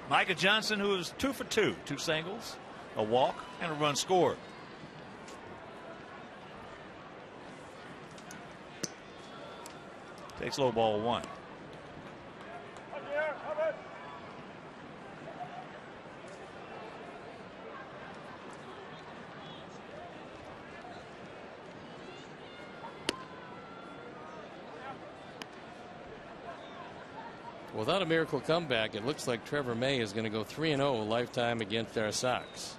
Micah Johnson, who was 2 for 2, 2 singles, a walk, and a run scored. Takes low ball 1. Without a miracle comeback, it looks like Trevor May is going to go 3-0 lifetime against our Sox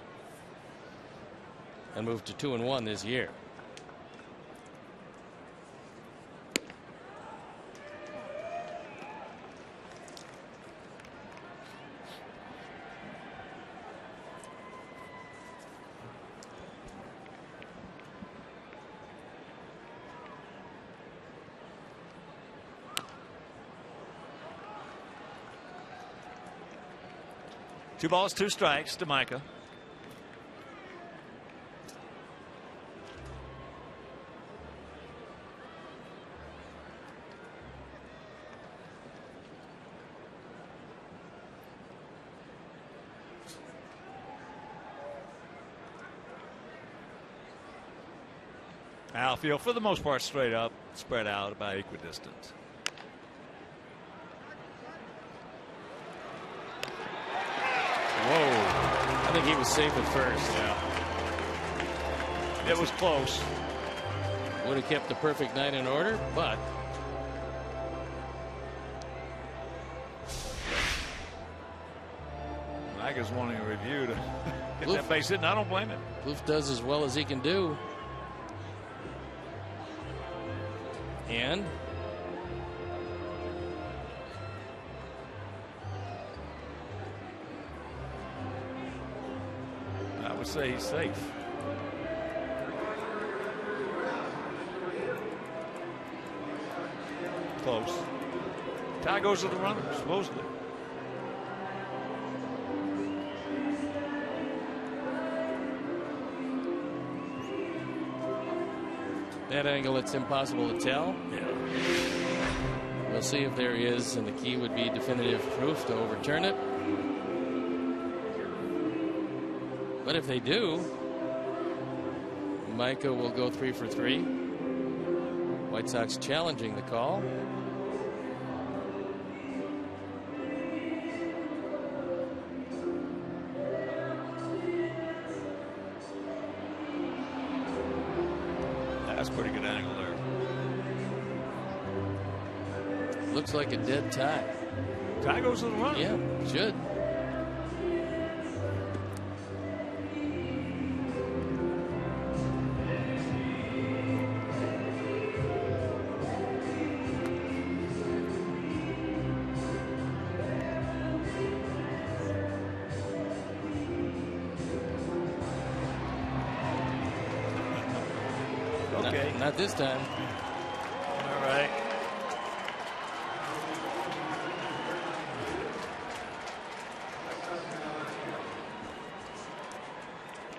and move to 2-1 this year. Two balls, 2 strikes to Micah. Outfield, for the most part, straight up, spread out about equidistant. Whoa. I think he was safe at first. Yeah. It was close. Would have kept the perfect night in order, but Micah's wanting a review to get that base hit, and I don't blame him. Kloof does as well as he can do. And I would say he's safe. Close. Tie goes to the runner, supposedly. That angle, it's impossible to tell. Yeah. We'll see if there is, and the key would be definitive proof to overturn it. But if they do, Micah will go 3 for 3. White Sox challenging the call. That's a pretty good angle there. Looks like a dead tie. Tie goes to the run. Yeah, should. Okay. Not this time. All right.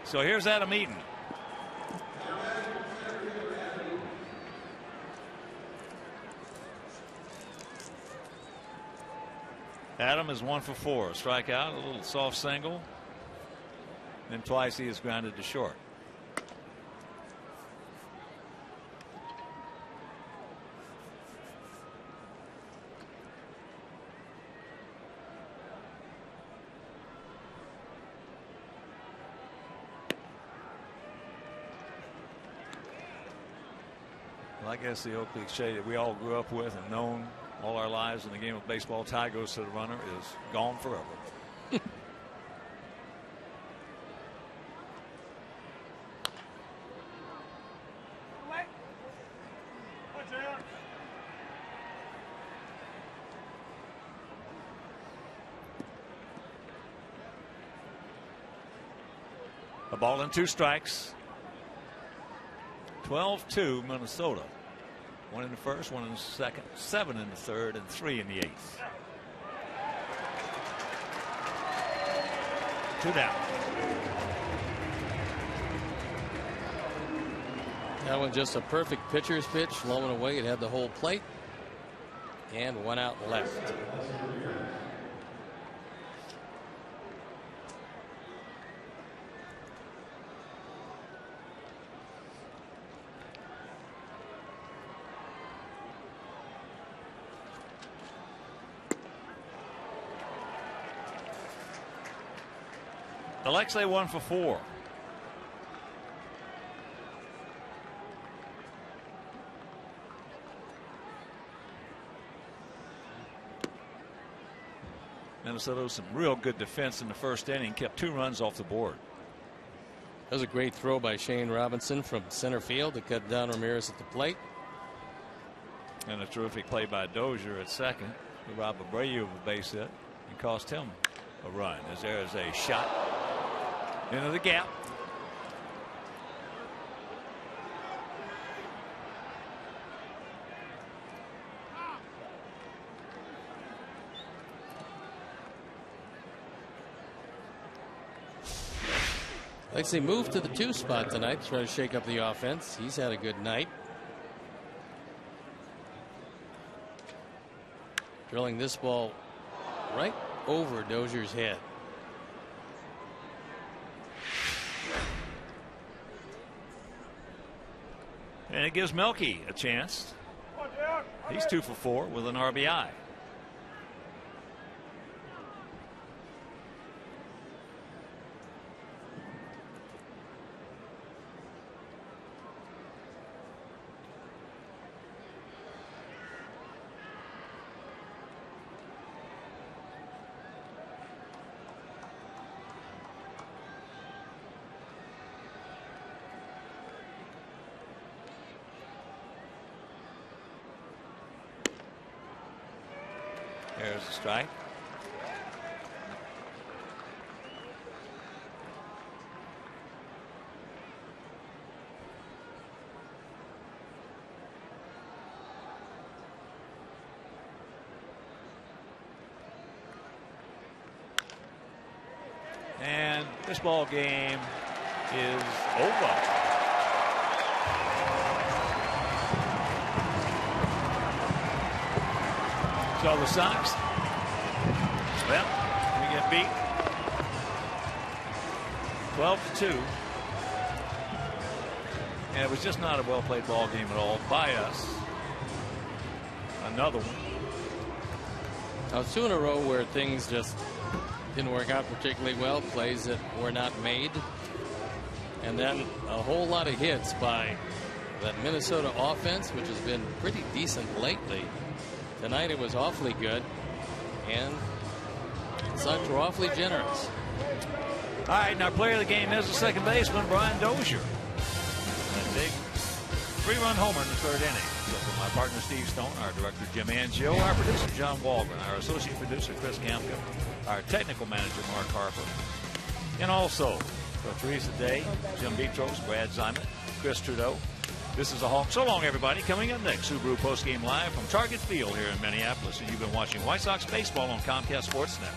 So here's Adam Eaton. Adam is 1 for 4. Strikeout, a little soft single. Then twice he is grounded to short. I guess the old cliche that we all grew up with and known all our lives in the game of baseball, tie goes to the runner, is gone forever. A ball and 2 strikes. 12-2 Minnesota. 1 in the first, 1 in the second, 7 in the third, and 3 in the eighth. 2 down. That one just a perfect pitcher's pitch, low and away. It had the whole plate, and 1 out left. Alexei 1 for 4. Minnesota, some real good defense in the first inning, kept 2 runs off the board. That was a great throw by Shane Robinson from center field to cut down Ramirez at the plate. And a terrific play by Dozier at second to rob Abreu of a base hit and cost him a run, as there is a shot into the gap. Alexei moved to the 2 spot tonight to try to shake up the offense. He's had a good night. Drilling this ball right over Dozier's head. And it gives Melky a chance. He's 2 for 4 with an RBI. There's a strike. And this ball game is over. So the Sox, well, we get beat 12-2. And it was just not a well-played ball game at all by us. Another one. Now, 2 in a row where things just didn't work out particularly well. Plays that were not made. And then a whole lot of hits by that Minnesota offense, which has been pretty decent lately. Tonight it was awfully good. And the Sox were awfully generous. All right, and our player of the game is the second baseman, Brian Dozier. A big 3-run homer in the 3rd inning. So for my partner Steve Stone, our director Jim Angio, our producer John Waldron, our associate producer Chris Campbell, our technical manager Mark Harper, and also for Teresa Day, Jim Petros, Brad Ziman, Chris Trudeau. This is a Hawk. So long, everybody. Coming up next, Subaru Postgame Live from Target Field here in Minneapolis. And you've been watching White Sox baseball on Comcast Sportsnet.